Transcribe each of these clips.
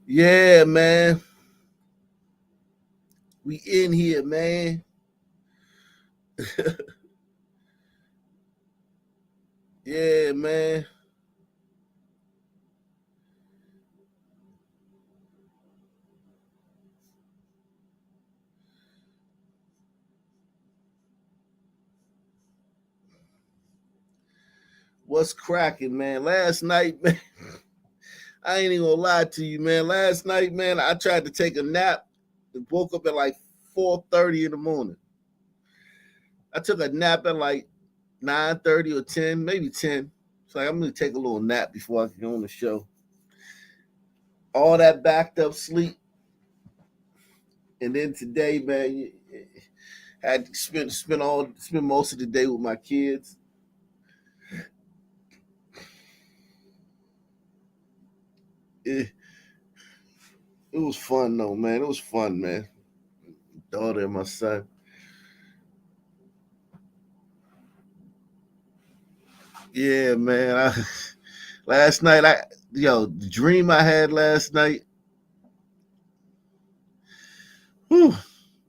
Yeah, man. We in here, man. Yeah, man. What's cracking, man? Last night, man. I ain't even gonna lie to you, man. Last night, man, I tried to take a nap and woke up at like 4:30 in the morning. I took a nap at like 9:30 or 10, maybe 10. So like, I'm gonna take a little nap before I get on the show. All that backed up sleep, and then today, man, had to spend most of the day with my kids. It, it was fun though, man. It was fun, man. Daughter and my son. Yeah, man. Last night, the dream I had last night. Whew,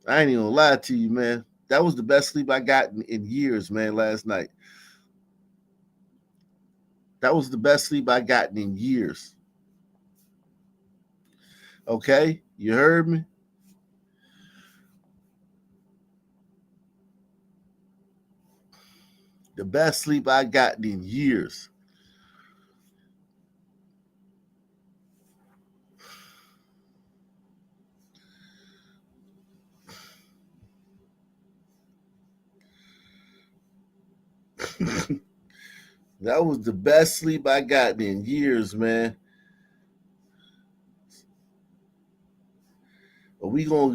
I ain't even gonna lie to you, man. That was the best sleep I got in years, man. Last night, that was the best sleep I gotten in years. Okay, you heard me. The best sleep I gotten in years. That was the best sleep I gotten in years, man. But we gonna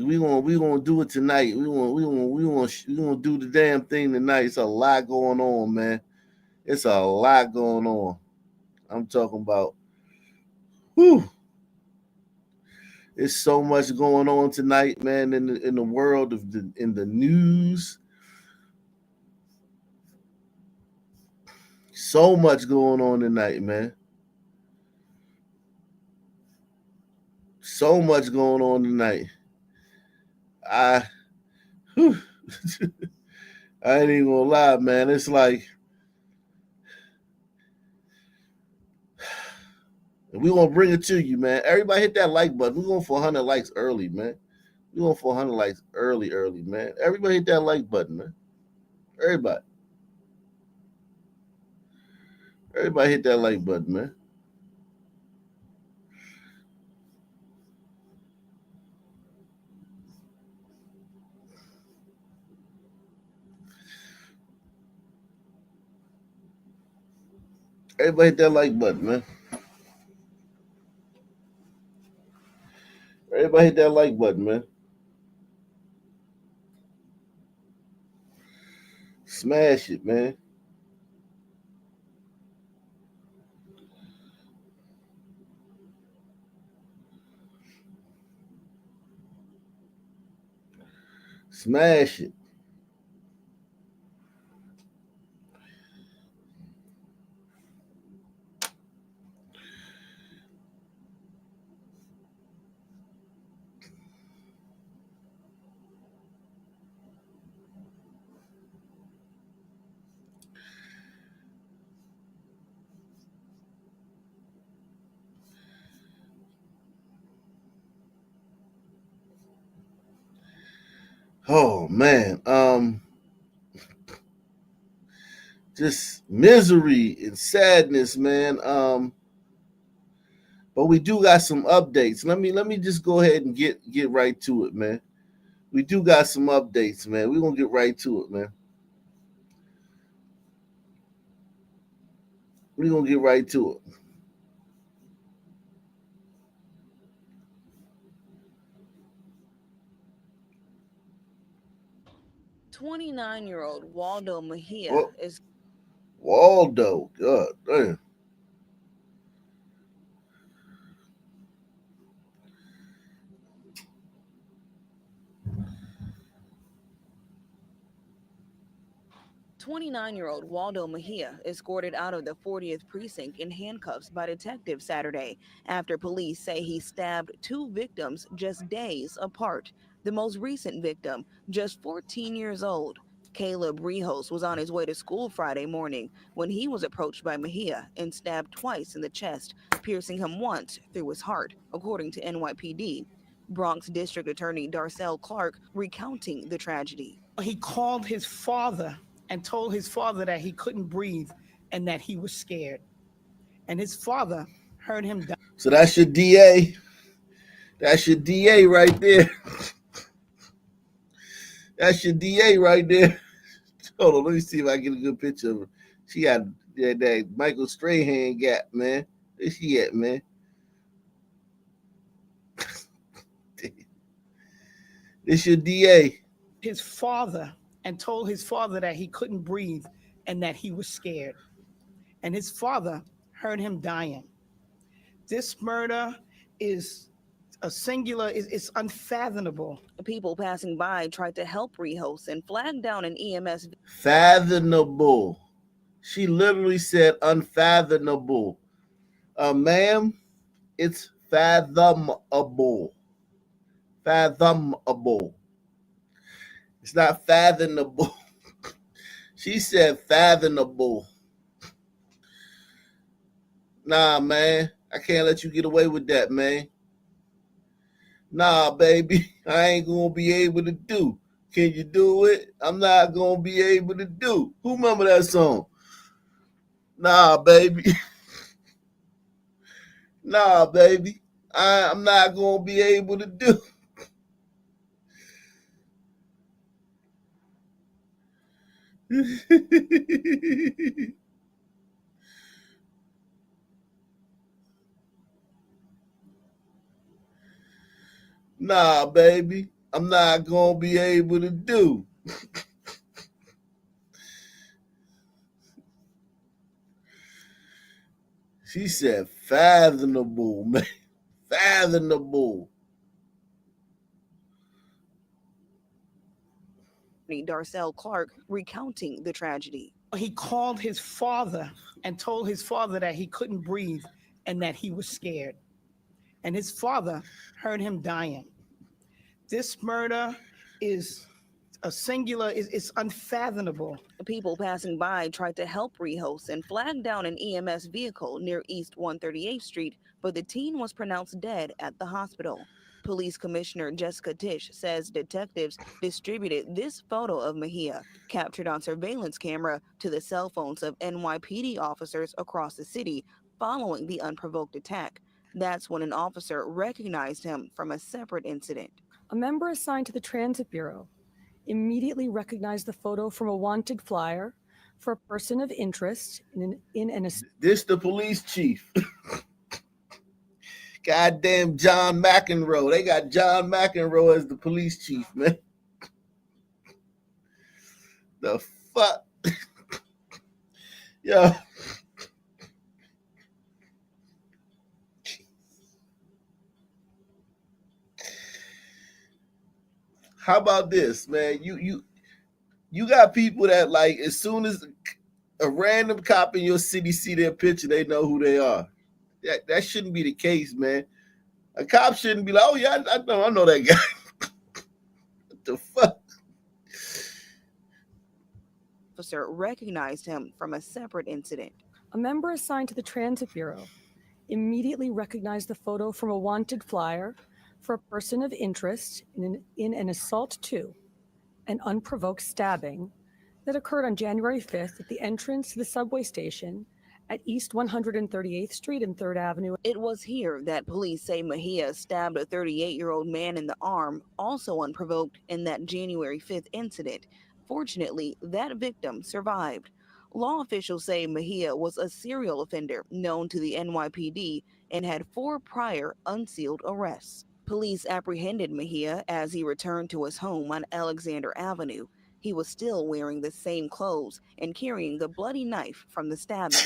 do it tonight. We gonna do the damn thing tonight. It's a lot going on, man. It's a lot going on. I'm talking about. Whew, it's so much going on tonight, man. In the world of in the news, so much going on tonight, man. So much going on tonight. I, whew, I ain't even gonna lie, man. It's like we gonna bring it to you, man. Everybody hit that like button. We're going for 100 likes early, man. We're going for 100 likes early, man. Everybody hit that like button, man. Everybody. Everybody hit that like button, man. Everybody hit that like button, man. Everybody hit that like button, man. Smash it, man. Smash it. Oh man. Just misery and sadness, man. But we do got some updates. Let me just go ahead and get right to it, man. We do got some updates, man. We're gonna get right to it, man. We're gonna get right to it. 29-year-old Waldo Mejia Well, is Waldo, God damn. 29-year-old Waldo Mejia escorted out of the 40th precinct in handcuffs by detectives Saturday after police say he stabbed two victims just days apart. The most recent victim, just 14 years old, Caleb Rihos, was on his way to school Friday morning when he was approached by Mejia and stabbed twice in the chest, piercing him once through his heart, according to NYPD. Bronx District Attorney Darcel Clark recounting the tragedy. He called his father and told his father that he couldn't breathe and that he was scared. And his father heard him die. So that's your DA. That's your DA right there. That's your DA right there. Hold on, let me see if I get a good picture of her. She got that Michael Strahan gap, man. Where she at, man? This your DA. His father and told his father that he couldn't breathe and that he was scared. And his father heard him dying. This murder is a singular, it's unfathomable. People passing by tried to help Rihos and flagged down an EMS. Fathomable. She literally said unfathomable. Ma'am, it's fathomable. Fathomable. It's not fathomable. She said fathomable. Nah, man. I can't let you get away with that, man. Nah, baby. I ain't going to be able to do. Can you do it? I'm not going to be able to do. Who remember that song? Nah, baby. Nah, baby. I'm not going to be able to do. Nah, baby, I'm not gonna be able to do. She said fathomable, man. Fathomable. Darcel Clark recounting the tragedy. He called his father and told his father that he couldn't breathe and that he was scared. And his father heard him dying. This murder is a singular, it's unfathomable. People passing by tried to help Rihos and flagged down an EMS vehicle near East 138th Street, but the teen was pronounced dead at the hospital. Police Commissioner Jessica Tisch says detectives distributed this photo of Mejia, captured on surveillance camera, to the cell phones of NYPD officers across the city following the unprovoked attack. That's when an officer recognized him from a separate incident. A member assigned to the Transit Bureau immediately recognized the photo from a wanted flyer for a person of interest in an. This the police chief. Goddamn John McEnroe. They got John McEnroe as the police chief, man. The fuck? Yo. How about this, man? You got people that, like, as soon as a random cop in your city see their picture, they know who they are. That shouldn't be the case, man. A cop shouldn't be like, oh yeah, I know that guy. What the fuck? Officer recognized him from a separate incident. A member assigned to the Transit Bureau immediately recognized the photo from a wanted flyer for a person of interest in an assault to an unprovoked stabbing that occurred on January 5th at the entrance to the subway station at East 138th Street and 3rd Avenue. It was here that police say Mejia stabbed a 38-year-old man in the arm, also unprovoked, in that January 5th incident. Fortunately, that victim survived. Law officials say Mejia was a serial offender known to the NYPD and had 4 prior unsealed arrests. Police apprehended Mejia as he returned to his home on Alexander Avenue. He was still wearing the same clothes and carrying the bloody knife from the stabbing.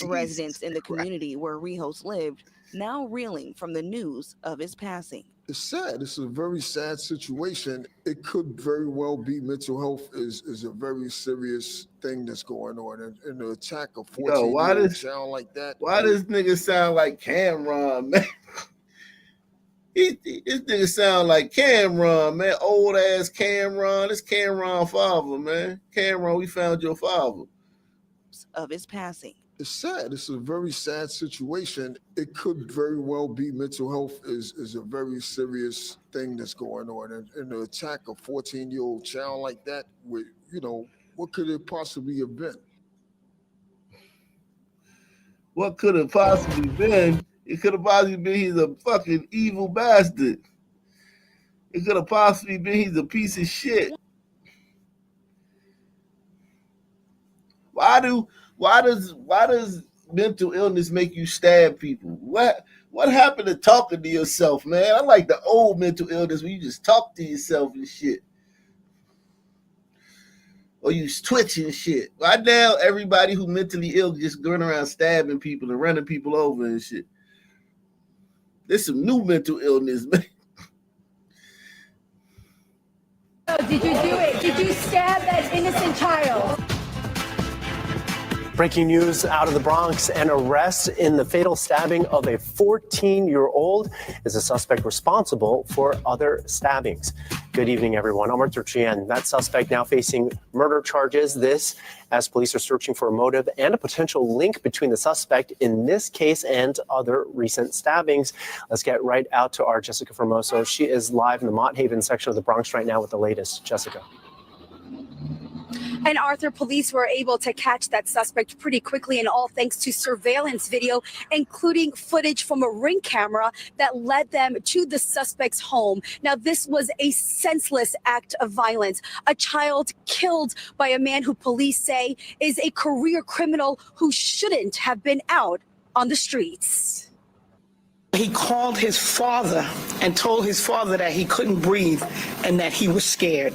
Residents in the community where Rihos lived now reeling from the news of his passing. It's sad. It's a very sad situation. It could very well be mental health is a very serious thing that's going on. And to attack a 14-year-old child like that. Why does nigga sound like Cameron, man? This nigga sound like Cameron, man. Old ass Cameron. It's Cameron father, man. Cameron, we found your father. Of his passing. It's sad. It's a very sad situation. It could very well be mental health is a very serious thing that's going on. And to attack a 14-year-old child like that, with, what could it possibly have been? What could it possibly been? It could have possibly been he's a fucking evil bastard. It could have possibly been he's a piece of shit. Why does mental illness make you stab people? What happened to talking to yourself, man? I like the old mental illness where you just talk to yourself and shit. Or you twitch and shit. Why now everybody who mentally ill just going around stabbing people and running people over and shit? There's some new mental illness, man. Oh, did you do it? Did you stab that innocent child? Breaking news out of the Bronx. An arrest in the fatal stabbing of a 14-year-old is a suspect responsible for other stabbings. Good evening, everyone. I'm Arthur Chien. That suspect now facing murder charges. This as police are searching for a motive and a potential link between the suspect in this case and other recent stabbings. Let's get right out to our Jessica Formoso. She is live in the Mott Haven section of the Bronx right now with the latest. Jessica. And Arthur, police were able to catch that suspect pretty quickly, and all thanks to surveillance video, including footage from a Ring camera that led them to the suspect's home. Now, this was a senseless act of violence. A child killed by a man who police say is a career criminal who shouldn't have been out on the streets. He called his father and told his father that he couldn't breathe and that he was scared.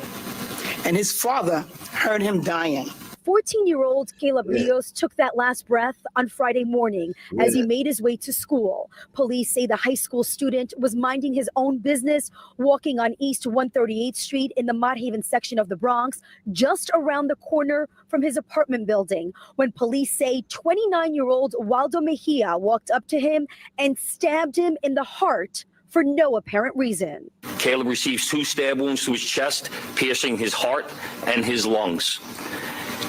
And his father heard him dying. 14-year-old Caleb Rios took that last breath on Friday morning as he made his way to school. Police say the high school student was minding his own business, walking on East 138th Street in the Mott Haven section of the Bronx, just around the corner from his apartment building, when police say 29-year-old Waldo Mejia walked up to him and stabbed him in the heart for no apparent reason. Caleb receives 2 stab wounds to his chest, piercing his heart and his lungs.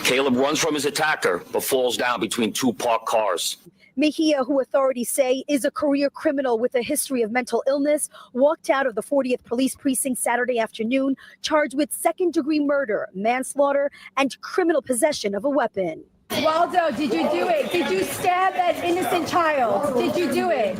Caleb runs from his attacker, but falls down between 2 parked cars. Mejia, who authorities say is a career criminal with a history of mental illness, walked out of the 40th Police Precinct Saturday afternoon, charged with second-degree murder, manslaughter, and criminal possession of a weapon. Waldo, did you do it? Did you stab that innocent child? Did you do it?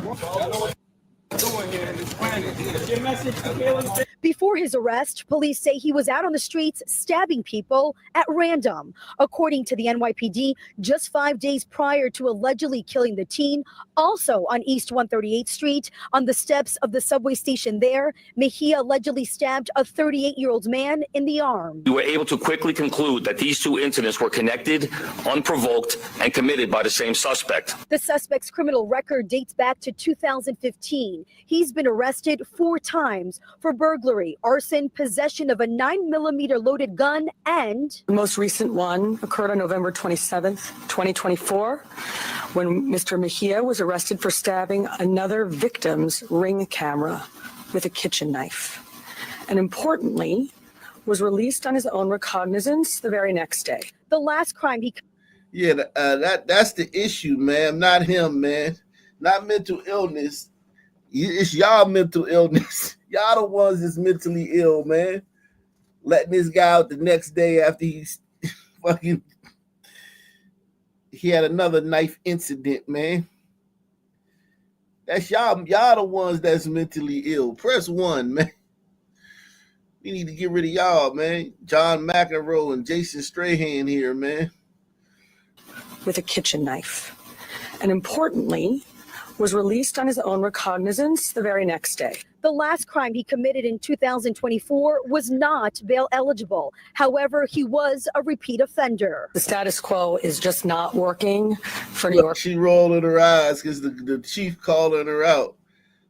Before his arrest, police say he was out on the streets stabbing people at random. According to the NYPD, just 5 days prior to allegedly killing the teen, also on East 138th Street, on the steps of the subway station there, Mejia allegedly stabbed a 38-year-old man in the arm. We were able to quickly conclude that these 2 incidents were connected, unprovoked, and committed by the same suspect. The suspect's criminal record dates back to 2015. He's been arrested 4 times for burglary, arson, possession of a 9mm loaded gun, and The most recent one occurred on November 27th, 2024, when Mr. Mejia was arrested for stabbing another victim's Ring camera with a kitchen knife. And importantly, was released on his own recognizance the very next day. the last crime he That's the issue, man. Not him, man. Not mental illness. It's y'all mental illness. Y'all the ones that's mentally ill, man. Letting this guy out the next day after he's fucking he had another knife incident, man. That's y'all the ones that's mentally ill. Press 1, man. We need to get rid of y'all, man. John McEnroe and Jason Strahan here, man. With a kitchen knife. And importantly, was released on his own recognizance the very next day. The last crime he committed in 2024 was not bail eligible. However, he was a repeat offender. The status quo is just not working for New York. She rolling her eyes because the chief calling her out.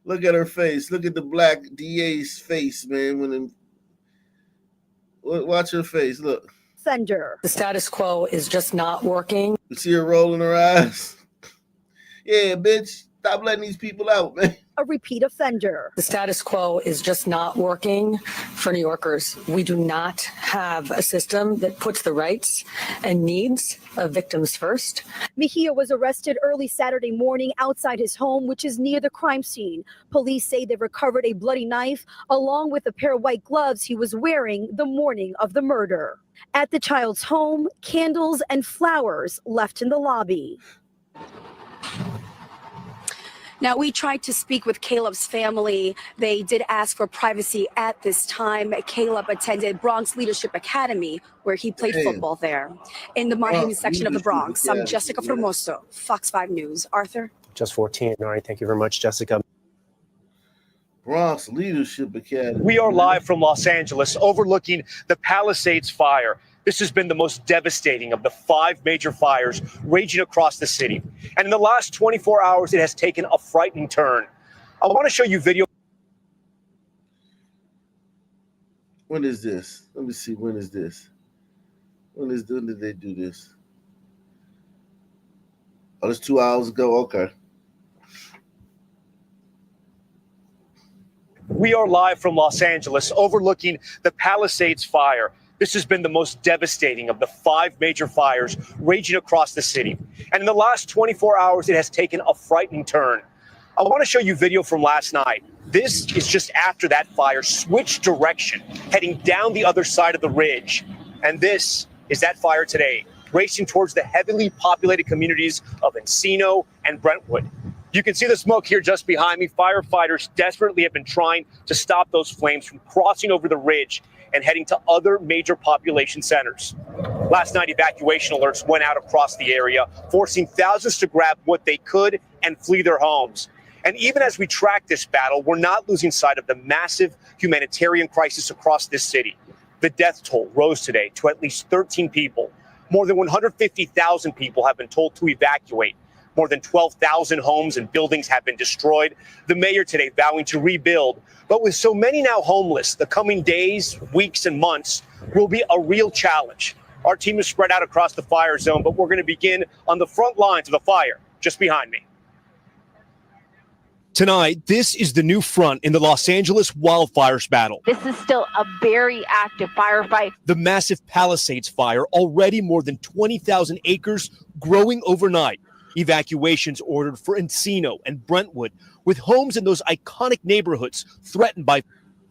Look at her face. Look at the black DA's face, man. Watch her face. Look. Offender. The status quo is just not working. You see her rolling her eyes? Yeah, bitch. Stop letting these people out, man. A repeat offender. The status quo is just not working for New Yorkers. We do not have a system that puts the rights and needs of victims first. Mejia was arrested early Saturday morning outside his home, which is near the crime scene. Police say they recovered a bloody knife along with a pair of white gloves he was wearing the morning of the murder. At the child's home, candles and flowers left in the lobby. Now, we tried to speak with Caleb's family. They did ask for privacy at this time. Caleb attended Bronx Leadership Academy, where he played football there. In the Miami section of the Bronx, I'm Jessica Formoso, Fox 5 News. Arthur? Just 14. All right. Thank you very much, Jessica. Bronx Leadership Academy. We are live from Los Angeles overlooking the Palisades fire. This has been the most devastating of the 5 major fires raging across the city. And in the last 24 hours, it has taken a frightening turn. I want to show you video. When is this? Let me see. When is this? When did they do this? Oh, it's 2 hours ago. Okay. We are live from Los Angeles overlooking the Palisades fire. This has been the most devastating of the 5 major fires raging across the city. And in the last 24 hours, it has taken a frightening turn. I want to show you video from last night. This is just after that fire switched direction, heading down the other side of the ridge. And this is that fire today, racing towards the heavily populated communities of Encino and Brentwood. You can see the smoke here just behind me. Firefighters desperately have been trying to stop those flames from crossing over the ridge and heading to other major population centers. Last night, evacuation alerts went out across the area, forcing thousands to grab what they could and flee their homes. And even as we track this battle, we're not losing sight of the massive humanitarian crisis across this city. The death toll rose today to at least 13 people. More than 150,000 people have been told to evacuate. More than 12,000 homes and buildings have been destroyed. The mayor today vowing to rebuild. But with so many now homeless, the coming days, weeks, and months will be a real challenge. Our team is spread out across the fire zone, but we're going to begin on the front lines of the fire just behind me. Tonight, this is the new front in the Los Angeles wildfires battle. This is still a very active firefight. The massive Palisades fire, already more than 20,000 acres, growing overnight. Evacuations ordered for Encino and Brentwood, with homes in those iconic neighborhoods threatened by.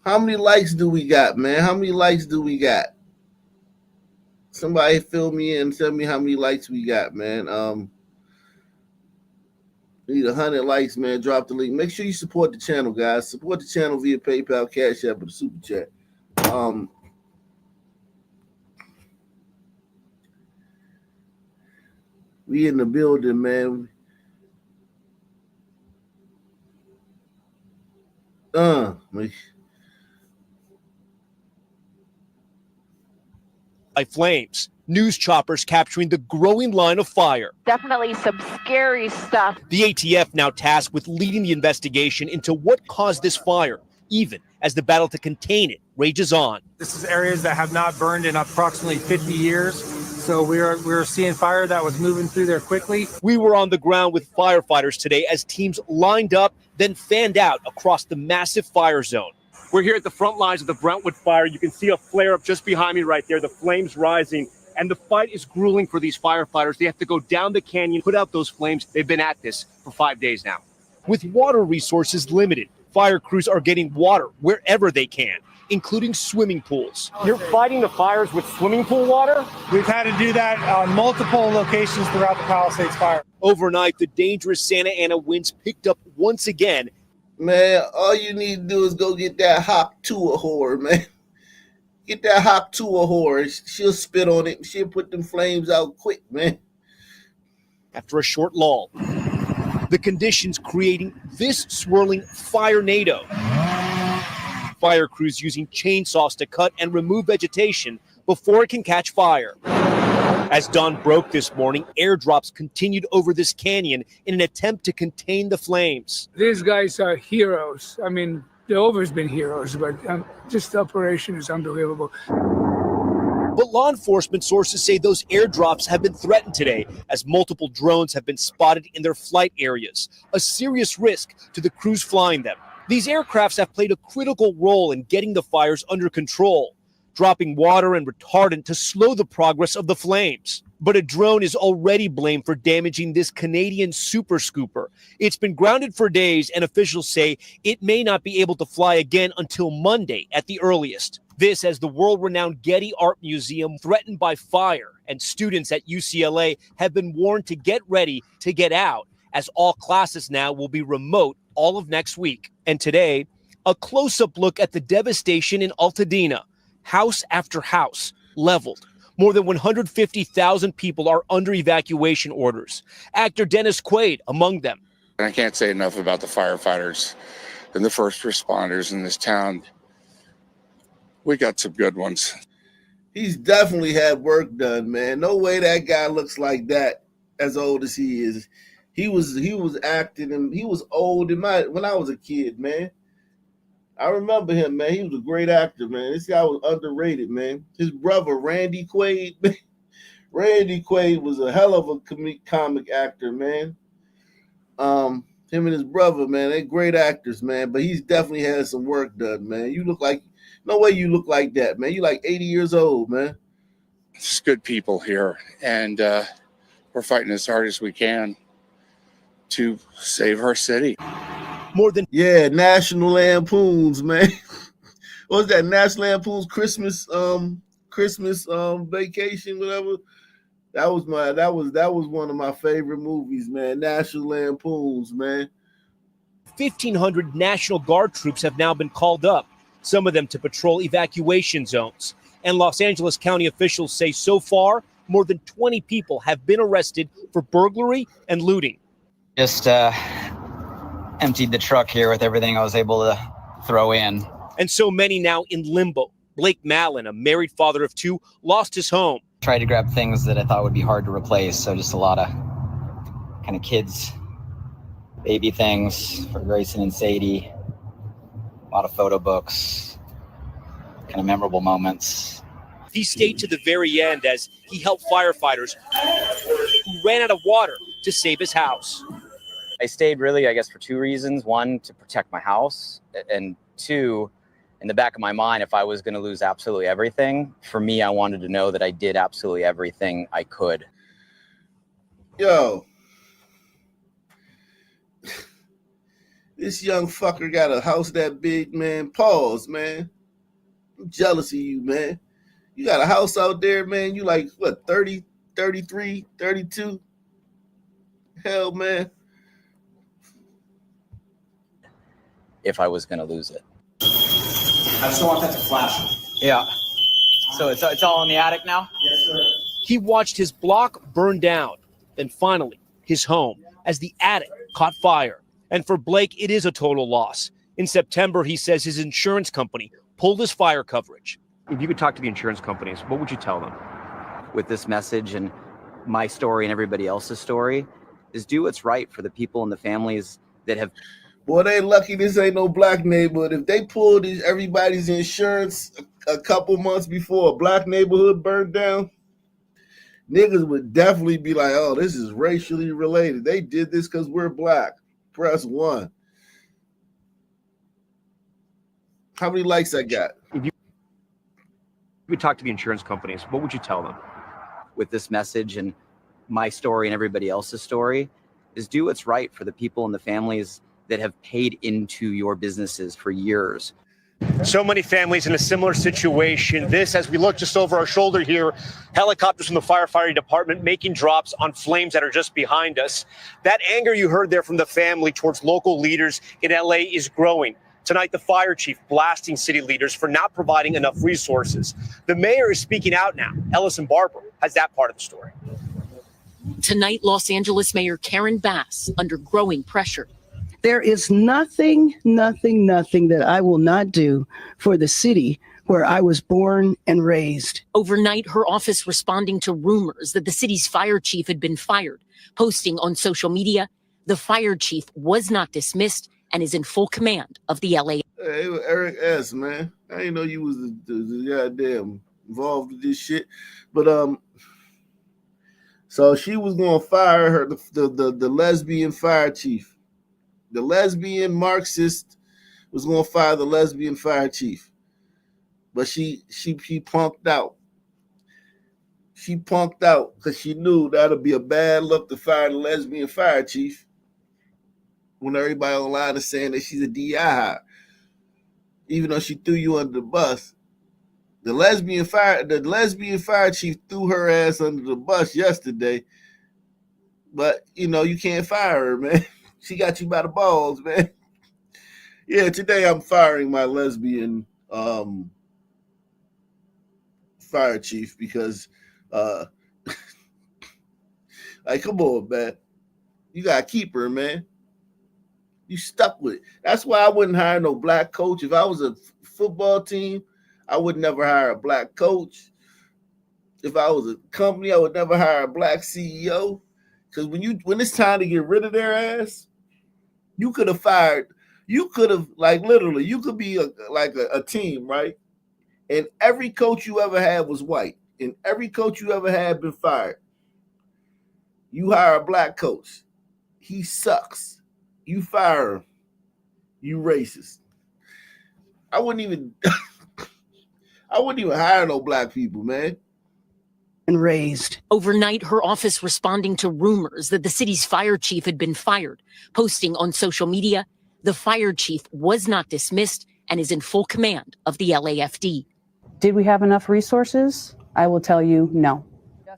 How many likes do we got, man? How many likes do we got? Somebody fill me in, tell me how many likes we got, man. We need 100 likes, man. Drop the link. Make sure you support the channel, guys. Support the channel via PayPal, Cash App, or the Super Chat. We in the building, man. By flames, news choppers capturing the growing line of fire. Definitely some scary stuff. The ATF now tasked with leading the investigation into what caused this fire, even as the battle to contain it rages on. This is areas that have not burned in approximately 50 years. So we're seeing fire that was moving through there quickly. We were on the ground with firefighters today as teams lined up, then fanned out across the massive fire zone. We're here at the front lines of the Brentwood fire. You can see a flare up just behind me right there, the flames rising. And the fight is grueling for these firefighters. They have to go down the canyon, put out those flames. They've been at this for 5 days now. With water resources limited, fire crews are getting water wherever they can, including swimming pools. You're fighting the fires with swimming pool water? We've had to do that on multiple locations throughout the Palisades fire. Overnight, the dangerous Santa Ana winds picked up once again. Man, all you need to do is go get that hop to a whore, man. Get that hop to a whore. She'll spit on it. She'll put them flames out quick, man. After a short lull, The conditions creating this swirling fire-nado. Fire crews using chainsaws to cut and remove vegetation before it can catch fire. As dawn broke this morning, airdrops continued over this canyon in an attempt to contain the flames. These guys are heroes. I mean, they've always been heroes, but this operation is unbelievable. But law enforcement sources say those airdrops have been threatened today as multiple drones have been spotted in their flight areas, a serious risk to the crews flying them. These aircrafts have played a critical role in getting the fires under control, dropping water and retardant to slow the progress of the flames. But a drone is already blamed for damaging this Canadian Super Scooper. It's been grounded for days, and officials say it may not be able to fly again until Monday at the earliest. This as the world-renowned Getty Art Museum threatened by fire, and students at UCLA have been warned to get ready to get out, as all classes now will be remote all of next week. And today, a close-up look at the devastation in Altadena. House after house leveled. More than 150,000 people are under evacuation orders. Actor Dennis Quaid among them. I can't say enough about the firefighters and the first responders in this town. We got some good ones. He's definitely had work done, man. No way that guy looks like that as old as he is. He was acting and he was old when I was a kid, man. I remember him, man. He was a great actor, man. This guy was underrated, man. His brother, Randy Quaid, Randy Quaid was a hell of a comic actor, man. Him and his brother, man, they're great actors, man. But he's definitely had some work done, man. You look like, no way you look like that, man. You like 80 years old, man. It's good people here, and we're fighting as hard as we can to save our city. More than National Lampoons, man. What was that? National Lampoons Christmas Vacation, whatever. That was one of my favorite movies, man. National Lampoons, man. 1,500 National Guard troops have now been called up, some of them to patrol evacuation zones. And Los Angeles County officials say so far, more than 20 people have been arrested for burglary and looting. Just emptied the truck here with everything I was able to throw in. And so many now in limbo. Blake Mallon, a married father of two, lost his home. Tried to grab things that I thought would be hard to replace. So just a lot of kind of kids, baby things for Grayson and Sadie. A lot of photo books, kind of memorable moments. He stayed to the very end as he helped firefighters who ran out of water to save his house. I stayed really, I guess, for two reasons. One, to protect my house. And two, in the back of my mind, if I was going to lose absolutely everything, for me, I wanted to know that I did absolutely everything I could. Yo. This young fucker got a house that big, man. Pause, man. I'm jealous of you, man. You got a house out there, man. You like, what, 30, 33, 32? Hell, man. If I was going to lose it. I just don't want that to flash. Yeah. So it's all in the attic now? Yes, sir. He watched his block burn down, then finally his home as the attic caught fire. And for Blake, it is a total loss. In September, he says his insurance company pulled his fire coverage. If you could talk to the insurance companies, what would you tell them? With this message and my story and everybody else's story is do what's right for the people and the families that have. Boy, they lucky this ain't no black neighborhood. If they pulled everybody's insurance a couple months before a black neighborhood burned down, niggas would definitely be like, oh, this is racially related. They did this because we're black. Press 1. How many likes I got? If you could talk to the insurance companies, what would you tell them? With this message and my story and everybody else's story is do what's right for the people and the families that have paid into your businesses for years. So many families in a similar situation. This, as we look just over our shoulder here, helicopters from the firefighting department making drops on flames that are just behind us. That anger you heard there from the family towards local leaders in LA is growing. Tonight, the fire chief blasting city leaders for not providing enough resources. The mayor is speaking out now. Ellison Barber has that part of the story. Tonight, Los Angeles Mayor Karen Bass under growing pressure. There is nothing that I will not do for the city where I was born and raised. Overnight, her office responding to rumors that the city's fire chief had been fired, posting on social media, the fire chief was not dismissed and is in full command of the LA. Hey, Eric S., man. I didn't know you was the goddamn involved with this shit. But so she was gonna fire her, the lesbian fire chief. The lesbian Marxist was gonna fire the lesbian fire chief. But she punked out. She punked out because she knew that'd be a bad look to fire the lesbian fire chief when everybody online is saying that she's a DI hire. Even though she threw you under the bus. The lesbian fire chief threw her ass under the bus yesterday. But you can't fire her, man. She got you by the balls, man. Yeah, today I'm firing my lesbian fire chief because like, come on, man. You gotta keep her, man. You stuck with it. That's why I wouldn't hire no black coach. If I was a football team, I would never hire a black coach. If I was a company, I would never hire a black CEO. Because when it's time to get rid of their ass, you could have literally, you could be a team, right? And every coach you ever had was white. And every coach you ever had been fired. You hire a black coach. He sucks. You fire him. You racist. I wouldn't even hire no black people, man. And raised. Overnight, her office responding to rumors that the city's fire chief had been fired, posting on social media, the fire chief was not dismissed and is in full command of the LAFD. Did we have enough resources? I will tell you no.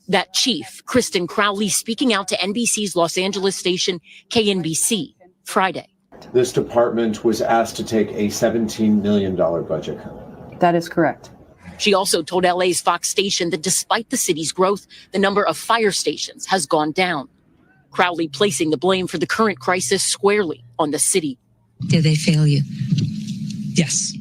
That chief, Kristen Crowley, speaking out to NBC's Los Angeles station, KNBC, Friday. This department was asked to take a $17 million budget cut. That is correct. She also told LA's Fox station that despite the city's growth, the number of fire stations has gone down. Crowley placing the blame for the current crisis squarely on the city. Did they fail you? Yes.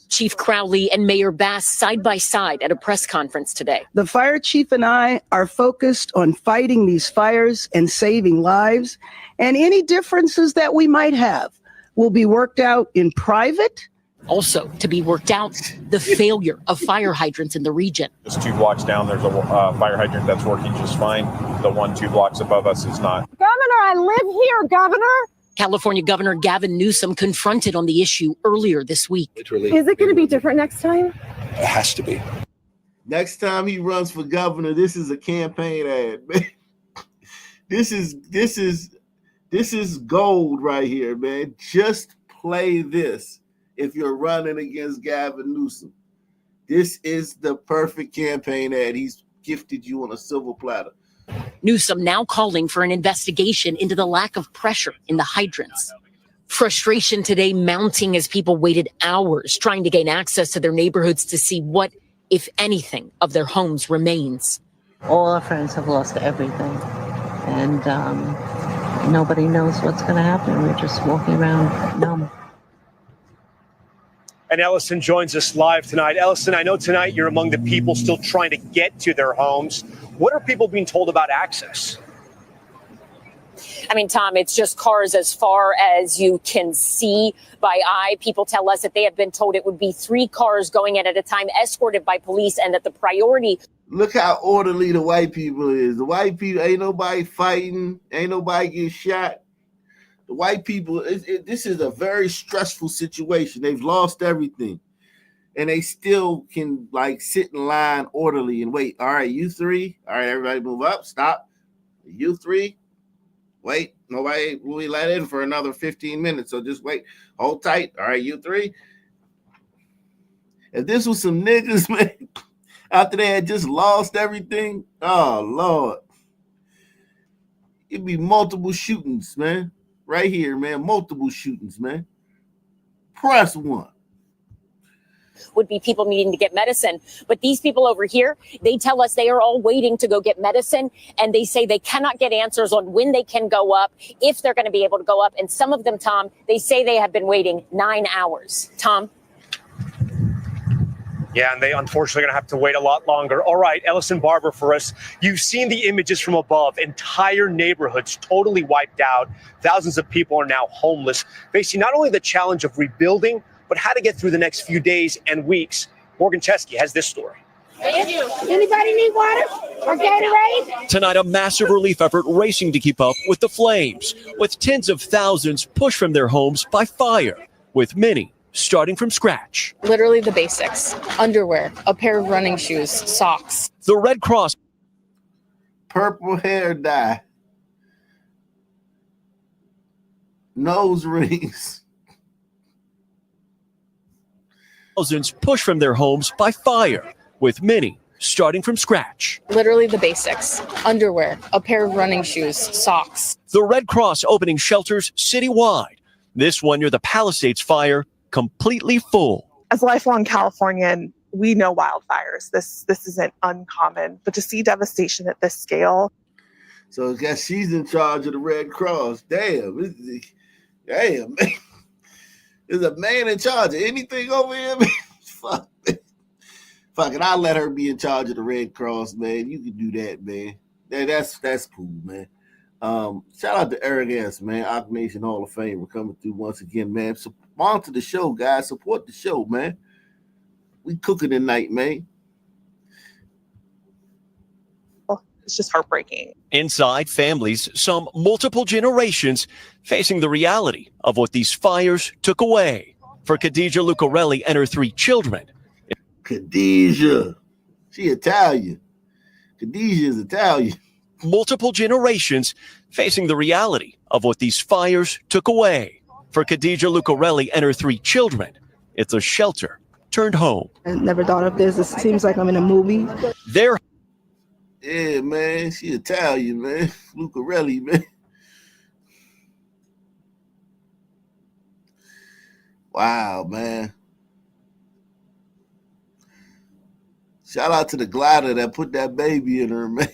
Chief Crowley and Mayor Bass side by side at a press conference today. The fire chief and I are focused on fighting these fires and saving lives, and any differences that we might have will be worked out in private. Also to be worked out, the failure of fire hydrants in the region. Just 2 blocks down, there's a fire hydrant that's working just fine. The one 2 blocks above us is not. Governor, I live here, Governor. California Governor Gavin Newsom confronted on the issue earlier this week. Is it going to be different next time? It has to be. Next time he runs for governor, this is a campaign ad, man. This is gold right here, man. Just play this if you're running against Gavin Newsom. This is the perfect campaign ad. He's gifted you on a silver platter. Newsom now calling for an investigation into the lack of pressure in the hydrants. Frustration today mounting as people waited hours trying to gain access to their neighborhoods to see what, if anything, of their homes remains. All our friends have lost everything, and nobody knows what's going to happen. We're just walking around numb. And Ellison joins us live tonight. Ellison, I know tonight you're among the people still trying to get to their homes. What are people being told about access? I mean, Tom, it's just cars as far as you can see by eye. People tell us that they have been told it would be 3 cars going in at a time, escorted by police, and that the priority. Look how orderly the white people is. The white people, ain't nobody fighting, ain't nobody get shot. The white people, this is a very stressful situation. They've lost everything. And they still can sit in line orderly and wait. All right, you 3. All right, everybody move up. Stop. You 3. Wait. Nobody will be let in for another 15 minutes. So just wait. Hold tight. All right, you 3. If this was some niggas, man, after they had just lost everything, oh, Lord. It'd be multiple shootings, man. Right here, man. Multiple shootings, man. Press 1. would be people needing to get medicine. But these people over here, they tell us they are all waiting to go get medicine. And they say they cannot get answers on when they can go up, if they're going to be able to go up. And some of them, Tom, they say they have been waiting 9 hours. Tom? Yeah, and they unfortunately going to have to wait a lot longer. All right, Ellison Barber for us. You've seen the images from above. Entire neighborhoods totally wiped out. Thousands of people are now homeless, facing not only the challenge of rebuilding, but how to get through the next few days and weeks. Morgan Chesky has this story. Thank you. Anybody need water or Gatorade? Tonight, a massive relief effort racing to keep up with the flames, with tens of thousands pushed from their homes by fire, with many starting from scratch. Literally the basics: underwear, a pair of running shoes, socks. The Red Cross. Purple hair dye. Nose rings. Thousands pushed from their homes by fire, with many starting from scratch. Literally the basics: underwear, a pair of running shoes, socks. The Red Cross opening shelters citywide. This one near the Palisades fire, completely full. As a lifelong Californian, we know wildfires. This isn't uncommon, but to see devastation at this scale. So I guess she's in charge of the Red Cross. Damn, damn, man. There's a man in charge of anything over here, man. Fuck it, I'll let her be in charge of the Red Cross, man. You can do that, man. That's cool, man. Shout out to Eric S., man. Ock Nation Hall of Fame. We're coming through once again, man. Sponsor the show, guys. Support the show, man. We cooking tonight, man. It's just heartbreaking. Inside, families, some multiple generations, facing the reality of what these fires took away. For Khadija Lucarelli and her 3 children. Khadija. She Italian. Khadija is Italian. Multiple generations facing the reality of what these fires took away. For Khadija Lucarelli and her 3 children, it's a shelter turned home. I never thought of this. It seems like I'm in a movie. Yeah, man. She Italian, man. Lucarelli, man. Wow, man. Shout out to the glider that put that baby in her, man.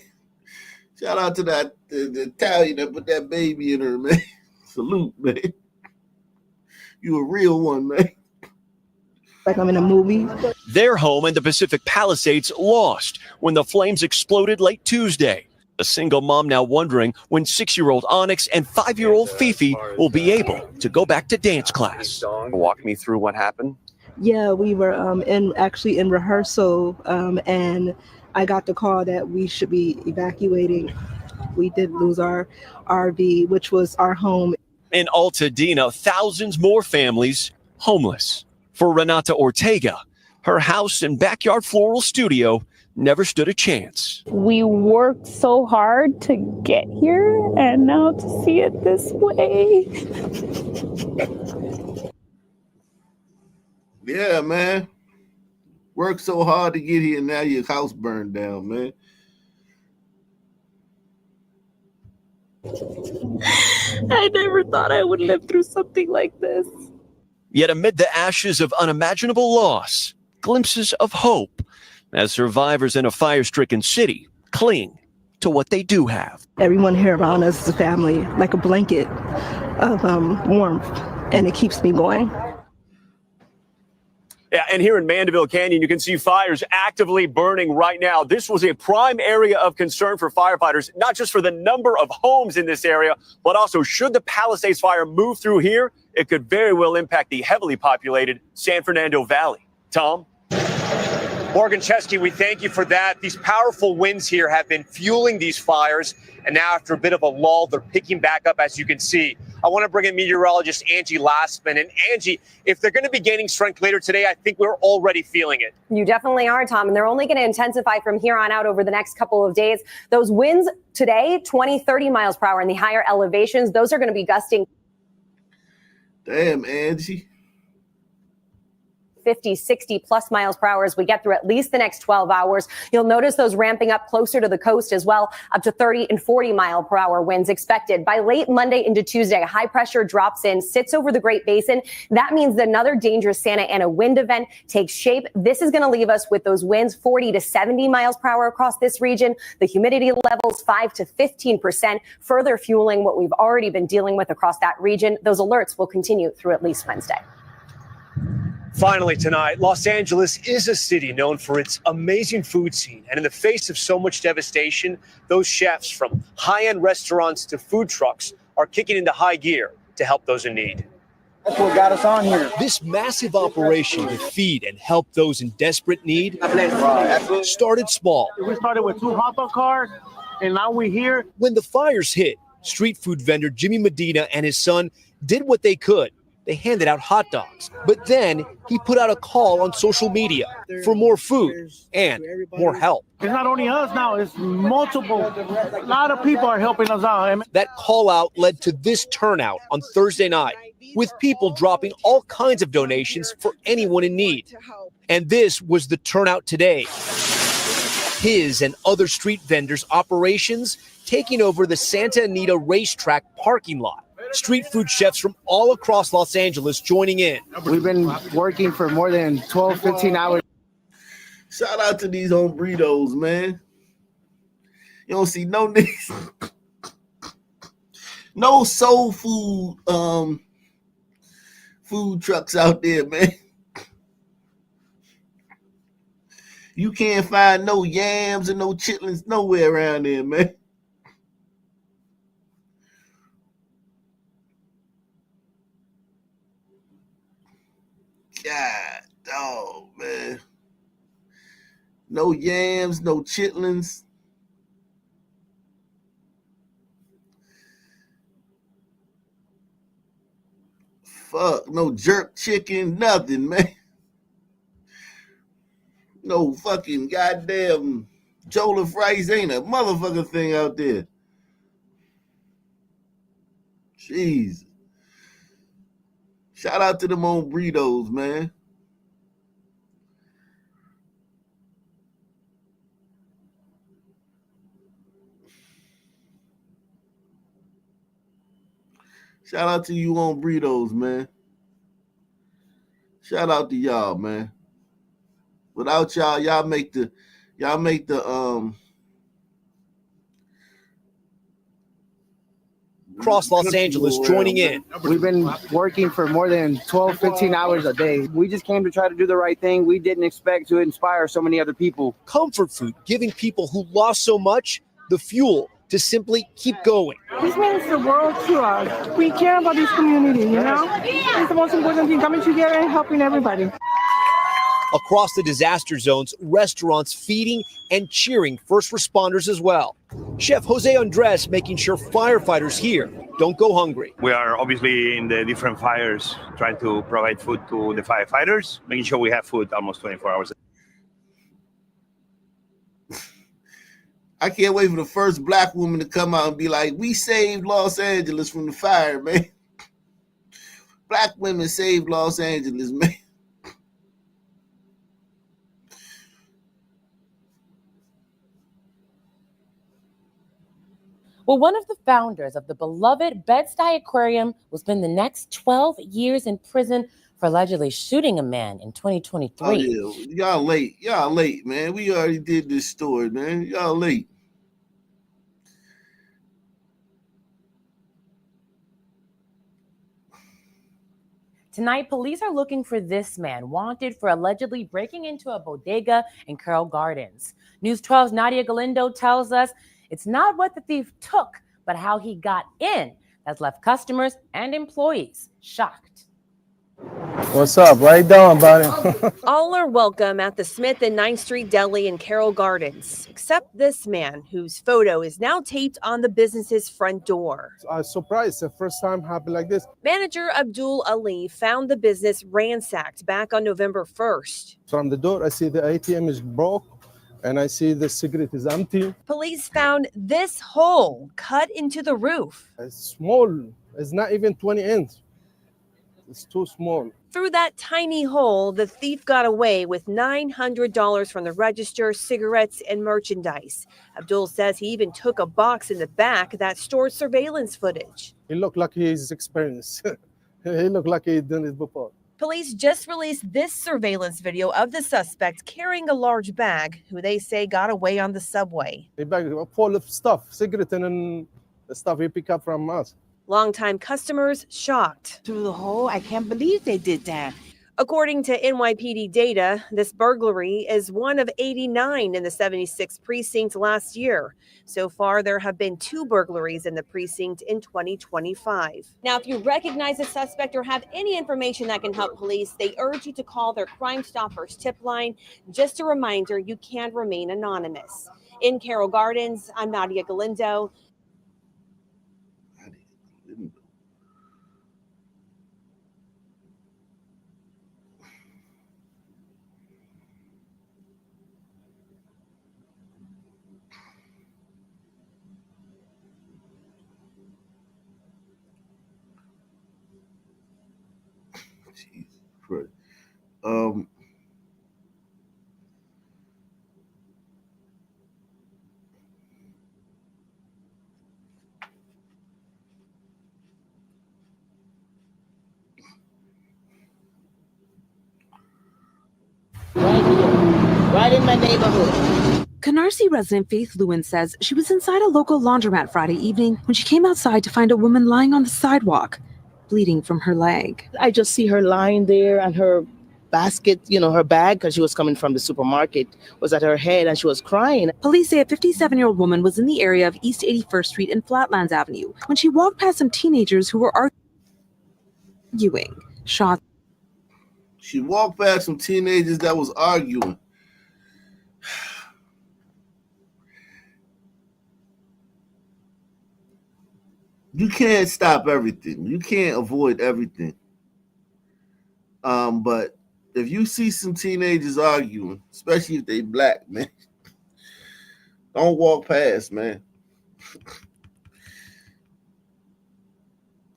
Shout out to the Italian that put that baby in her, man. Salute, man. You a real one, man. Like I'm in a movie. Their home in the Pacific Palisades lost when the flames exploded late Tuesday. A single mom now wondering when 6-year-old Onyx and 5-year-old Fifi will be able to go back to dance class. Walk me through what happened. Yeah, we were in rehearsal, and I got the call that we should be evacuating. We did lose our RV, which was our home. In Altadena, thousands more families homeless. For Renata Ortega, her house and backyard floral studio never stood a chance. We worked so hard to get here, and now to see it this way. Yeah, man. Worked so hard to get here, now your house burned down, man. I never thought I would live through something like this. Yet amid the ashes of unimaginable loss, glimpses of hope as survivors in a fire-stricken city cling to what they do have. Everyone here around us is a family, like a blanket of warmth, and it keeps me going. Yeah, and here in Mandeville Canyon, you can see fires actively burning right now. This was a prime area of concern for firefighters, not just for the number of homes in this area, but also should the Palisades fire move through here, it could very well impact the heavily populated San Fernando Valley. Tom? Morgan Chesky, we thank you for that. These powerful winds here have been fueling these fires, and now after a bit of a lull, they're picking back up, as you can see. I want to bring in meteorologist Angie Lastman. And Angie, if they're going to be gaining strength later today, I think we're already feeling it. You definitely are, Tom, and they're only going to intensify from here on out over the next couple of days. Those winds today, 20, 30 miles per hour in the higher elevations, those are going to be gusting. Damn, Angie. 50, 60 plus miles per hour as we get through at least the next 12 hours. You'll notice those ramping up closer to the coast as well, up to 30 and 40 mile per hour winds expected. By late Monday into Tuesday, a high pressure drops in, sits over the Great Basin. That means that another dangerous Santa Ana wind event takes shape. This is going to leave us with those winds 40 to 70 miles per hour across this region. The humidity levels 5 to 15%, further fueling what we've already been dealing with across that region. Those alerts will continue through at least Wednesday. Finally tonight, Los Angeles is a city known for its amazing food scene. And in the face of so much devastation, those chefs from high-end restaurants to food trucks are kicking into high gear to help those in need. That's what got us on here. This massive operation to feed and help those in desperate need started small. We started with 2 hot dog cars, and now we're here. When the fires hit, street food vendor Jimmy Medina and his son did what they could. They handed out hot dogs. But then he put out a call on social media for more food and more help. It's not only us now, it's multiple. A lot of people are helping us out. That call out led to this turnout on Thursday night, with people dropping all kinds of donations for anyone in need. And this was the turnout today. His and other street vendors' operations taking over the Santa Anita racetrack parking lot. Street food chefs from all across Los Angeles joining in. We've been working for more than 12, 15 hours. Shout out to these hombritos, man. You don't see no niggas, no soul food food trucks out there, man. You can't find no yams and no chitlins nowhere around there, man. God, dog, man. No yams, no chitlins. Fuck, no jerk chicken, nothing, man. No fucking goddamn jollof rice, ain't a motherfucking thing out there. Jeez. Shout out to them hombritos, man. Shout out to you hombritos, man. Shout out to y'all, man. Without y'all, y'all make the across Los Angeles joining in. We've been working for more than 12, 15 hours a day. We just came to try to do the right thing. We didn't expect to inspire so many other people. Comfort food, giving people who lost so much the fuel to simply keep going. This means the world to us. We care about this community, you know? It's the most important thing, coming together and helping everybody. Across the disaster zones, restaurants feeding and cheering first responders as well. Chef Jose Andres making sure firefighters here don't go hungry. We are obviously in the different fires trying to provide food to the firefighters, making sure we have food almost 24 hours a day. I can't wait for the first black woman to come out and be like, we saved Los Angeles from the fire, man. Black women saved Los Angeles, man. Well, one of the founders of the beloved Bed-Stuy Aquarium will spend the next 12 years in prison for allegedly shooting a man in 2023. Oh, yeah. Y'all late. Y'all late, man. We already did this story, man. Y'all late. Tonight, police are looking for this man, wanted for allegedly breaking into a bodega in Carroll Gardens. News 12's Nadia Galindo tells us it's not what the thief took, but how he got in that's left customers and employees shocked. What's up? How you doing, buddy? All are welcome at the Smith and 9th Street Deli in Carroll Gardens, except this man whose photo is now taped on the business's front door. I was surprised. The first time happened like this. Manager Abdul Ali found the business ransacked back on November 1st. From the door, I see the ATM is broke and I see the cigarette is empty. Police found this hole cut into the roof. It's small. It's not even 20 inches. It's too small. Through that tiny hole, the thief got away with $900 from the register, cigarettes, and merchandise. Abdul says he even took a box in the back that stored surveillance footage. He looked like he's experienced. He looked like he'd done it before. Police just released this surveillance video of the suspect carrying a large bag, who they say got away on the subway. A bag full of stuff, cigarette and the stuff he picked up from us. Longtime customers shocked. Through the hole, I can't believe they did that. According to NYPD data, this burglary is one of 89 in the 76th precinct last year. So far, there have been 2 burglaries in the precinct in 2025. Now, if you recognize a suspect or have any information that can help police, they urge you to call their Crime Stoppers tip line. Just a reminder, you can remain anonymous. In Carroll Gardens, I'm Nadia Galindo. Right. Right in my neighborhood. Canarsie resident Faith Lewin says she was inside a local laundromat Friday evening when she came outside to find a woman lying on the sidewalk, bleeding from her leg. I just see her lying there and her basket, her bag, because she was coming from the supermarket, was at her head and she was crying. Police say a 57-year-old woman was in the area of East 81st Street and Flatlands Avenue when she walked past some teenagers who were arguing. She walked past some teenagers that was arguing. You can't stop everything. You can't avoid everything. But if you see some teenagers arguing, especially if they black, man, don't walk past, man.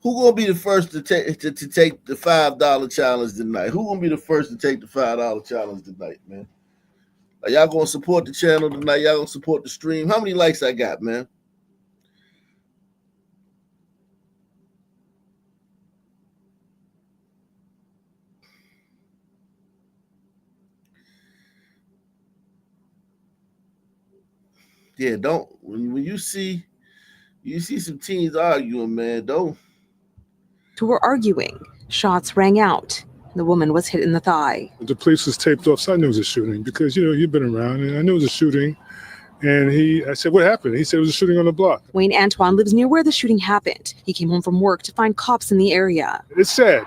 Who gonna be the first to take the $5 challenge tonight? Who gonna be the first to take the $5 challenge tonight, man? Are y'all gonna support the channel tonight? Y'all gonna support the stream? How many likes I got, man? Yeah, don't when you see some teens arguing, man, don't. Who were arguing. Shots rang out. The woman was hit in the thigh. The police was taped off, so I knew it was a shooting because, you've been around, and I knew it was a shooting. And I said, what happened? He said it was a shooting on the block. Wayne Antoine lives near where the shooting happened. He came home from work to find cops in the area. It's sad,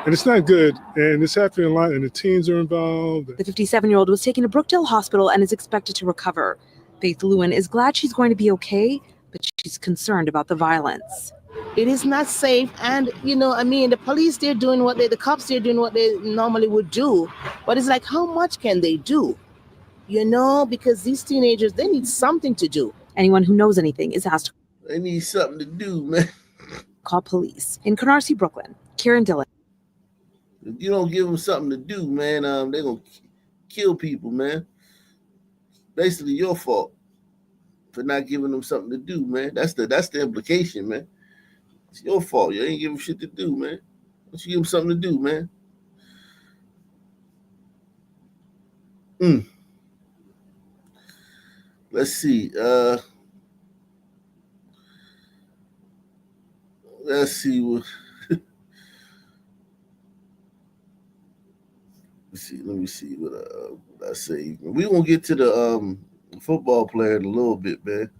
and it's not good, and it's happening a lot, and the teens are involved. The 57-year-old was taken to Brookdale Hospital and is expected to recover. Faith Lewin is glad she's going to be okay, but she's concerned about the violence. It is not safe, and the police, the cops, they're doing what they normally would do, but it's like, how much can they do? Because these teenagers, they need something to do. Anyone who knows anything is asked. They need something to do, man. Call police. In Canarsie, Brooklyn, Kieran Dillon. If you don't give them something to do, man, they're gonna kill people, man. Basically your fault for not giving them something to do, man. That's the implication, man. It's your fault. You ain't give them shit to do, man. Why don't you give them something to do, man? Let's see. Let's see what. Let me see what I say. We gonna get to the football player in a little bit, man.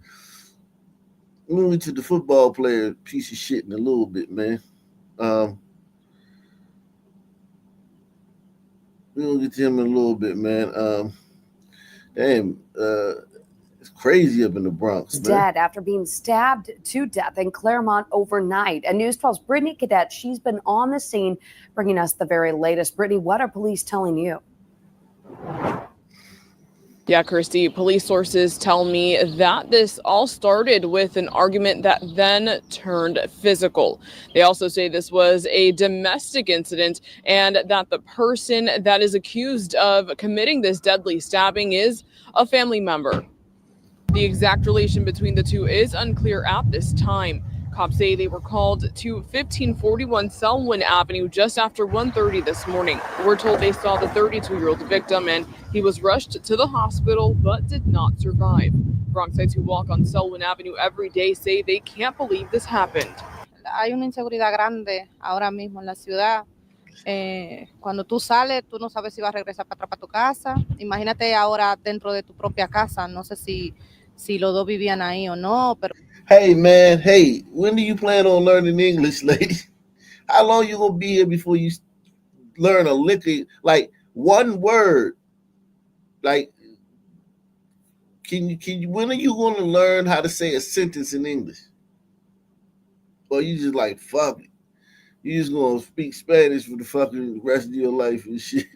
We're gonna get to the football player piece of shit in a little bit, man. We're gonna get to him in a little bit, man. It's crazy up in the Bronx, man. Dead after being stabbed to death in Claremont overnight. And News 12's Brittany Cadet, she's been on the scene bringing us the very latest. Brittany, what are police telling you? Yeah, Kirsty, police sources tell me that this all started with an argument that then turned physical. They also say this was a domestic incident and that the person that is accused of committing this deadly stabbing is a family member. The exact relation between the two is unclear at this time. Cops say they were called to 1541 Selwyn Avenue just after 1:30 this morning. We're told they saw the 32-year-old victim and he was rushed to the hospital but did not survive. Bronxites who walk on Selwyn Avenue every day say they can't believe this happened. Hay una inseguridad grande ahora mismo en la ciudad. Cuando tú sales, tú no sabes si vas a regresar para atrás para tu casa. Imagínate ahora dentro de tu propia casa. No sé si los dos vivían ahí o no, pero... Hey, man. Hey, when do you plan on learning English, lady? How long you gonna be here before you learn a lick of, like, one word? Like, can you? When are you gonna learn how to say a sentence in English? Or you just like, fuck it. You just gonna speak Spanish for the fucking rest of your life and shit.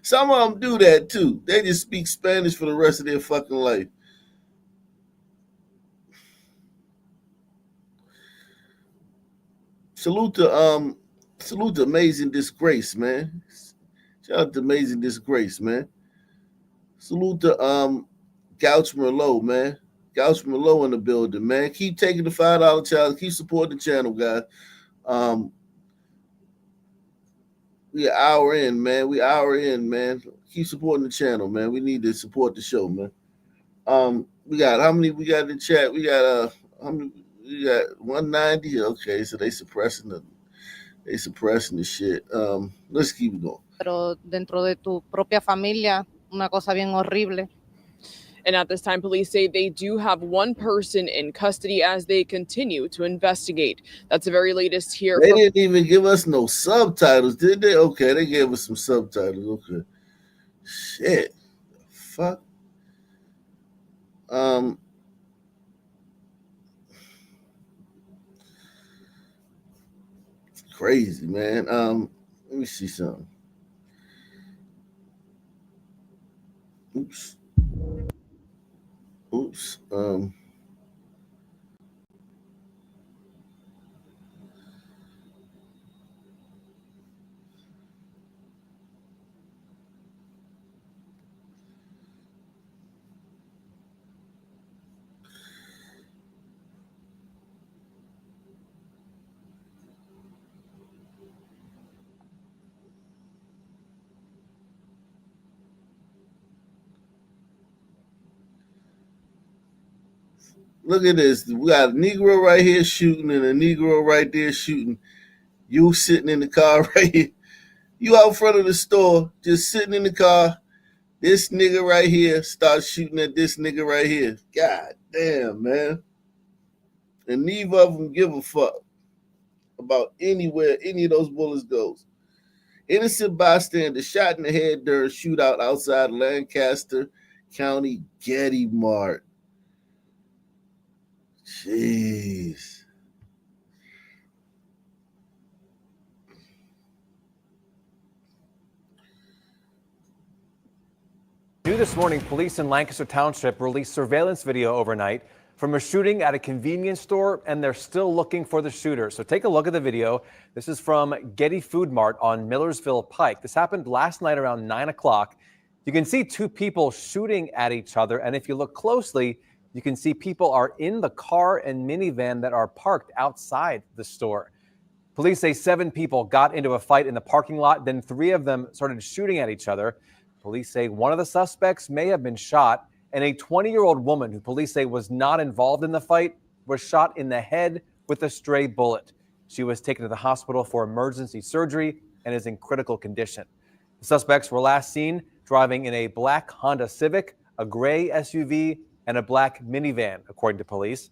Some of them do that too. They just speak Spanish for the rest of their fucking life. Salute to Amazing Disgrace, man. Shout out to Amazing Disgrace, man. Salute to Gouch Merlot, man. Gouch Merlot in the building, man. Keep taking the $5 challenge. Keep supporting the channel, guys. We an hour in, man. Keep supporting the channel, man. We need to support the show, man. We got how many we got in the chat? We got how many? We got 190. Okay, so they suppressing the shit. Let's keep it going. Pero dentro de tu propia familia, una cosa bien horrible. And at this time, police say they do have one person in custody as they continue to investigate. That's the very latest here. They didn't even give us no subtitles, did they? Okay, they gave us some subtitles. Okay. Shit. Fuck. Crazy, man. Let me see something. Oops. Look at this. We got a Negro right here shooting and a Negro right there shooting. You sitting in the car right here. You out front of the store, just sitting in the car. This nigga right here starts shooting at this nigga right here. God damn, man. And neither of them give a fuck about anywhere any of those bullets goes. Innocent bystander shot in the head during shootout outside Lancaster County Getty Mart. Jeez. New this morning, police in Lancaster Township released surveillance video overnight from a shooting at a convenience store, and they're still looking for the shooter. So take a look at the video. This is from Getty Food Mart on Millersville Pike. This happened last night around 9 o'clock. You can see two people shooting at each other, and if you look closely, you can see people are in the car and minivan that are parked outside the store. Police say 7 people got into a fight in the parking lot. Then 3 of them started shooting at each other. Police say one of the suspects may have been shot, and a 20-year-old woman who police say was not involved in the fight was shot in the head with a stray bullet. She was taken to the hospital for emergency surgery and is in critical condition. The suspects were last seen driving in a black Honda Civic, a gray SUV, and a black minivan, according to police.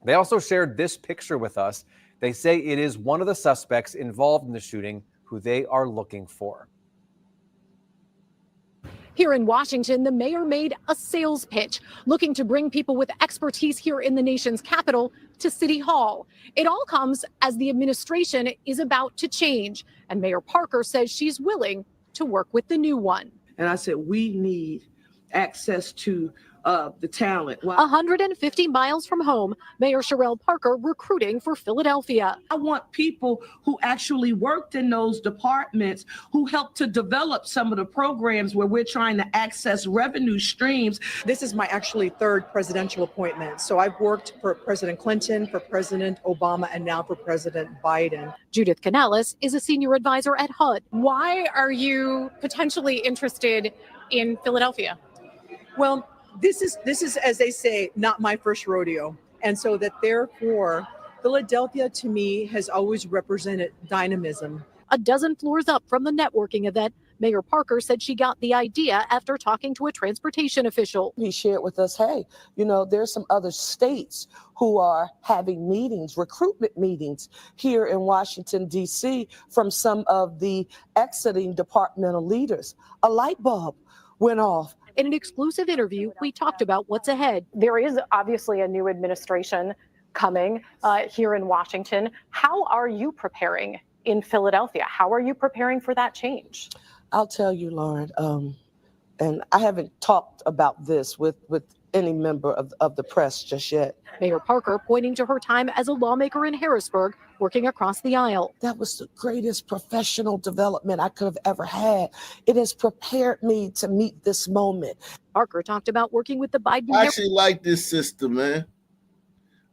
They also shared this picture with us. They say it is one of the suspects involved in the shooting who they are looking for. Here in Washington, the mayor made a sales pitch, looking to bring people with expertise here in the nation's capital to City Hall. It all comes as the administration is about to change, and Mayor Parker says she's willing to work with the new one. And I said, we need access to the talent. 150 miles from home, Mayor Sherelle Parker recruiting for Philadelphia. I want people who actually worked in those departments, who helped to develop some of the programs where we're trying to access revenue streams. This is my actually third presidential appointment. So I've worked for President Clinton, for President Obama, and now for President Biden. Judith Canales is a senior advisor at HUD. Why are you potentially interested in Philadelphia? Well, this is, as they say, not my first rodeo. And so that therefore, Philadelphia to me has always represented dynamism. A dozen floors up from the networking event, Mayor Parker said she got the idea after talking to a transportation official. He shared with us, hey, there's some other states who are having meetings, recruitment meetings here in Washington, D.C. from some of the exiting departmental leaders. A light bulb went off. In an exclusive interview, we talked about what's ahead. There is obviously a new administration coming here in Washington. How are you preparing in Philadelphia? How are you preparing for that change? I'll tell you, Lauren, and I haven't talked about this with any member of the press just yet. Mayor Parker pointing to her time as a lawmaker in Harrisburg, working across the aisle. That was the greatest professional development I could have ever had. It has prepared me to meet this moment. Parker talked about working with the Biden. I actually like this sister, man.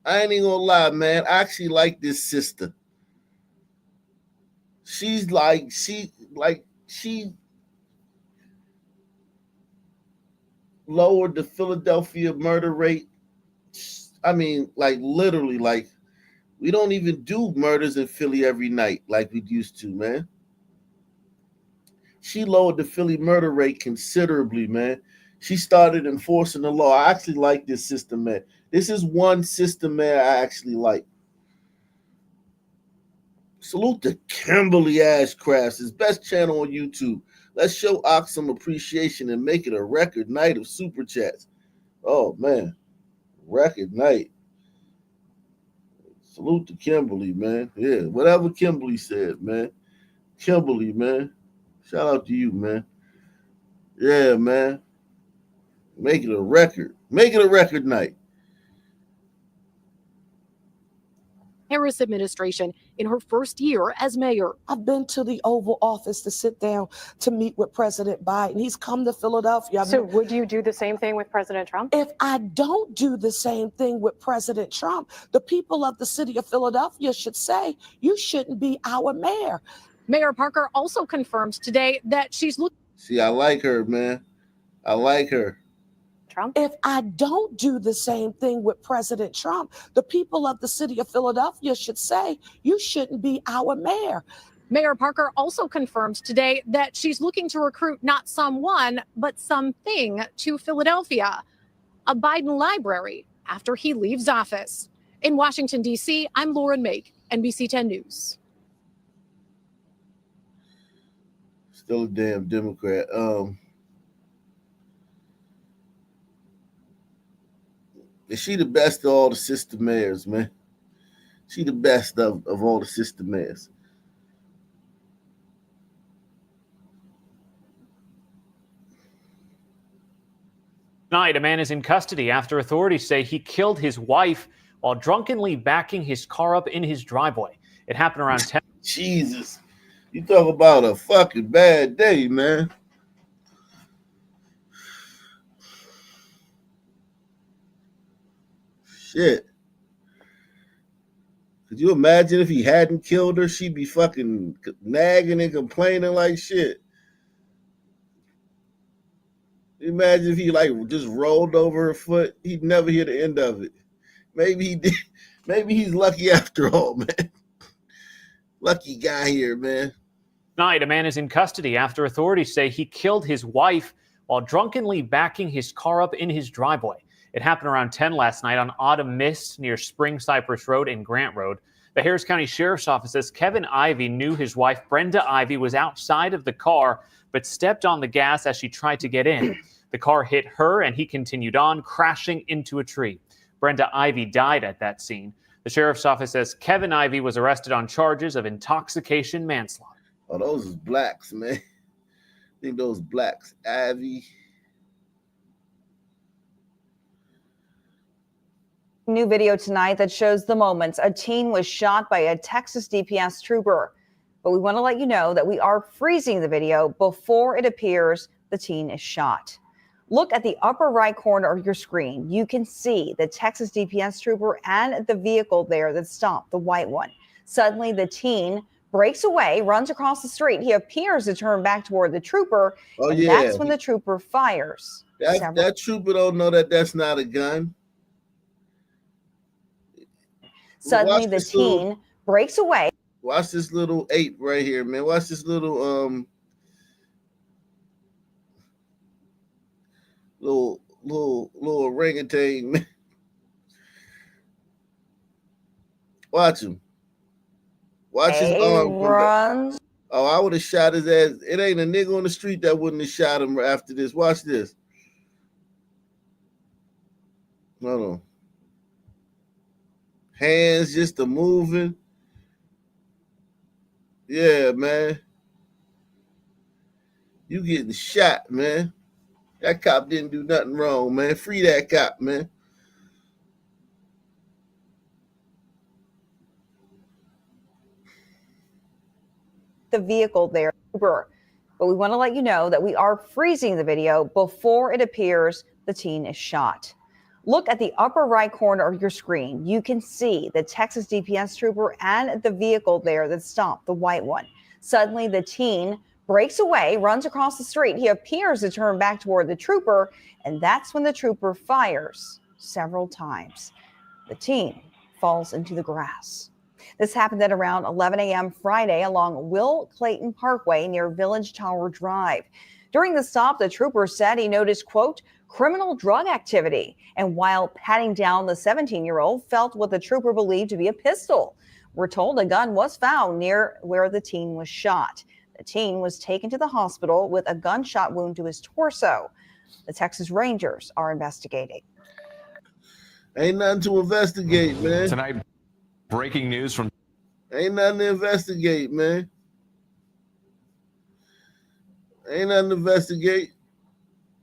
I ain't even gonna lie, man. I actually like this sister. She lowered the Philadelphia murder rate. I mean, literally, we don't even do murders in Philly every night like we used to, man. She lowered the Philly murder rate considerably, man. She started enforcing the law. I actually like this system, man. This is one system, man, I actually like. Salute to Kimberly Ashcraft, his best channel on YouTube. Let's show Ox some appreciation and make it a record night of super chats. Oh, man. Record night. Salute to Kimberly, man. Yeah, whatever Kimberly said, man. Kimberly, man. Shout out to you, man. Yeah, man. Make it a record. Make it a record night. Harris administration in her first year as mayor. I've been to the Oval Office to sit down to meet with President Biden. He's come to Philadelphia. So would you do the same thing with President Trump? If I don't do the same thing with President Trump, the people of the city of Philadelphia should say, you shouldn't be our mayor. Mayor Parker also confirmed today that she's looking. See, I like her, man. I like her. Trump. If I don't do the same thing with President Trump, the people of the city of Philadelphia should say, you shouldn't be our mayor. Mayor Parker also confirmed today that she's looking to recruit not someone, but something to Philadelphia, a Biden library, after he leaves office. In Washington, D.C., I'm Lauren Make, NBC 10 News. Still a damn Democrat. Is she the best of all the sister mayors, man? She the best of all the sister mayors. Tonight, a man is in custody after authorities say he killed his wife while drunkenly backing his car up in his driveway. It happened around 10. Jesus. You talk about a fucking bad day, man. Shit. Could you imagine if he hadn't killed her? She'd be fucking nagging and complaining like shit. Imagine if he just rolled over her foot. He'd never hear the end of it. Maybe he did. Maybe he's lucky after all, man. Lucky guy here, man. Tonight, a man is in custody after authorities say he killed his wife while drunkenly backing his car up in his driveway. It happened around 10 last night on Autumn Mist near Spring Cypress Road and Grant Road. The Harris County Sheriff's Office says Kevin Ivey knew his wife, Brenda Ivey, was outside of the car, but stepped on the gas as she tried to get in. The car hit her and he continued on, crashing into a tree. Brenda Ivey died at that scene. The Sheriff's Office says Kevin Ivey was arrested on charges of intoxication manslaughter. Oh, those is blacks, man. I think those blacks. Ivy. New video tonight that shows the moments a teen was shot by a Texas DPS trooper. But we want to let you know that we are freezing the video before it appears the teen is shot. Look at the upper right corner of your screen. You can see the Texas DPS trooper and the vehicle there that stopped, the white one. Suddenly, the teen breaks away, runs across the street. He appears to turn back toward the trooper. Oh, and yeah. That's when the trooper fires. That trooper don't know that that's not a gun. Suddenly, Watch the this teen little- breaks away. Watch this little ape right here, man. Watch this little little orangutan, man. Watch him. Watch his arm. come back. Runs. Oh, I would have shot his ass. It ain't a nigga on the street that wouldn't have shot him after this. Watch this. Hold on. Hands just a moving. Yeah, man. You getting shot, man. That cop didn't do nothing wrong, man. Free that cop, man. The vehicle there. But we want to let you know that we are freezing the video before it appears the teen is shot. Look at the upper right corner of your screen. You can see the Texas DPS trooper and the vehicle there that stopped, the white one. Suddenly, the teen breaks away, runs across the street. He appears to turn back toward the trooper, and that's when the trooper fires several times. The teen falls into the grass. This happened at around 11 a.m. Friday along Will Clayton Parkway near Village Tower Drive. During the stop, the trooper said he noticed, quote, criminal drug activity. And while patting down the 17-year-old, felt what the trooper believed to be a pistol. We're told a gun was found near where the teen was shot. The teen was taken to the hospital with a gunshot wound to his torso. The Texas Rangers are investigating. Ain't nothing to investigate, man. Tonight, breaking news from. Ain't nothing to investigate, man. Ain't nothing to investigate.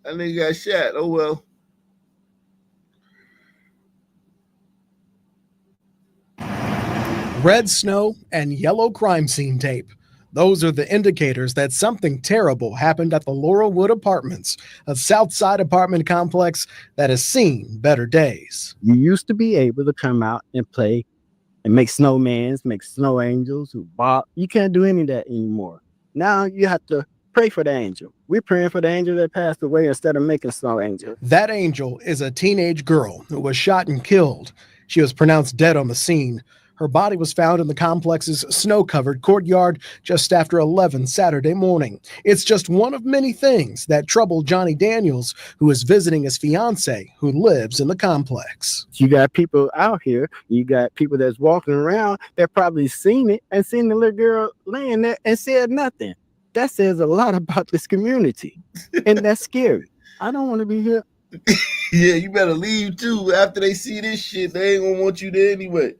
That nigga got shot. Oh, well. Red snow and yellow crime scene tape. Those are the indicators that something terrible happened at the Laurelwood Apartments, a South Side apartment complex that has seen better days. You used to be able to come out and play and make snowmans, make snow angels, bob. You can't do any of that anymore. Now you have to pray for the angel. We're praying for the angel that passed away instead of making snow angels. That angel is a teenage girl who was shot and killed. She was pronounced dead on the scene. Her body was found in the complex's snow-covered courtyard just after 11 Saturday morning. It's just one of many things that trouble Johnny Daniels, who is visiting his fiance, who lives in the complex. You got people out here, you got people that's walking around that probably seen it and seen the little girl laying there and said nothing. That says a lot about this community, and that's scary. I don't want to be here. Yeah, you better leave too. After they see this shit, they ain't gonna want you there anyway.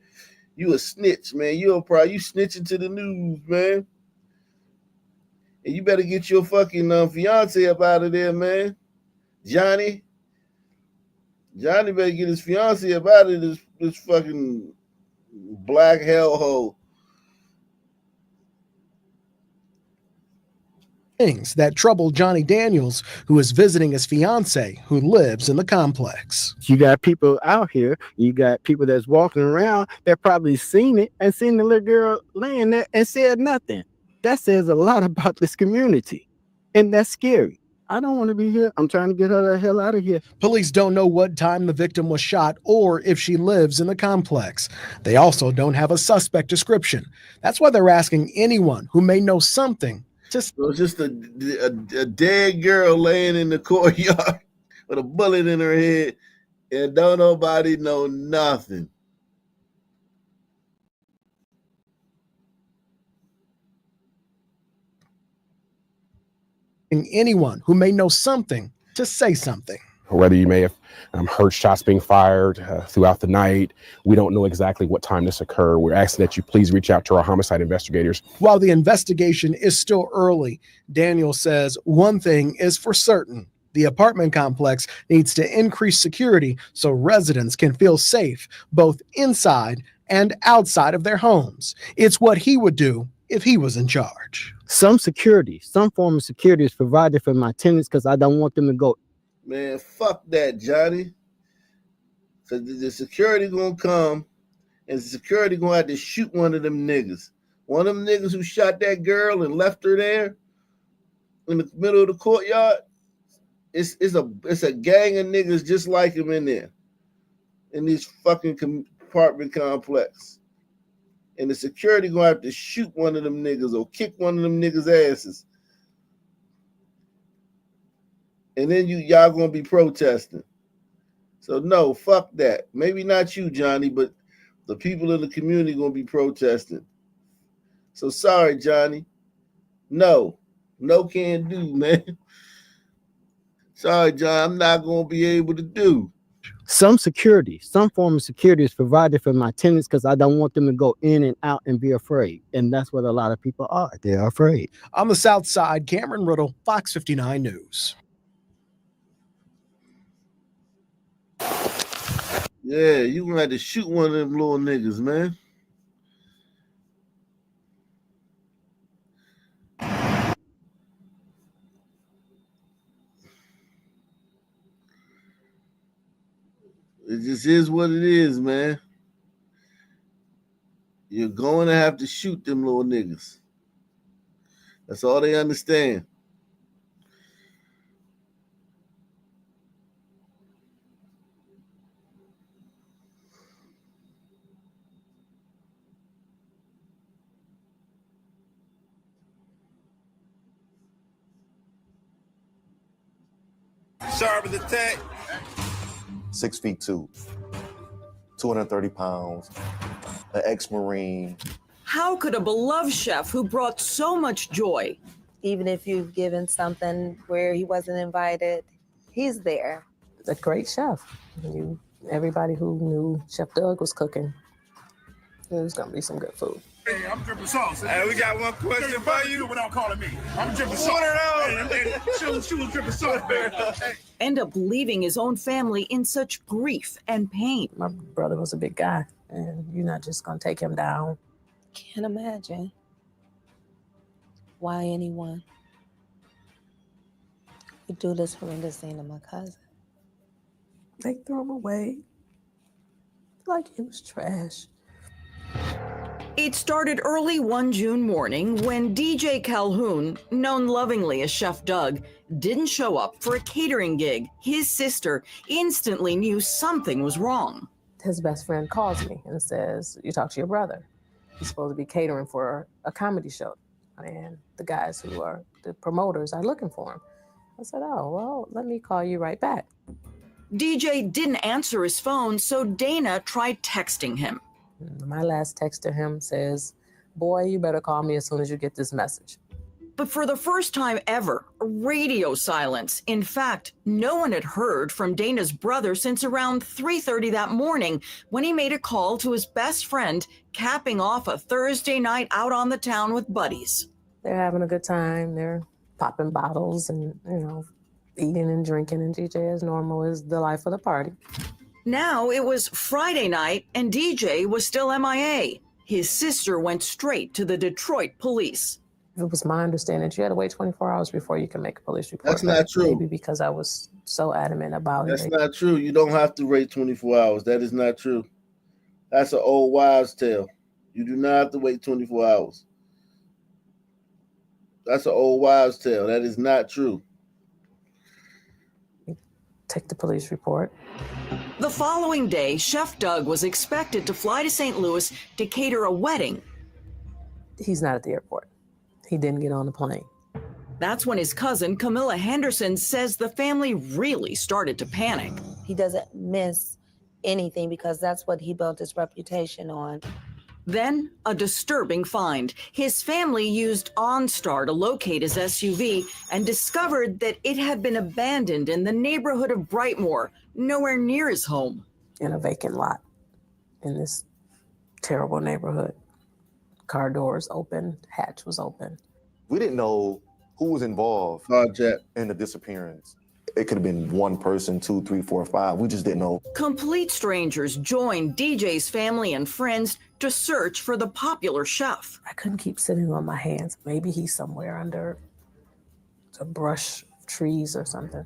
You a snitch, man. You snitching to the news, man. And you better get your fucking fiance up out of there, man. Johnny better get his fiance up out of this fucking black hellhole. Things that trouble Johnny Daniels, who is visiting his fiance, who lives in the complex. You got people out here, you got people that's walking around that probably seen it and seen the little girl laying there and said nothing. That says a lot about this community, and that's scary. I don't want to be here. I'm trying to get her the hell out of here. Police don't know what time the victim was shot or if she lives in the complex. They also don't have a suspect description. That's why they're asking anyone who may know something. So it's just a dead girl laying in the courtyard with a bullet in her head, and don't nobody know nothing. Anyone who may know something to say something. Whether you may have heard shots being fired throughout the night. We don't know exactly what time this occurred. We're asking that you please reach out to our homicide investigators. While the investigation is still early, Daniel says one thing is for certain. The apartment complex needs to increase security so residents can feel safe both inside and outside of their homes. It's what he would do if he was in charge. Some form of security is provided for my tenants because I don't want them to go. Man, fuck that, Johnny. Because the security gonna come and the security gonna have to shoot one of them niggas. One of them niggas who shot that girl and left her there in the middle of the courtyard. It's a gang of niggas just like him in there. In this fucking apartment complex. And the security gonna have to shoot one of them niggas or kick one of them niggas' asses. And then y'all gonna be protesting. So no, fuck that. Maybe not you, Johnny, but the people in the community gonna be protesting. So sorry, Johnny. No can do, man. Sorry, John, I'm not gonna be able to do. Some form of security is provided for my tenants because I don't want them to go in and out and be afraid. And that's what a lot of people are. They're afraid. On the South Side, Cameron Riddle, Fox 59 News. Yeah, you gonna have to shoot one of them little niggas, man. It just is what it is, man. You're going to have to shoot them little niggas. That's all they understand. Sharp as a tack. 6'2", 230 pounds, an ex-Marine. How could a beloved chef who brought so much joy, even if you've given something where he wasn't invited, he's there. A great chef. Everybody who knew Chef Doug was cooking, it was gonna be some good food. Hey, I'm dripping sauce. Hey, we got one question for you without calling me. I'm dripping sauce. She was dripping sauce, baby. End up leaving his own family in such grief and pain. My brother was a big guy, and you're not just gonna take him down. Can't imagine why anyone would do this horrendous thing to my cousin. They threw him away like he was trash. It started early one June morning when DJ Calhoun, known lovingly as Chef Doug, didn't show up for a catering gig. His sister instantly knew something was wrong. His best friend calls me and says, you talk to your brother. He's supposed to be catering for a comedy show. And the guys who are the promoters are looking for him. I said, oh, well, let me call you right back. DJ didn't answer his phone, so Dana tried texting him. My last text to him says, boy, you better call me as soon as you get this message. But for the first time ever, radio silence. In fact, no one had heard from Dana's brother since around 3:30 that morning when he made a call to his best friend, capping off a Thursday night out on the town with buddies. They're having a good time. They're popping bottles and, eating and drinking, and DJ as normal is the life of the party. Now it was Friday night and DJ was still MIA. His sister went straight to the Detroit police. It was my understanding that you had to wait 24 hours before you can make a police report. That's not true. Maybe because I was so adamant about That's it. That's not true. You don't have to wait 24 hours. That is not true. That's an old wives' tale. You do not have to wait 24 hours. That's an old wives' tale. That is not true. Take the police report. The following day, Chef Doug was expected to fly to St. Louis to cater a wedding. He's not at the airport. He didn't get on the plane. That's when his cousin, Camilla Henderson, says the family really started to panic. He doesn't miss anything because that's what he built his reputation on. Then, a disturbing find. His family used OnStar to locate his SUV and discovered that it had been abandoned in the neighborhood of Brightmoor, nowhere near his home. In a vacant lot in this terrible neighborhood. Car doors open, hatch was open. We didn't know who was involved in the disappearance. It could have been one person, 2, 3, 4, 5. We just didn't know. Complete strangers joined DJ's family and friends to search for the popular chef. I couldn't keep sitting on my hands. Maybe he's somewhere under a brush, trees or something.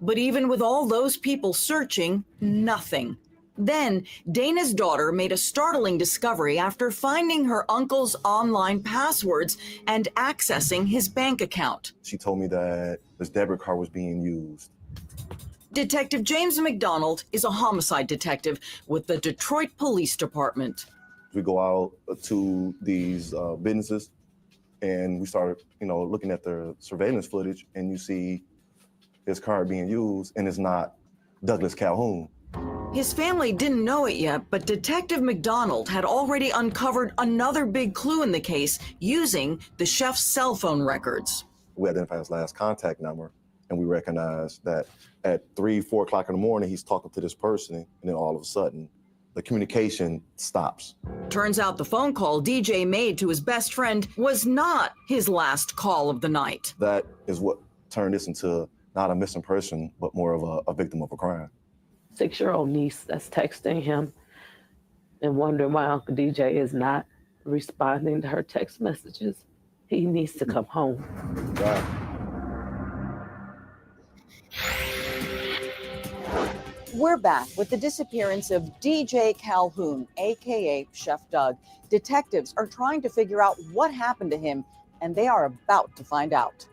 But even with all those people searching, nothing. Then, Dana's daughter made a startling discovery after finding her uncle's online passwords and accessing his bank account. She told me that this debit card was being used. Detective James McDonald is a homicide detective with the Detroit Police Department. We go out to these businesses and we start, looking at their surveillance footage, and you see his card being used, and it's not Douglas Calhoun. His family didn't know it yet, but Detective McDonald had already uncovered another big clue in the case using the chef's cell phone records. We identified his last contact number, and we recognized that at 3, 4 o'clock in the morning, he's talking to this person, and then all of a sudden, the communication stops. Turns out the phone call DJ made to his best friend was not his last call of the night. That is what turned this into not a missing person, but more of a victim of a crime. 6-year-old niece that's texting him and wondering why Uncle DJ is not responding to her text messages. He needs to come home. Right. We're back with the disappearance of DJ Calhoun, aka Chef Doug. Detectives are trying to figure out what happened to him, and they are about to find out.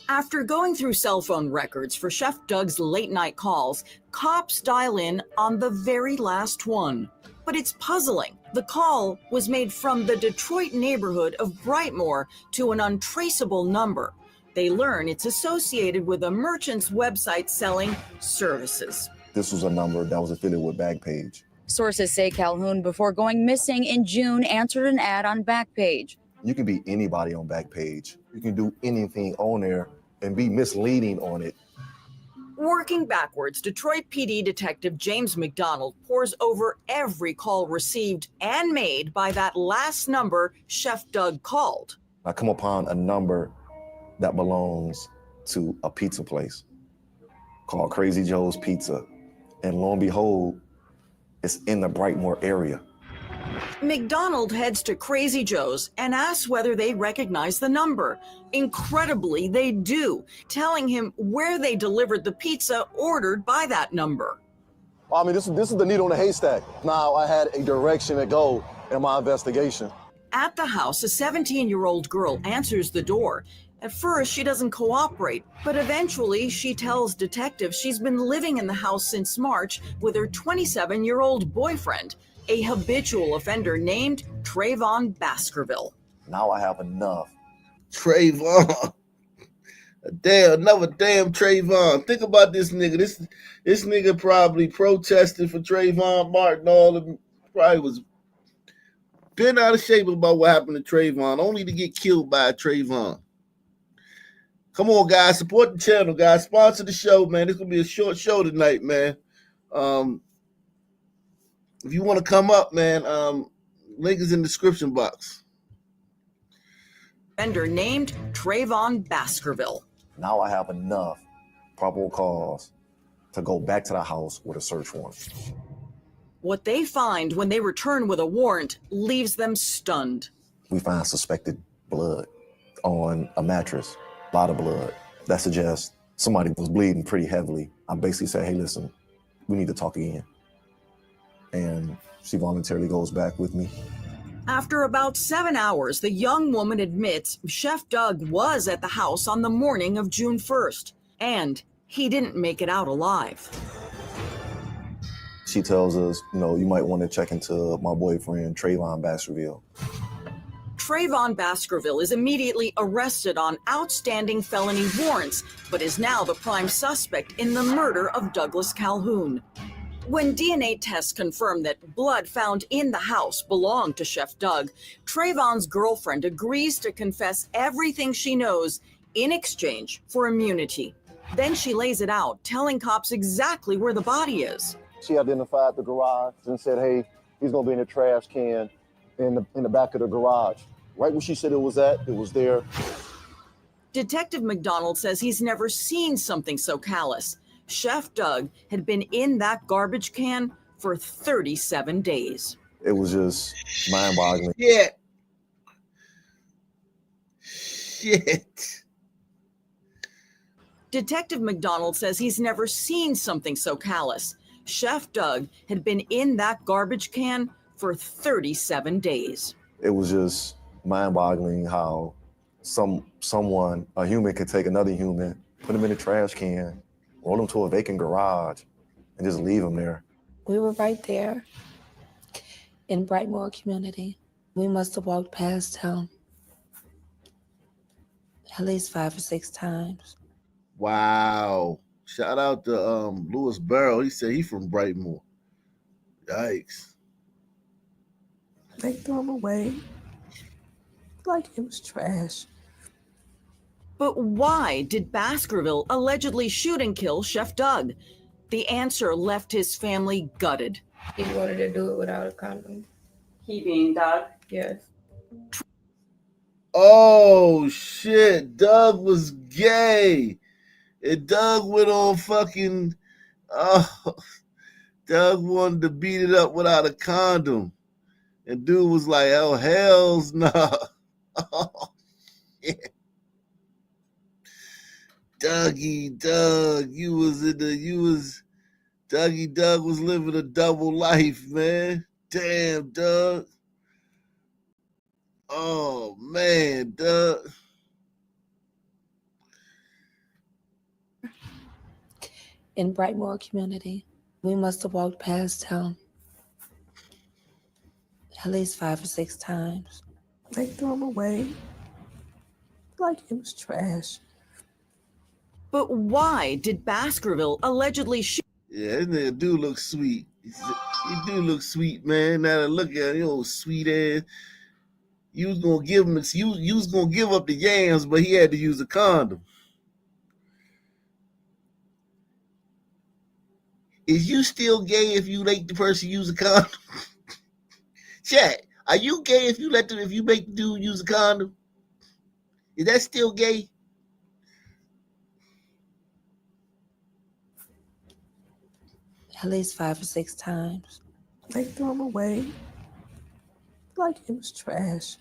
After going through cell phone records for Chef Doug's late night calls, cops dial in on the very last one. But it's puzzling. The call was made from the Detroit neighborhood of Brightmoor to an untraceable number. They learn it's associated with a merchant's website selling services. This was a number that was affiliated with Backpage. Sources say Calhoun, before going missing in June, answered an ad on Backpage. You can be anybody on Backpage. You can do anything on there and be misleading on it. Working backwards, Detroit PD Detective James McDonald pores over every call received and made by that last number Chef Doug called. I come upon a number that belongs to a pizza place called Crazy Joe's Pizza. And lo and behold, it's in the Brightmoor area. McDonald heads to Crazy Joe's and asks whether they recognize the number. Incredibly, they do, telling him where they delivered the pizza ordered by that number. Well, I mean, this is the needle in the haystack. Now I had a direction to go in my investigation. At the house, a 17-year-old girl answers the door. At first, she doesn't cooperate, but eventually she tells detectives she's been living in the house since March with her 27-year-old boyfriend, a habitual offender named Trayvon Baskerville. Now I have enough. Trayvon. Another damn Trayvon. Think about this nigga. This nigga probably protested for Trayvon Martin. All of them probably was bent out of shape about what happened to Trayvon, only to get killed by Trayvon. Come on, guys. Support the channel, guys. Sponsor the show, man. This will be a short show tonight, man. If you want to come up, man, link is in the description box. Offender named Trayvon Baskerville. Now I have enough probable cause to go back to the house with a search warrant. What they find when they return with a warrant leaves them stunned. We find suspected blood on a mattress, a lot of blood. That suggests somebody was bleeding pretty heavily. I basically said, hey, listen, we need to talk again. And she voluntarily goes back with me. After about 7 hours, the young woman admits Chef Doug was at the house on the morning of June 1st, and he didn't make it out alive. She tells us, you might want to check into my boyfriend, Trayvon Baskerville. Trayvon Baskerville is immediately arrested on outstanding felony warrants, but is now the prime suspect in the murder of Douglas Calhoun. When DNA tests confirm that blood found in the house belonged to Chef Doug, Trayvon's girlfriend agrees to confess everything she knows in exchange for immunity. Then she lays it out, telling cops exactly where the body is. She identified the garage and said, hey, he's going to be in the trash can in the back of the garage. Right where she said it was at, it was there. Detective McDonald says he's never seen something so callous. Chef Doug had been in that garbage can for 37 days. It was just mind-boggling. Shit. Detective McDonald says he's never seen something so callous. Chef Doug had been in that garbage can for 37 days. It was just mind-boggling how someone, a human, could take another human, put them in a trash can, roll them to a vacant garage, and just leave them there. We were right there in Brightmoor community. We must have walked past him at least 5 or 6 times. Wow. Shout out to Louis Barrow. He said he's from Brightmoor. Yikes. They threw him away like it was trash. But why did Baskerville allegedly shoot and kill Chef Doug? The answer left his family gutted. He wanted to do it without a condom. He being Doug? Yes. Oh, shit. Doug was gay. And Doug went on fucking... Doug wanted to beat it up without a condom. And dude was like, oh, hell's no. Oh, shit. Dougie Doug, Dougie Doug was living a double life, man. Damn, Doug. Oh, man, Doug. In Brightmoor community, we must have walked past him at least 5 or 6 times. They threw him away like it was trash. But why did Baskerville allegedly shoot? Yeah, that nigga do look sweet. He do look sweet, man. Now that look at him, old sweet ass. You was gonna give him, you was gonna give up the yams, but he had to use a condom. Is you still gay if you make the person use a condom? Chat, are you gay if you make the dude use a condom? Is that still gay? At least 5 or 6 times. They threw him away like it was trash.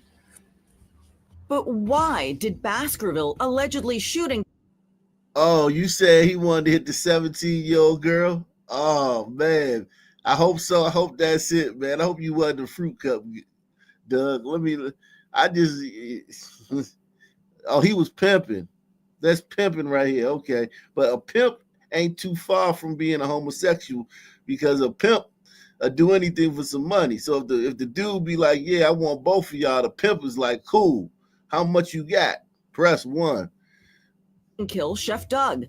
But why did Baskerville allegedly shooting? Oh, you said he wanted to hit the 17-year-old girl? Oh, man. I hope so. I hope that's it, man. I hope you wasn't the fruit cup, Doug. Oh, he was pimping. That's pimping right here. Okay. But a pimp ain't too far from being a homosexual, because a pimp do anything for some money. So if the dude be like, yeah, I want both of y'all, the pimp is like, cool. How much you got? Press 1. Kill Chef Doug.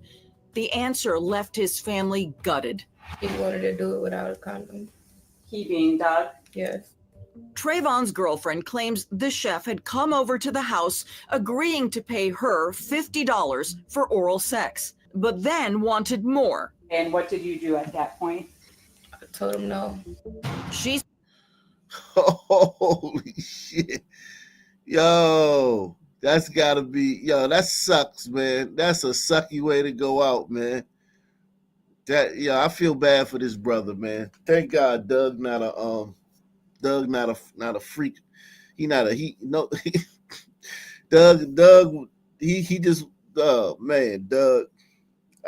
The answer left his family gutted. He wanted to do it without a condom. He being Doug? Yes. Trayvon's girlfriend claims the chef had come over to the house agreeing to pay her $50 for oral sex, but then wanted more. And what did you do at that point? I told him no. She's... Holy shit. Yo, that's gotta be, that sucks, man. That's a sucky way to go out, man. I feel bad for this brother, man. Thank God Doug not a freak. Doug, he just, oh man, Doug,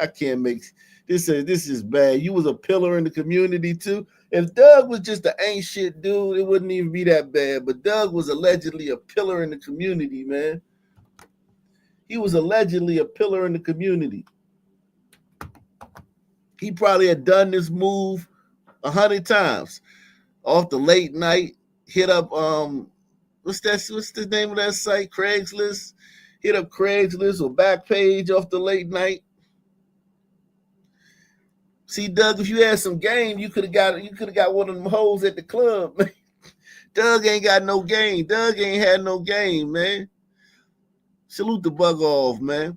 I can't make this is bad. You was a pillar in the community too. If Doug was just an ain't shit dude, it wouldn't even be that bad. But Doug was allegedly a pillar in the community, man. He was allegedly a pillar in the community. He probably had done this move 100 times. Off the late night, hit up what's the name of that site? Craigslist. Hit up Craigslist or Backpage off the late night. See, Doug, if you had some game, you could have got one of them hoes at the club, man. Doug ain't got no game. Doug ain't had no game, man. Salute the bug off, man.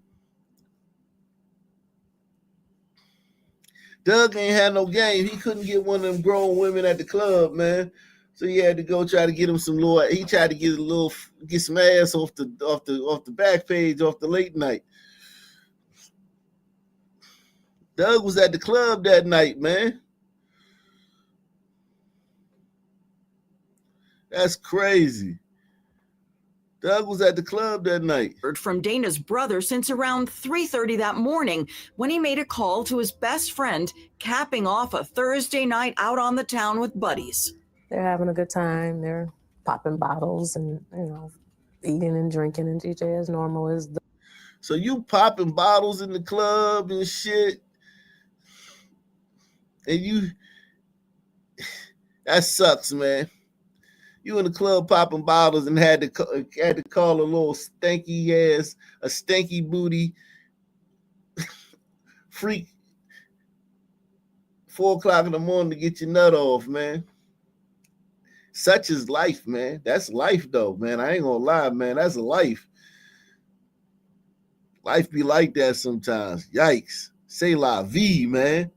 Doug ain't had no game. He couldn't get one of them grown women at the club, man. So he had to go try to get him some little. He tried to get some ass off the back page, off the late night. Doug was at the club that night, man. That's crazy. Doug was at the club that night. Heard from Dana's brother since around 3:30 that morning when he made a call to his best friend, capping off a Thursday night out on the town with buddies. They're having a good time. They're popping bottles and, eating and drinking, and DJ as normal as the. So you popping bottles in the club and shit, and that sucks, man. You in the club popping bottles and had to call a little a stanky booty freak 4 o'clock in the morning to get your nut off, man. Such is life, man. That's life, though, man. I ain't gonna lie, man. That's a life. Life be like that sometimes. Yikes. C'est la vie, man.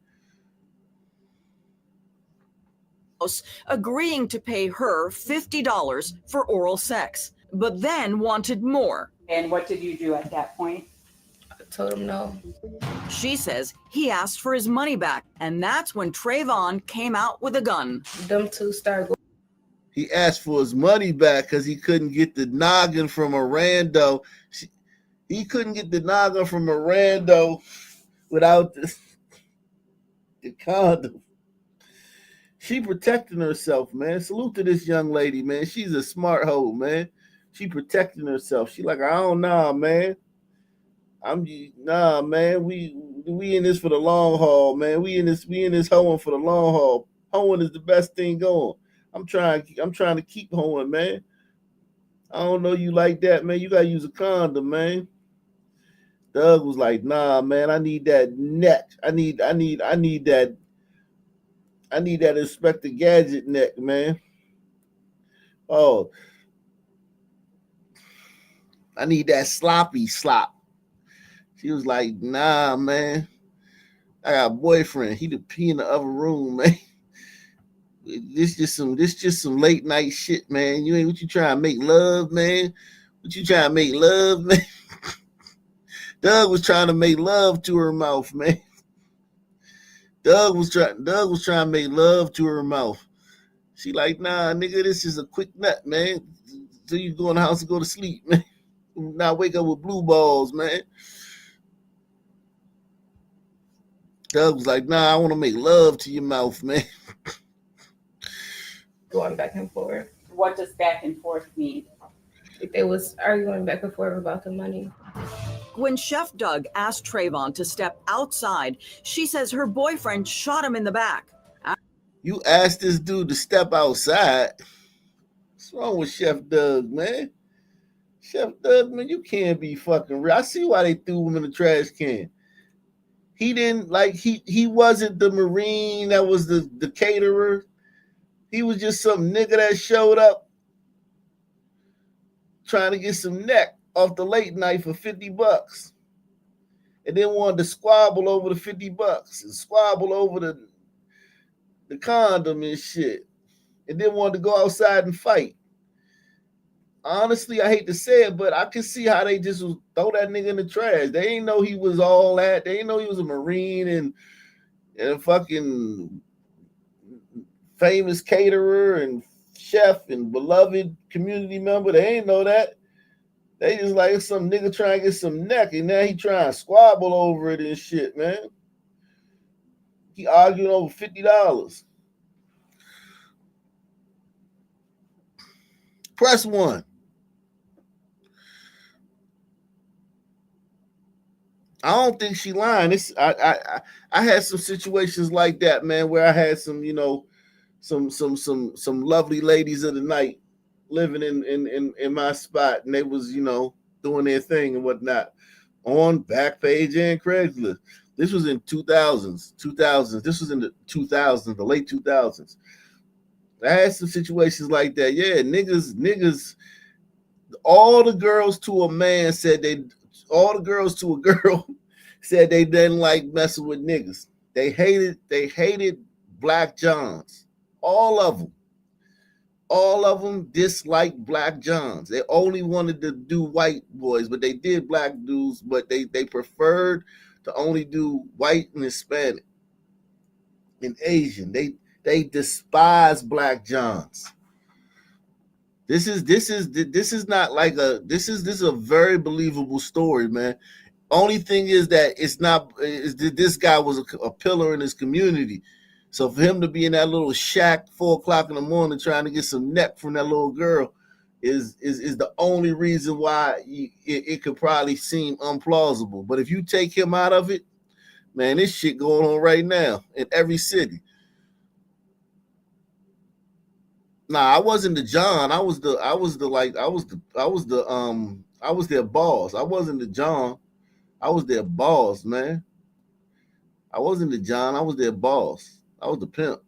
Agreeing to pay her $50 for oral sex, but then wanted more. And what did you do at that point? I told him no. She says he asked for his money back, and that's when Trayvon came out with a gun. Them two started going. He asked for his money back because he couldn't get the noggin from a rando. He couldn't get the noggin from a rando without the condom. She protecting herself, man. Salute to this young lady, man. She's a smart hoe, man. She protecting herself. She like, I don't know, man. Man. We in this for the long haul, man. We in this hoeing for the long haul. Hoeing is the best thing going. I'm trying to keep hoeing, man. I don't know you like that, man. You gotta use a condom, man. Doug was like, nah, man. I need that neck. I need that Inspector Gadget neck, man. Oh, I need that sloppy slop. She was like, nah, man. I got a boyfriend. He in the other room, man. This just some late night shit, man. What you trying to make love, man? What you trying to make love, man? Doug was trying to make love to her mouth, man. Doug was trying to make love to her mouth. She like, nah, nigga, this is a quick nut, man. So you go in the house and go to sleep, man. Now wake up with blue balls, man. Doug was like, nah, I want to make love to your mouth, man. Going back and forth. What does back and forth mean? They was arguing back and forth about the money. When Chef Doug asked Trayvon to step outside, she says her boyfriend shot him in the back. You asked this dude to step outside. What's wrong with Chef Doug, man? Chef Doug, man, you can't be fucking real. I see why they threw him in the trash can. He didn't he wasn't the Marine that was the caterer. He was just some nigga that showed up trying to get some neck off the late night for $50 and then wanted to squabble over the $50 and squabble over the condom and shit, and then wanted to go outside and fight. Honestly, I hate to say it, but I can see how they just throw that nigga in the trash. They ain't know he was all that. They ain't know he was a Marine and a fucking famous caterer and chef and beloved community member. They ain't know that. They just like some nigga trying to get some neck, and now he trying to squabble over it and shit, man. He arguing over $50. Press 1. I don't think she lying. I had some situations like that, man, where I had some, some lovely ladies of the night living in my spot, and they was, doing their thing and whatnot on Backpage and Craigslist. This was in 2000s. This was in the 2000s, the late 2000s. I had some situations like that. Yeah, niggas. All the girls to a man said all the girls to a girl said they didn't like messing with niggas. They hated Black Johns. All of them. all of them disliked Black Johns. They only wanted to do white boys, but they did black dudes, but they preferred to only do white and Hispanic and Asian. They despise Black Johns. This is not like this is a very believable story, man. Only thing is that this guy was a pillar in his community. So for him to be in that little shack 4 o'clock in the morning trying to get some neck from that little girl is the only reason why it could probably seem implausible. But if you take him out of it, man, this shit going on right now in every city. Nah, I wasn't the John. I was their boss. I wasn't the John. I was their boss, man. I wasn't the John. I was their boss. I was the pimp.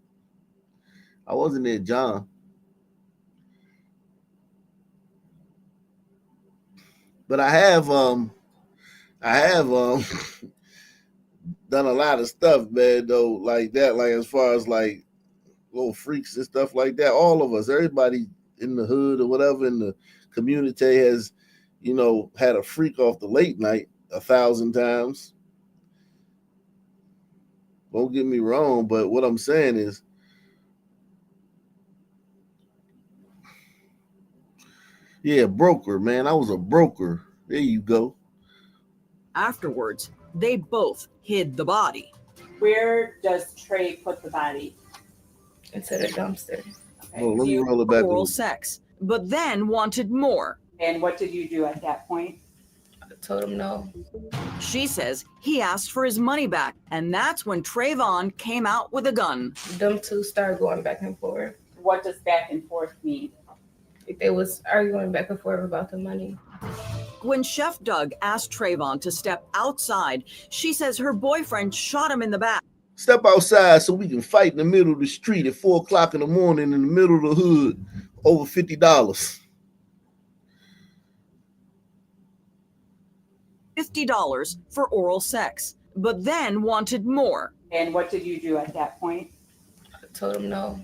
I wasn't their John. But I have done a lot of stuff, man, though, like that, like as far as like little freaks and stuff like that. All of us, everybody in the hood or whatever in the community has, had a freak off the late night 1,000 times. Don't get me wrong, but what I'm saying is, yeah, broker, man. I was a broker. There you go. Afterwards, they both hid the body. Where does Trey put the body? Into the dumpster. Okay. Oh, let me roll it back. Oral sex, but then wanted more. And what did you do at that point? I told him no. She says he asked for his money back, and that's when Trayvon came out with a gun. Them two started going back and forth. What does back and forth mean? They was arguing back and forth about the money. When Chef Doug asked Trayvon to step outside, she says her boyfriend shot him in the back. Step outside so we can fight in the middle of the street at 4 o'clock in the morning in the middle of the hood over $50. $50 for oral sex, but then wanted more. And what did you do at that point? I told him no.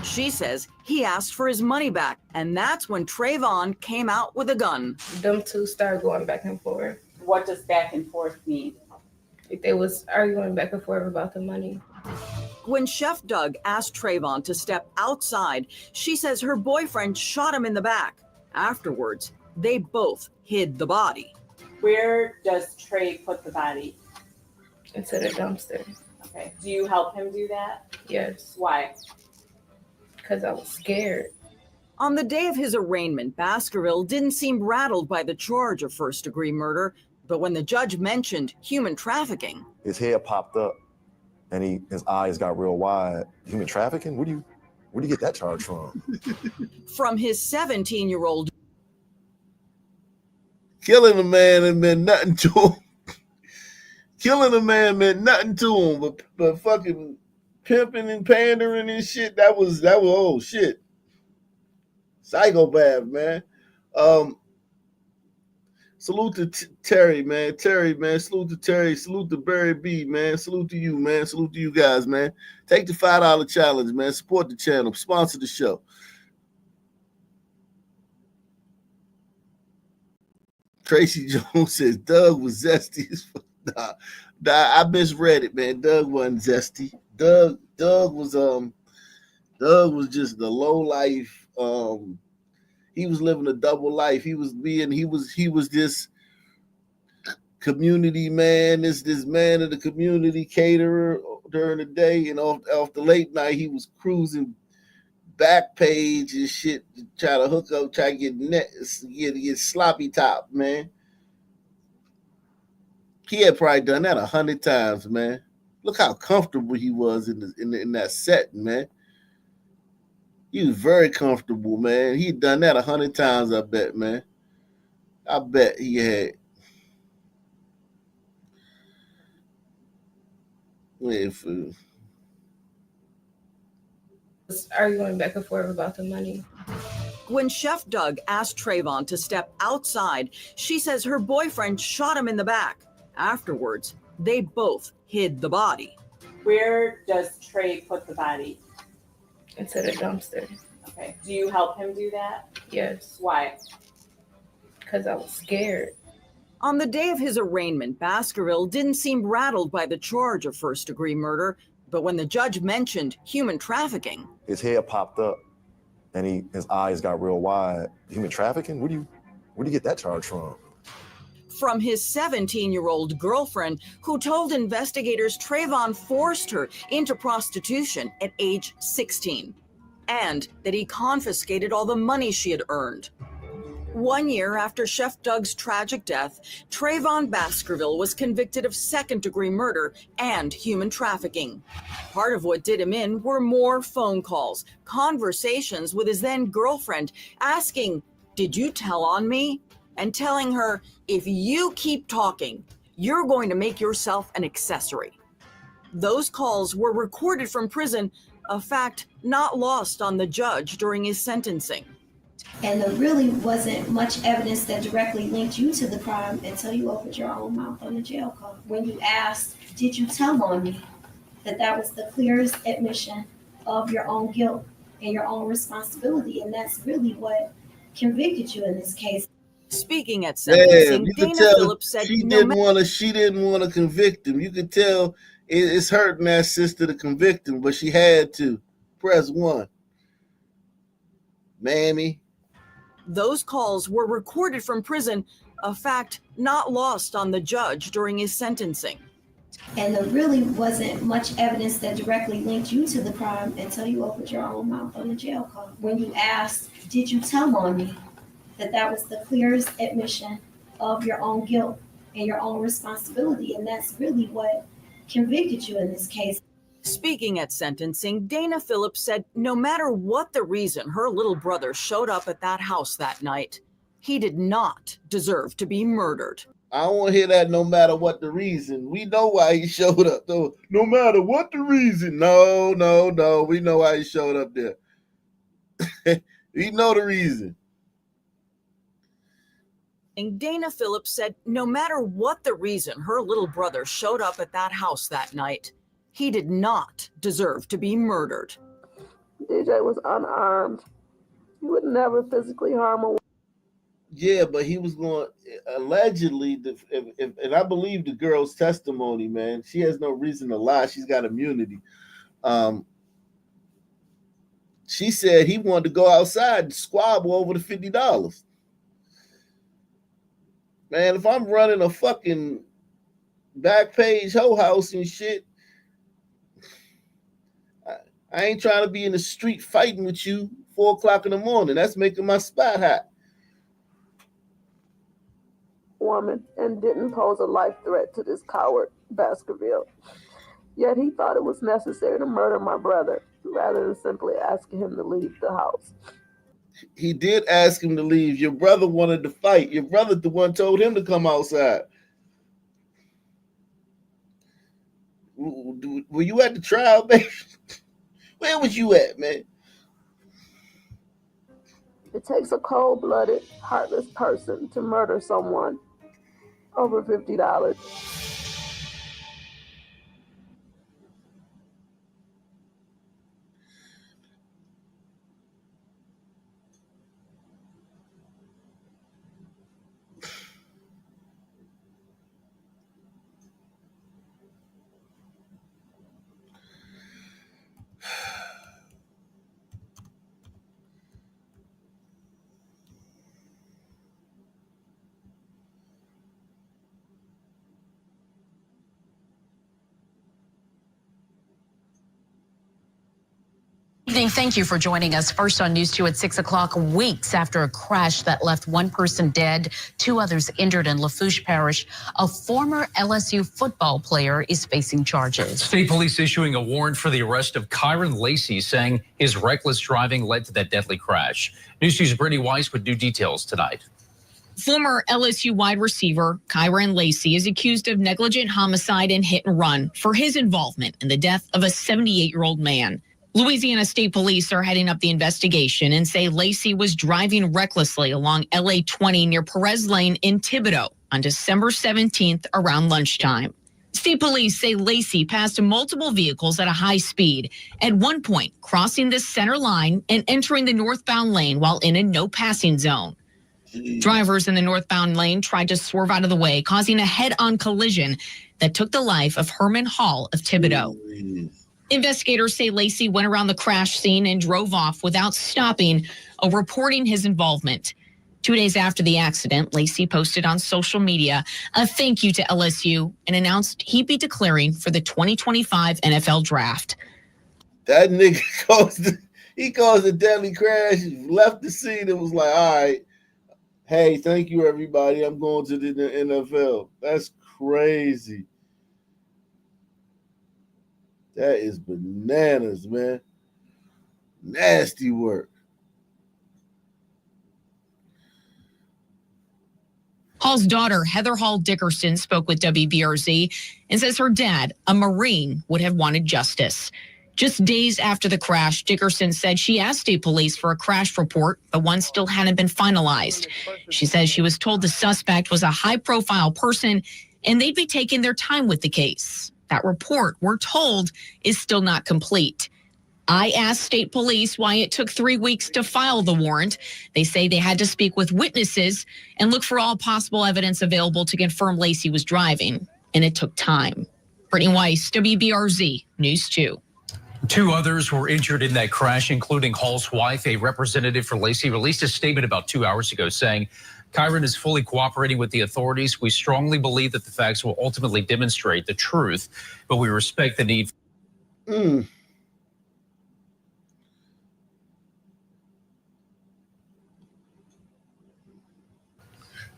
She says he asked for his money back, and that's when Trayvon came out with a gun. Them two started going back and forth. What does back and forth mean? They was arguing back and forth about the money. When Chef Doug asked Trayvon to step outside, she says her boyfriend shot him in the back. Afterwards, they both hid the body. Where does Trey put the body? Into the dumpster. Okay. Do you help him do that? Yes. Why? Because I was scared. On the day of his arraignment, Baskerville didn't seem rattled by the charge of first-degree murder, but when the judge mentioned human trafficking, his head popped up and his eyes got real wide. Human trafficking? Where do you get that charge from? From his 17-year-old. Killing a man and meant nothing to him. Killing a man meant nothing to him, but fucking pimping and pandering and shit, that was oh shit. Psychopath, man. Salute to Terry, man. Terry, man. Salute to Terry. Salute to Barry B, man. Salute to you, man. Salute to you guys, man. Take the $5 challenge, man. Support the channel. Sponsor the show. Tracy Jones says Doug was zesty as fuck. Nah, I misread it, man. Doug wasn't zesty. Doug was just the low life. He was living a double life. He was this community man, this man of the community caterer during the day, and off the late night he was cruising Backpage and shit to try to hook up, try to get sloppy top, man. He had probably done that 100 times, man. Look how comfortable he was in that set, man. He was very comfortable, man. He'd done that 100 times, I bet, man. I bet he had. Arguing back and forth about the money. When Chef Doug asked Trayvon to step outside, she says her boyfriend shot him in the back. Afterwards, they both hid the body. Where does Trey put the body? Into the dumpster. Okay. Do you help him do that? Yes, Why? because I was scared. On the day of his arraignment, Baskerville didn't seem rattled by the charge of first-degree murder, but when the judge mentioned human trafficking, His head popped up and his eyes got real wide. Human trafficking? Where do you get that charge from? from his 17-year-old girlfriend, who told investigators Trayvon forced her into prostitution at age 16, and that he confiscated all the money she had earned. 1 year after Chef Doug's tragic death, Trayvon Baskerville was convicted of second-degree murder and human trafficking. Part of what did him in were more phone calls, conversations with his then-girlfriend, asking, "Did you tell on me?" and telling her, "If you keep talking, you're going to make yourself an accessory." Those calls were recorded from prison, a fact not lost on the judge during his sentencing. And there really wasn't much evidence that directly linked you to the crime until you opened your own mouth on the jail call. When you asked, "Did you tell on me?" that was the clearest admission of your own guilt and your own responsibility. And that's really what convicted you in this case. Speaking at Damn, sentencing, you could Dana tell Phillips said she no didn't want to convict him. You could tell it's hurting that sister to convict him, but she had to. Press 1. Mammy. Those calls were recorded from prison, a fact not lost on the judge during his sentencing. And there really wasn't much evidence that directly linked you to the crime until you opened your own mouth on the jail call. When you asked, "Did you tell on me?" that was the clearest admission of your own guilt and your own responsibility. And that's really what convicted you in this case. Speaking at sentencing, Dana Phillips said no matter what the reason her little brother showed up at that house that night, he did not deserve to be murdered. I don't want to hear that no matter what the reason. We know why he showed up, though. No matter what the reason. No. We know why he showed up there. We know the reason. And Dana Phillips said no matter what the reason her little brother showed up at that house that night, he did not deserve to be murdered. DJ was unarmed. He would never physically harm a woman. Yeah, but he was going allegedly, and I believe the girl's testimony, man. She has no reason to lie. She's got immunity. She said he wanted to go outside and squabble over the $50. Man, if I'm running a fucking Backpage hoe house and shit, I ain't trying to be in the street fighting with you 4 o'clock in the morning. That's making my spot hot. Woman and didn't pose a life threat to this coward Baskerville. Yet he thought it was necessary to murder my brother rather than simply asking him to leave the house. He did ask him to leave. Your brother wanted to fight. Your brother the one told him to come outside. Were you at the trial, baby? Where was you at, man? It takes a cold-blooded, heartless person to murder someone over $50. Evening. Thank you for joining us. First on News 2 at 6 o'clock, weeks after a crash that left one person dead, 2 others injured in Lafourche Parish, a former LSU football player is facing charges. State police issuing a warrant for the arrest of Kyron Lacey, saying his reckless driving led to that deadly crash. News 2's Brittany Weiss with new details tonight. Former LSU wide receiver Kyron Lacey is accused of negligent homicide and hit and run for his involvement in the death of a 78-year-old man. Louisiana State Police are heading up the investigation and say Lacey was driving recklessly along LA 20 near Perez Lane in Thibodaux on December 17th around lunchtime. State police say Lacey passed multiple vehicles at a high speed, at one point crossing the center line and entering the northbound lane while in a no passing zone. Drivers in the northbound lane tried to swerve out of the way, causing a head-on collision that took the life of Herman Hall of Thibodaux. Investigators say Lacey went around the crash scene and drove off without stopping or reporting his involvement. 2 days after the accident, Lacey posted on social media a thank you to LSU and announced he'd be declaring for the 2025 NFL Draft. That nigga caused a deadly crash, left the scene and was like, all right, hey, thank you, everybody. I'm going to the NFL. That's crazy. That is bananas, man. Nasty work. Hall's daughter, Heather Hall Dickerson, spoke with WBRZ and says her dad, a Marine, would have wanted justice. Just days after the crash, Dickerson said she asked state police for a crash report, but one still hadn't been finalized. She says she was told the suspect was a high-profile person and they'd be taking their time with the case. That report, we're told, is still not complete. I asked state police why it took 3 weeks to file the warrant. They say they had to speak with witnesses and look for all possible evidence available to confirm Lacey was driving, and it took time. Brittany Weiss, WBRZ, News 2. 2 others were injured in that crash, including Hall's wife. A representative for Lacey released a statement about 2 hours ago saying, Kyron is fully cooperating with the authorities. We strongly believe that the facts will ultimately demonstrate the truth, but we respect the need.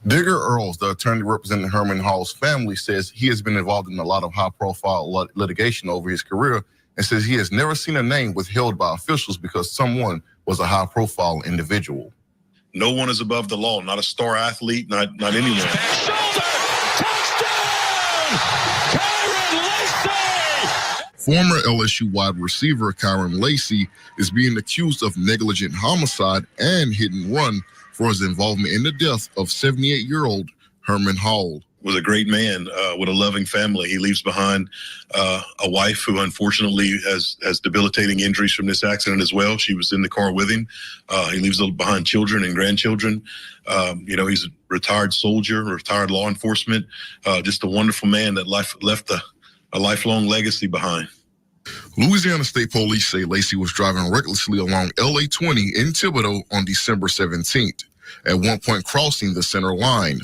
Digger Earls, the attorney representing Herman Hall's family, says he has been involved in a lot of high-profile litigation over his career and says he has never seen a name withheld by officials because someone was a high-profile individual. No one is above the law, not a star athlete, not anyone. Former LSU wide receiver Kyron Lacey is being accused of negligent homicide and hit and run for his involvement in the death of 78-year-old Herman Hall. Was a great man with a loving family. He leaves behind a wife who unfortunately has debilitating injuries from this accident as well. She was in the car with him. He leaves behind children and grandchildren. He's a retired soldier, retired law enforcement, just a wonderful man that left a lifelong legacy behind. Louisiana State Police say Lacey was driving recklessly along LA 20 in Thibodaux on December 17th, at one point crossing the center line.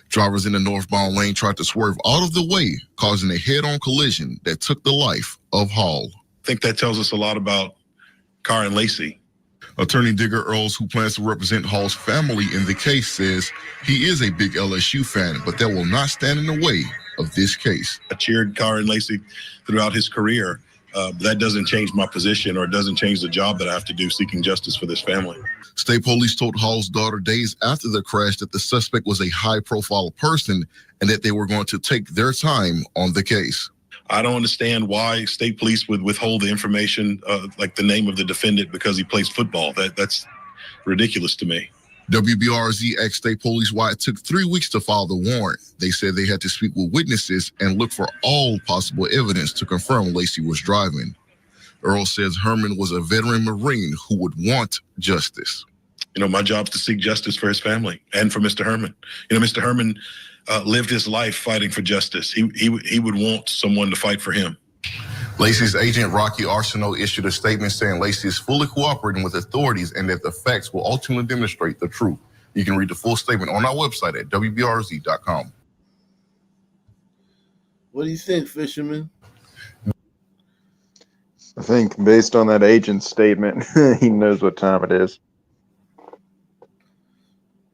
Drivers in the northbound lane tried to swerve out of the way, causing a head-on collision that took the life of Hall. I think that tells us a lot about Kyron Lacey. Attorney Digger Earls, who plans to represent Hall's family in the case, says he is a big LSU fan, but that will not stand in the way of this case. I cheered Kyron Lacey throughout his career. That doesn't change my position or it doesn't change the job that I have to do seeking justice for this family. State police told Hall's daughter days after the crash that the suspect was a high-profile person and that they were going to take their time on the case. I don't understand why state police would withhold the information, like the name of the defendant, because he plays football. That's ridiculous to me. WBRZ asked state police why it took 3 weeks to file the warrant. They said they had to speak with witnesses and look for all possible evidence to confirm Lacey was driving. Earl says Herman was a veteran Marine who would want justice. My job is to seek justice for his family and for Mr. Herman. Mr. Herman lived his life fighting for justice. He would want someone to fight for him. Lacey's agent, Rocky Arsenault, issued a statement saying Lacey is fully cooperating with authorities and that the facts will ultimately demonstrate the truth. You can read the full statement on our website at WBRZ.com. What do you think, Fisherman? I think based on that agent's statement, he knows what time it is.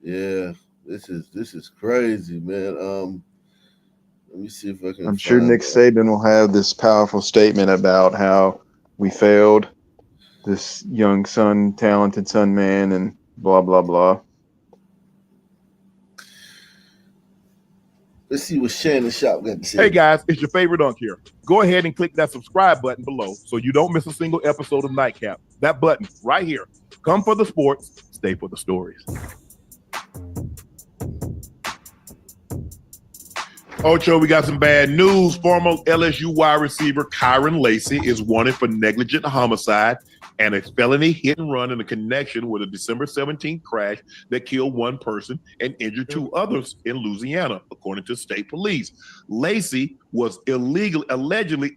Yeah, this is crazy, man. Let me see if I can. I'm sure Nick Saban will have this powerful statement about how we failed this young son, talented son, man, and blah, blah, blah. Let's see what Shannon Sharpe got to say. Hey guys, it's your favorite Dunk here. Go ahead and click that subscribe button below so you don't miss a single episode of Nightcap. That button right here. Come for the sports, stay for the stories. Ocho, we got some bad news. Former LSU wide receiver Kyron Lacy is wanted for negligent homicide and a felony hit and run in a connection with a December 17th crash that killed one person and injured two others in Louisiana, according to state police. Lacy was allegedly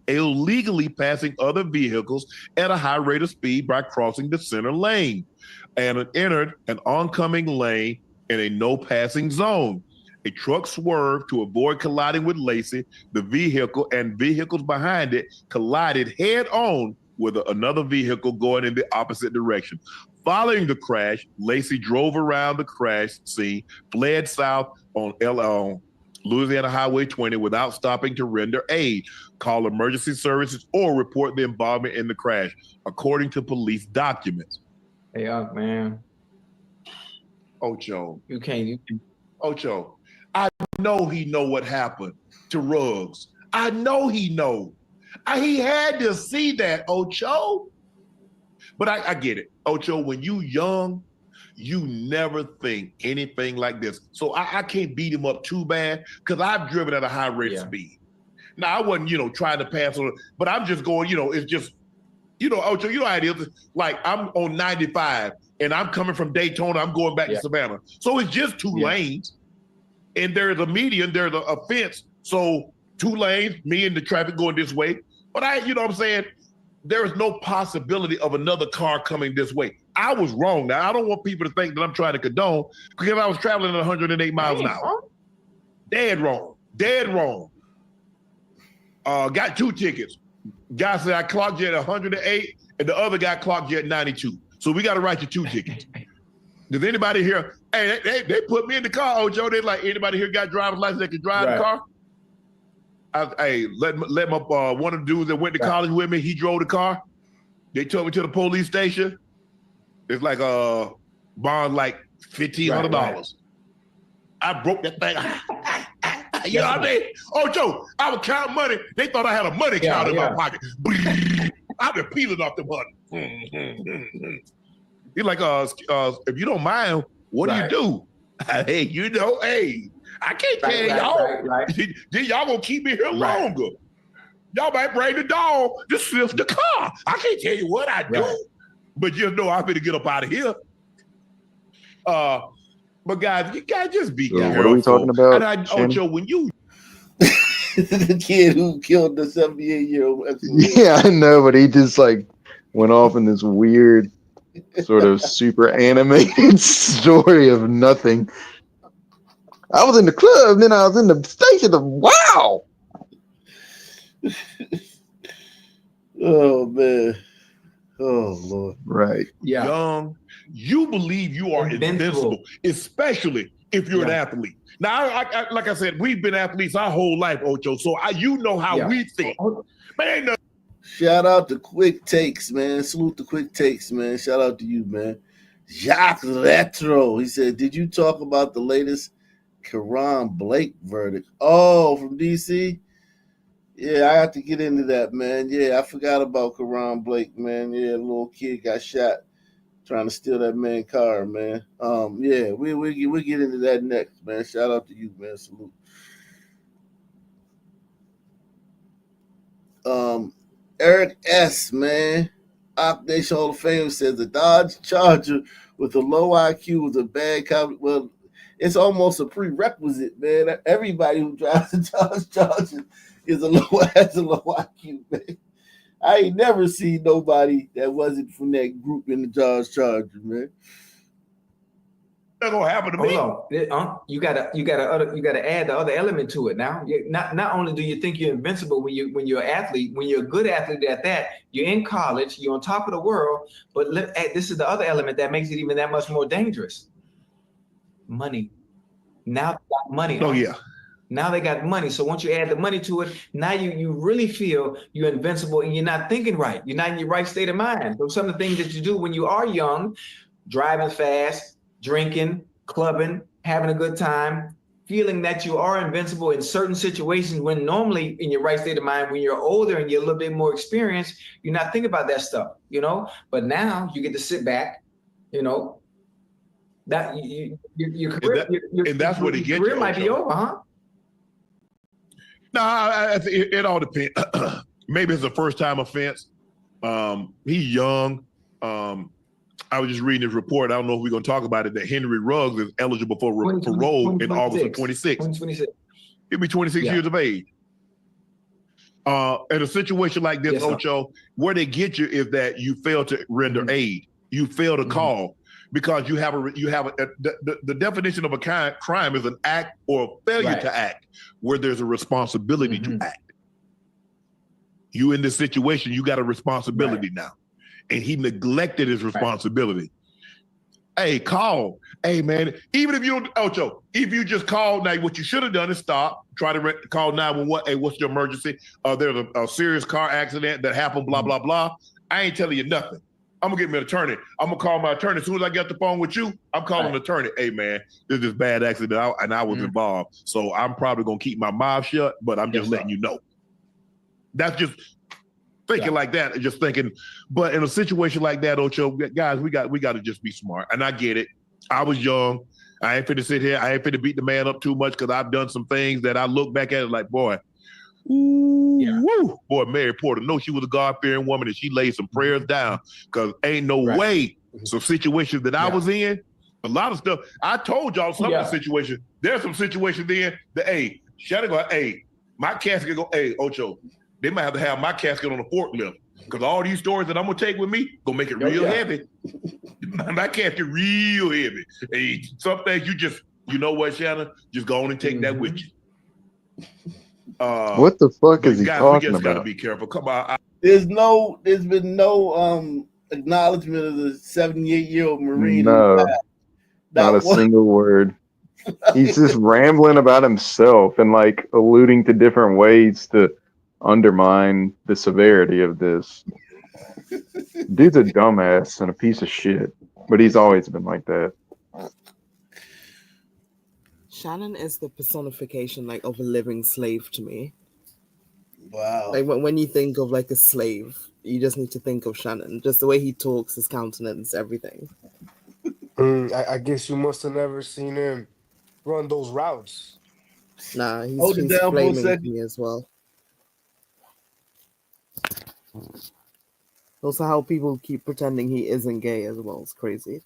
illegally passing other vehicles at a high rate of speed by crossing the center lane and entered an oncoming lane in a no passing zone. A truck swerved to avoid colliding with Lacy. The vehicle and vehicles behind it collided head on with another vehicle going in the opposite direction. Following the crash, Lacy drove around the crash scene, fled south on Louisiana Highway 20 without stopping to render aid, call emergency services, or report the involvement in the crash, according to police documents. Hey, man. Ocho. You can't. Ocho, I know he know what happened to Ruggs. I know he know. He had to see that, Ocho. But I get it. Ocho, when you young, you never think anything like this. So I can't beat him up too bad because I've driven at a high rate of speed. Now, I wasn't, trying to pass on, but I'm just going, it's just, Ocho, you know how it is. Like, I'm on 95 and I'm coming from Daytona. I'm going back to Savannah. So it's just two lanes. And there's a median, there's a fence. So 2 lanes, me and the traffic going this way. But you know what I'm saying? There is no possibility of another car coming this way. I was wrong. Now, I don't want people to think that I'm trying to condone because I was traveling at 108 miles an hour. Dead wrong. Dead wrong. Got 2 tickets. Guy said I clocked you at 108 and the other guy clocked you at 92. So we got to write you 2 tickets. Does anybody here, hey, they put me in the car, Ojo. They like, anybody here got driver's license that can drive the car? Let my one of the dudes that went to college with me, he drove the car. They took me to the police station. It's like bond like $1,500. I broke that thing. You know what I mean? Ojo, I was counting money. They thought I had a money counter in my pocket. I've been peeling off the money. He's like, if you don't mind, what do you do? Hey, I can't tell y'all. Then y'all gonna keep me here longer. Y'all might bring the dog to sniff the car. I can't tell you what I do, but just know I'm gonna get up out of here. But guys, you guys just be careful. What are we talking about? And Ocho, when you the kid who killed the 78-year-old. Yeah, I know, but he just like went off in this weird sort of super animated story of nothing. I was in the club, then I was in the station. Wow. Oh man. Oh Lord. Right. Yeah. Young, you believe you are invincible, especially if you're an athlete. Now, I like I said, we've been athletes our whole life, Ocho. So you know how we think. Man, shout out to Quick Takes, man. Salute to Quick Takes, man. Shout out to you, man. Jacques Retro. He said, did you talk about the latest Karan Blake verdict? Oh, from DC? Yeah, I have to get into that, man. Yeah, I forgot about Karan Blake, man. Yeah, a little kid got shot trying to steal that man's car, man. Yeah, we'll get into that next, man. Shout out to you, man. Salute. Eric S., man. Op Nation Hall of Fame says the Dodge Charger with a low IQ was a bad comment. Well, it's almost a prerequisite, man. Everybody who drives a Dodge Charger has a low IQ, man. I ain't never seen nobody that wasn't from that group in the Dodge Charger, man. That's gonna happen to me. Hold on. You gotta add the other element to it. Now, not only do you think you're invincible when you're an athlete, when you're a good athlete at that, you're in college, you're on top of the world. But this is the other element that makes it even that much more dangerous. Money. Now they got money. Oh yeah. Now they got money. So once you add the money to it, now you really feel you're invincible and you're not thinking right. You're not in your right state of mind. So some of the things that you do when you are young, driving fast, drinking, clubbing, having a good time, feeling that you are invincible in certain situations when normally in your right state of mind, when you're older and you're a little bit more experienced, you're not thinking about that stuff, But now you get to sit back, that your career, and that's what it gets. Your career might be over, huh? No, I think it all depends. Maybe it's a first time offense. He's young. I was just reading his report. I don't know if we're going to talk about it, that Henry Ruggs is eligible for parole in August of 26. He'll be 26 years of age. In a situation like this, Ocho, where they get you is that you fail to render aid. You fail to call because you have the definition of a crime is an act or a failure to act where there's a responsibility to act. You in this situation, you got a responsibility now. And he neglected his responsibility. Hey, call. Hey, man, even if you don't, Ocho, if you just call, now what you should have done is stop, try to call 911. Hey, what's your emergency? There's a serious car accident that happened, blah, blah, blah. I ain't telling you nothing. I'm gonna get me an attorney. I'm gonna call my attorney. As soon as I get the phone with you, I'm calling an attorney. Hey, man, there's this bad accident and I was involved. So I'm probably gonna keep my mouth shut, but I'm just letting you know. That's just thinking like that, just thinking. But in a situation like that, Ocho, guys, we got to just be smart. And I get it. I was young. I ain't finna sit here. I ain't finna beat the man up too much because I've done some things that I look back at it like, boy, woo, boy, Mary Porter. No, she was a God-fearing woman and she laid some prayers down because ain't no way. Some situations that I was in, a lot of stuff. I told y'all some of the situations. There's some situations in that, hey, Shannon go, hey, my casket go, hey, Ocho, they might have to have my casket on a forklift because all these stories that I'm gonna take with me gonna make it real heavy. My casket real heavy. Hey, some things you know what, Shannon? Just go on and take that with you. What the fuck is he talking we just about? gotta be careful. Come on. There's been no acknowledgement of the 78-year-old Marine. No, not a single word. He's just rambling about himself and like alluding to different ways to undermine the severity of this. Dude's a dumbass and a piece of shit, but he's always been like that. Shannon is the personification like of a living slave to me. Wow. Like when you think of like a slave, you just need to think of Shannon. Just the way he talks, his countenance, everything. I guess you must have never seen him run those routes. Nah, he's Hold it down for a flaming to second. me as well. Also, how people keep pretending he isn't gay as well is crazy.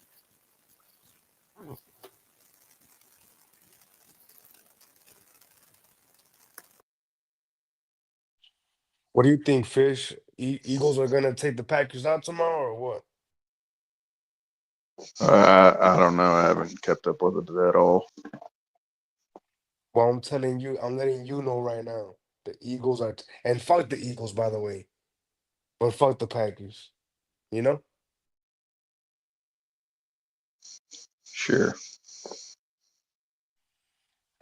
What do you think, Fish? Eagles are gonna take the Packers out tomorrow, or what? I don't know. I haven't kept up with it at all. Well, I'm telling you, I'm letting you know right now. The Eagles are, and fuck the Eagles, by the way, but fuck the Packers. You know? Sure.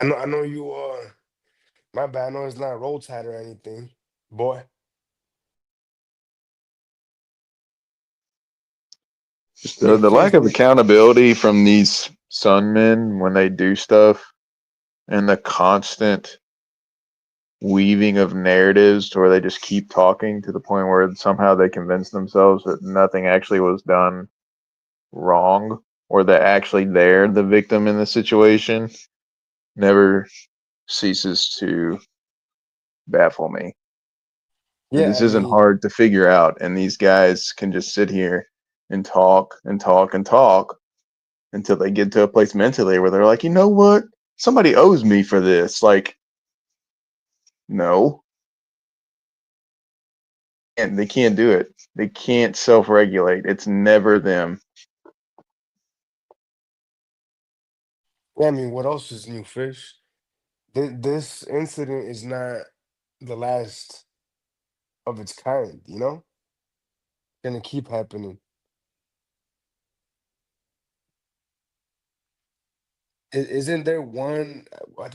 I know you. My bad. I know it's not Roll Tide or anything, boy. Just the lack of accountability from these Sun men when they do stuff, and the constant weaving of narratives to where they just keep talking to the point where somehow they convince themselves that nothing actually was done wrong, or that actually they're the victim in the situation, never ceases to baffle me. Yeah, This I isn't mean, hard to figure out, and these guys can just sit here and talk and talk and talk until they get to a place mentally where they're like, you know what? Somebody owes me for this. Like, no. And they can't do it. They can't self-regulate. It's never them. I mean, what else is new, Fish? This incident is not the last of its kind. You know, gonna keep happening. Isn't there one?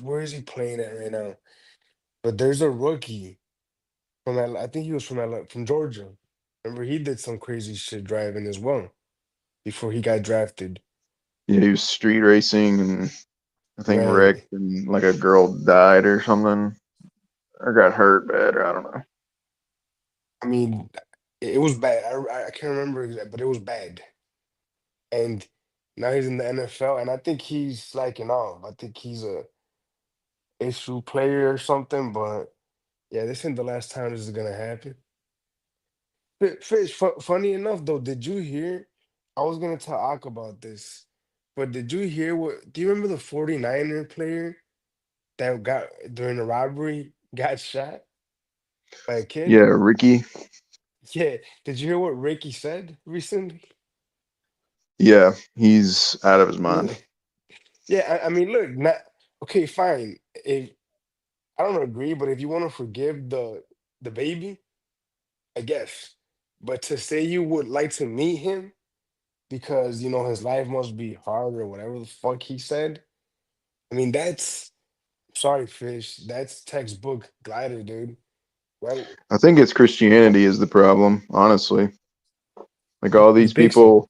Where is he playing at right now? But there's a rookie from I think he was from Georgia. Remember, he did some crazy shit driving as well before he got drafted. Yeah, he was street racing and I think Right. wrecked and like a girl died or something. Or got hurt bad, or I don't know. I mean, it was bad. I can't remember exactly, but it was bad. And now he's in the NFL, and I think he's slacking off. I think he's a issue player or something, but Yeah, this ain't the last time this is gonna happen. Fish, funny enough though, did you hear? I was gonna tell Ak about this, but did you hear what? Do you remember the 49er player that got during the robbery got shot by a kid? Yeah, Ricky. Yeah. Did you hear what Ricky said recently? Yeah, he's out of his mind. Yeah. Yeah, I mean, look, not okay, fine. If I don't agree, but if you want to forgive the baby, I guess. But to say you would like to meet him because you know his life must be hard or whatever the fuck he said, I mean that's sorry, Fish. That's textbook glider, dude. Right? I think it's Christianity is the problem, honestly. Like all You these think so? people,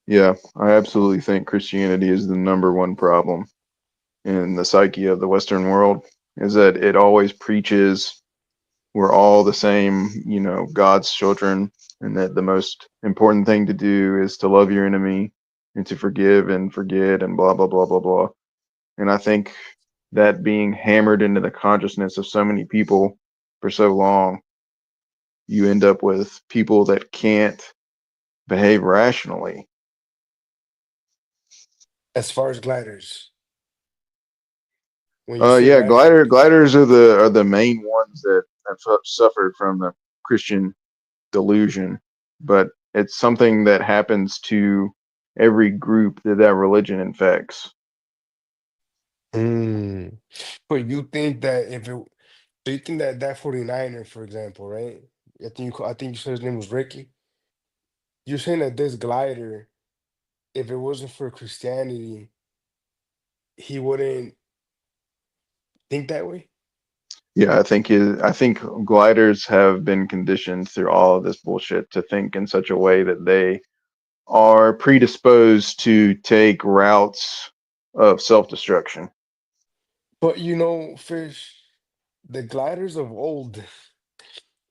yeah, I absolutely think Christianity is the number one problem in the psyche of the Western world, is that it always preaches we're all the same, you know, God's children, and that the most important thing to do is to love your enemy and to forgive and forget and blah, blah, blah, blah, blah. And I think that being hammered into the consciousness of so many people for so long, you end up with people that can't behave rationally. As far as gliders, when you say Yeah, rational people. gliders are the main ones that have suffered from the Christian delusion, but it's something that happens to every group that religion infects. Mm. But you think that if it do you think that that 49er, for example, right? I think you said his name was Ricky. You're saying that this glider, if it wasn't for Christianity, he wouldn't think that way? Yeah, I think gliders have been conditioned through all of this bullshit to think in such a way that they are predisposed to take routes of self-destruction. But you know, Fish, the gliders of old,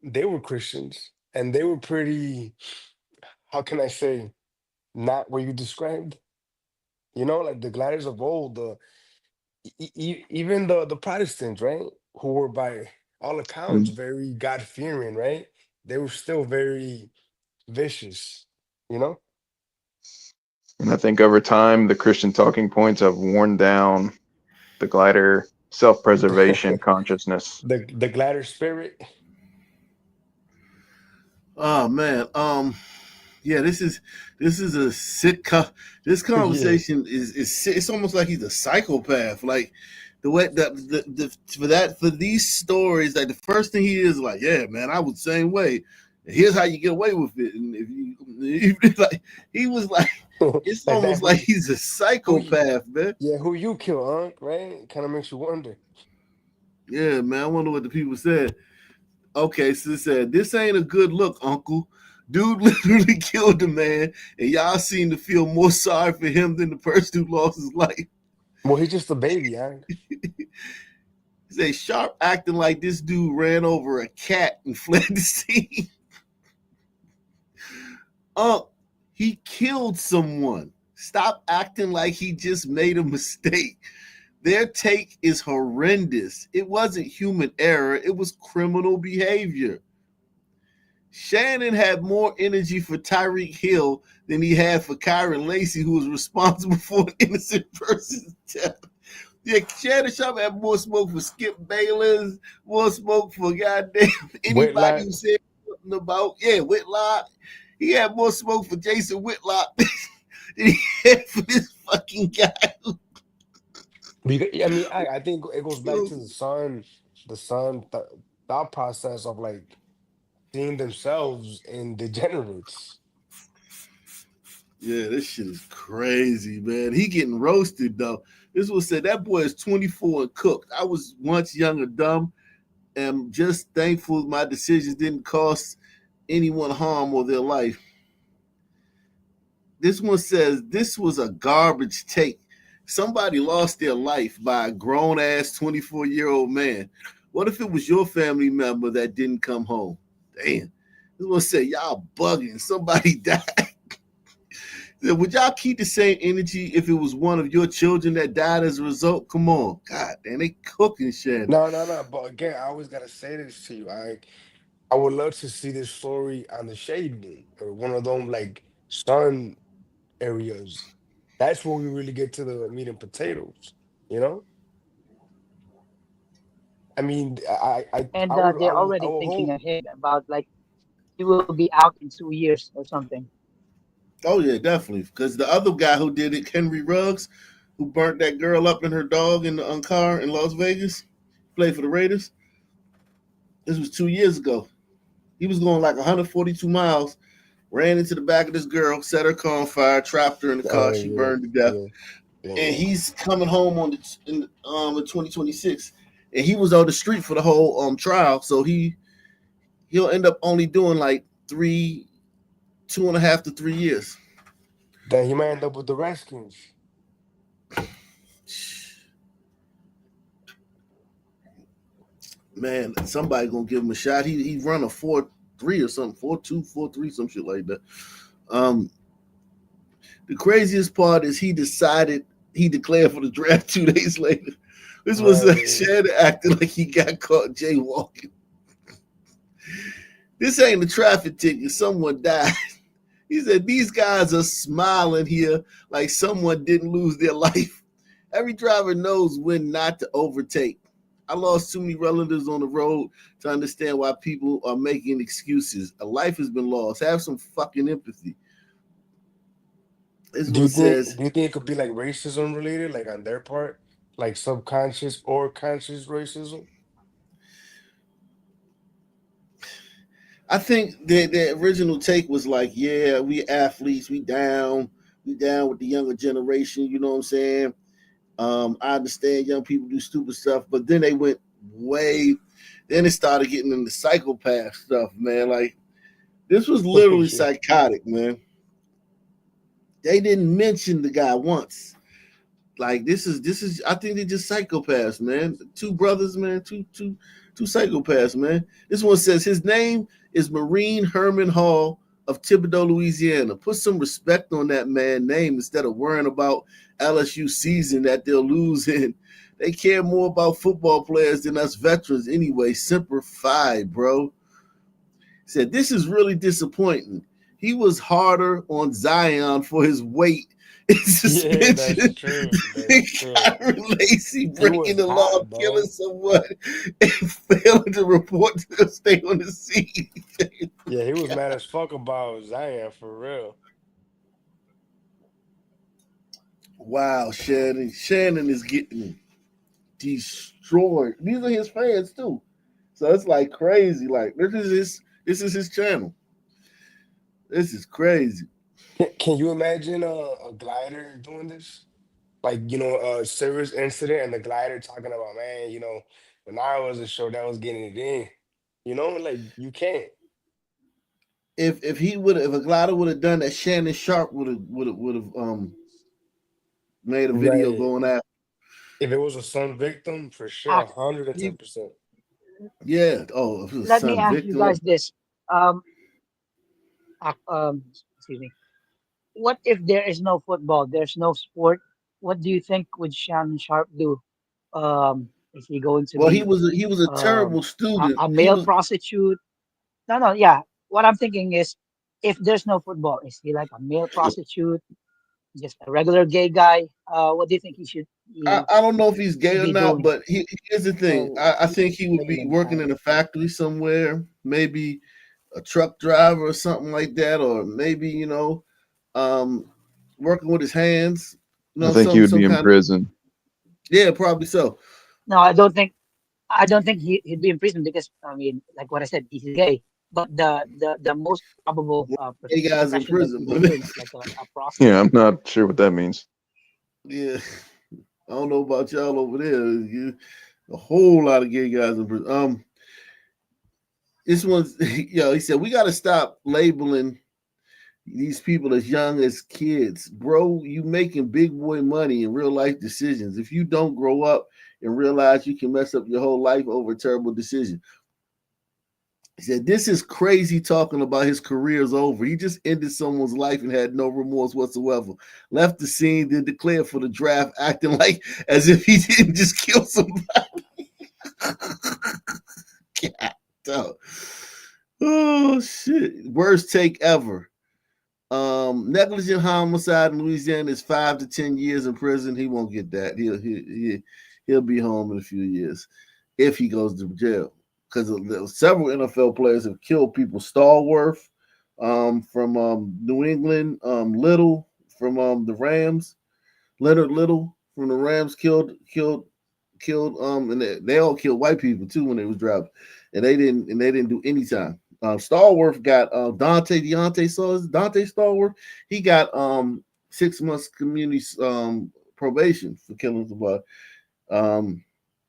they were Christians and they were pretty, how can I say, not what you described. You know, like the gliders of old, even the Protestants, right? Who were by all accounts Mm. very God-fearing, right? They were still very vicious, you know? And I think over time, the Christian talking points have worn down the glider self-preservation consciousness. The glider spirit. Oh man, yeah, this is a sick. This Yeah. conversation is sick. It's almost like he's a psychopath. Like the way for these stories, like the first thing he is like, yeah, man, I was the same way. Here's how you get away with it. And if like he was like, it's Like that almost like he's a psychopath, man. yeah, who you kill, Unc, right? Kind of makes you wonder. Yeah, man. I wonder what the people said. Okay, so it said, this ain't a good look, Uncle. Dude literally killed a man, and y'all seem to feel more sorry for him than the person who lost his life. Well, he's just a baby, huh? He said, Sharp acting like this dude ran over a cat and fled the scene. He killed someone. Stop acting like he just made a mistake. Their take is horrendous. It wasn't human error, it was criminal behavior. Shannon had more energy for Tyreek Hill than he had for Kyron Lacy, who was responsible for an innocent person's death. Yeah, Shannon Sharp had more smoke for Skip Bayless, more smoke for goddamn anybody Whitlock. who said something about, Whitlock. He had more smoke for Jason Whitlock than he had for this fucking guy. I mean, I think it goes back to the thought process of like seeing themselves in degenerates. Yeah, this shit is crazy, man. He getting roasted though. This was said that boy is 24 and cooked. I was once young and dumb, and just thankful my decisions didn't cost anyone harm or their life. This one says this was a garbage take. Somebody lost their life by a grown ass 24-year-old man. What if it was your family member that didn't come home? Damn. This one said y'all bugging. Somebody died. Would y'all keep the same energy if it was one of your children that died as a result? Come on, God, damn, they cooking shit. No. But again, I always gotta say this to you. I would love to see this story on the Shade Room or one of them like sun areas. That's where we really get to the meat and potatoes. You know. I mean, And I would, I they're would, I already would thinking hope. ahead about like he will be out in 2 years or something. Oh yeah, definitely. Because the other guy who did it, Henry Ruggs, who burnt that girl up and her dog in the car in Las Vegas, played for the Raiders. This was 2 years ago. He was going like 142 miles, ran into the back of this girl, set her car on fire, trapped her in the car. Oh She yeah, burned to death. yeah. And he's coming home in 2026, and he was on the street for the whole trial. So he'll end up only doing like 2.5 to 3 years. Then he might end up with the Redskins. Man, somebody gonna give him a shot. He run a 4.3 or something, 4.2, 4.3, some shit like that. The craziest part is he declared for the draft 2 days later. This was Shannon acting like he got caught jaywalking. This ain't a traffic ticket. Someone died. He said these guys are smiling here like someone didn't lose their life. Every driver knows when not to overtake. I lost too many relatives on the road to understand why people are making excuses. A life has been lost. Have some fucking empathy. Do you think it could be like racism related, like on their part, like subconscious or conscious racism? I think the original take was like, yeah, we athletes, we down with the younger generation. You know what I'm saying? I understand young people do stupid stuff, but then they went then it started getting into psychopath stuff, man. Like this was literally psychotic, man. They didn't mention the guy once. Like this is I think they're just psychopaths, man. Two brothers, man, two psychopaths, man. This one says his name is Marine Herman Hall of Thibodaux, Louisiana. Put some respect on that man's name instead of worrying about LSU season that they'll lose in. They care more about football players than us veterans anyway. Semper Fi, bro. Said this is really disappointing. He was harder on Zion for his weight and suspension. Yeah, that's true. Kyren Lacy breaking the law, killing someone, and failing to report to stay on the scene. Yeah, he was mad as fuck about Zion for real. Wow, Shannon. Shannon is getting destroyed. These are his fans too. So it's like crazy. Like this is his channel. This is crazy. Can you imagine a glider doing this? Like, a service incident and the glider talking about, man, when I was a show that was getting it in. Like you can't. If a glider would have done that, Shannon Sharp would have made a video Right. going after. If it was a son victim, for sure, 110%. Yeah. Oh, if it was Let me some ask victim. you guys this. Excuse me. What if there is no football? There's no sport. What do you think would Shannon Sharp do? Is he going to Well, be he was a terrible student. a He male was- prostitute? No, yeah. What I'm thinking is, if there's no football, is he like a male prostitute, just a regular gay guy? What do you think he should? I don't know if he's gay or be not, doing? but here's the thing. I think he would be working in a factory somewhere, maybe a truck driver or something like that, or maybe working with his hands. I think he would be in kind of- prison. Yeah, probably so. No, I don't think he'd be in prison because like what I said, he's gay. But the most probable Gay guys in profession that prison. he could do is like a prostitute. Yeah, I'm not sure what that means. Yeah, I don't know about y'all over there. A whole lot of gay guys in prison. This one's he said we got to stop labeling these people as young as kids, bro. You making big boy money in real life decisions. If you don't grow up and realize you can mess up your whole life over a terrible decision. He said, "This is crazy talking about his career's over. He just ended someone's life and had no remorse whatsoever. Left the scene, then declared for the draft, acting like as if he didn't just kill somebody." God, dog. Oh shit! Worst take ever. Negligent homicide in Louisiana is 5 to 10 years in prison. He won't get that. He'll be home in a few years if he goes to jail. Because several NFL players have killed people. Stallworth from New England, Little from the Rams, Leonard Little from the Rams killed, and they all killed white people too when they was driving, and they didn't do any time. Stallworth got Dante Stallworth. He got 6 months community probation for killing somebody.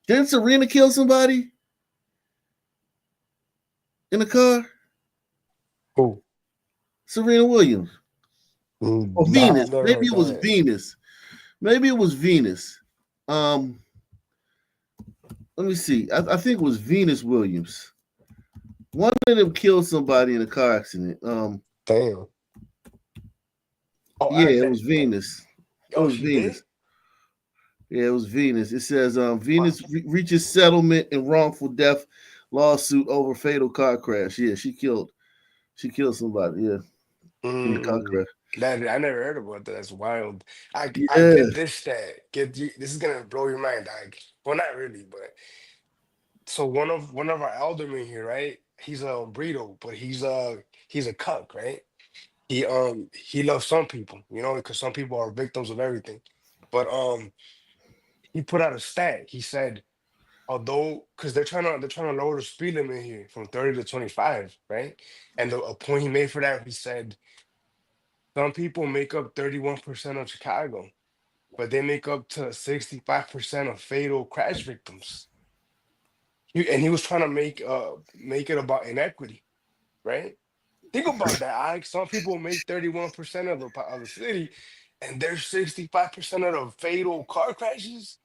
Didn't Serena kill somebody in the car? Who? Serena Williams. Or Venus. never Maybe heard it was that. Venus. Maybe it was Venus. Let me see. I think it was Venus Williams. One of them killed somebody in a car accident. Damn. Yeah, it was Venus. It was she Venus. Yeah, it was Venus. It says Venus reaches settlement in wrongful death lawsuit over fatal car crash. Yeah, she killed somebody. Yeah, in the car crash. That I never heard about that. That's wild. I Yeah. get this stat. This is gonna blow your mind. Well, not really, but so one of our aldermen here, right? He's a Brito, but he's a cuck, right? He loves some people, because some people are victims of everything. But he put out a stat. He said, although because they're trying to lower the speed limit here from 30 to 25, right? And a point he made for that, he said, some people make up 31% of Chicago, but they make up to 65% of fatal crash victims. He was trying to make it about inequity, right? Think about that. Some people make 31% of the city, and there's 65% of the fatal car crashes.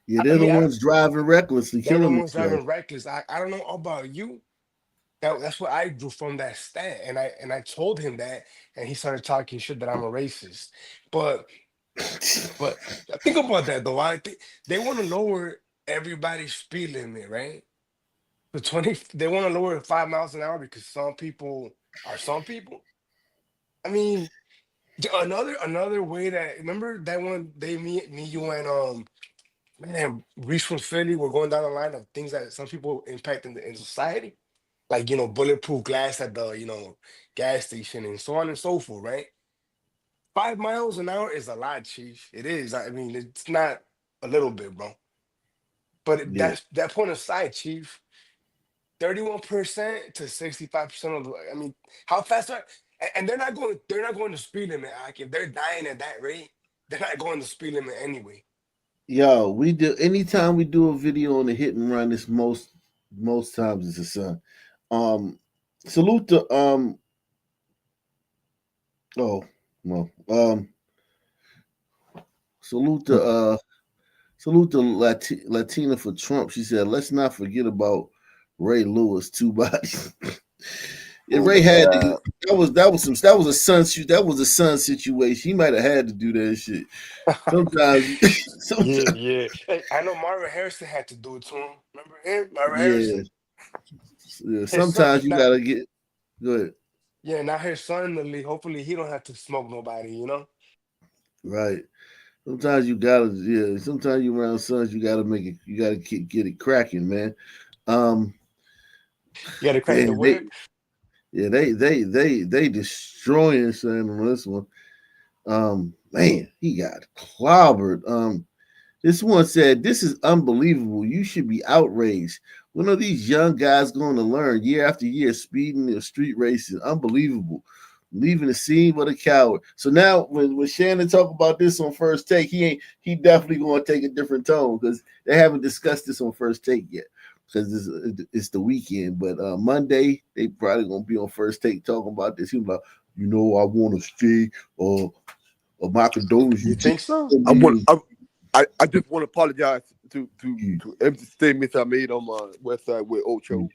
Yeah, they're the ones driving recklessly, They're the killing ones driving themselves. reckless. I don't know about you. That's what I drew from that stat, and I told him that, and he started talking shit that I'm a racist. But think about that though. I think they want to lower everybody's speed limit, right? They want to lower it 5 miles an hour because some people are some people. I mean, another way that, remember that one day me you and Reese from Philly were going down the line of things that some people impact in society, like bulletproof glass at the gas station and so on and so forth, right? 5 miles an hour is a lot, Chief. It is. I mean, it's not a little bit, bro. But that point aside, Chief, 31% to 65% of I mean, how fast are and they're not going the speed limit. Like, if they're dying at that rate, they're not going the speed limit anyway. Yo, we do anytime we do a video on the hit and run, it's most times it's a son. Salute to salute to Latina for Trump. She said, let's not forget about Ray Lewis, 2 bodies. Yeah, Ray had to, that was a son situation. He might have had to do that shit. Sometimes. Yeah. Hey, I know Marvin Harrison had to do it to him. Remember him? Marvin Harrison? Yeah. Sometimes you gotta get good. Yeah, now his son in the league. Hopefully he don't have to smoke nobody, Right. Sometimes you gotta, sometimes you around sons, you gotta make it, you gotta get it cracking, man. You gotta crack the whip. They destroying son on this one. Man, he got clobbered. This one said, "This is unbelievable. You should be outraged. When are these young guys going to learn year after year speeding in street races? Unbelievable. Leaving the scene with a coward." So now when Shannon talk about this on First Take, he definitely going to take a different tone because they haven't discussed this on First Take yet because it's the weekend. But Monday they probably going to be on First Take talking about this. He's like, I want to stay or my condolences. You think so? I just want to apologize to empty statements I made on my website with Ocho.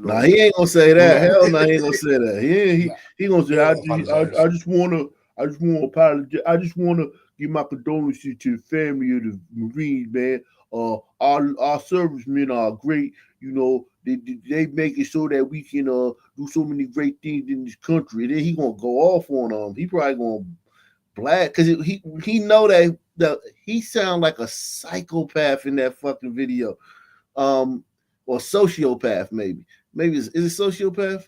Nah, he ain't gonna say that. Nah. Hell no, he ain't gonna say that. He gonna say, He I ain't gonna apologize. just wanna apologize. I just wanna give my condolences to the family of the Marines, man. Our servicemen are great. You know, they make it so that we can do so many great things in this country. Then he gonna go off on them. He probably gonna black because he know that he sound like a psychopath in that fucking video, or sociopath maybe. Maybe is it sociopath?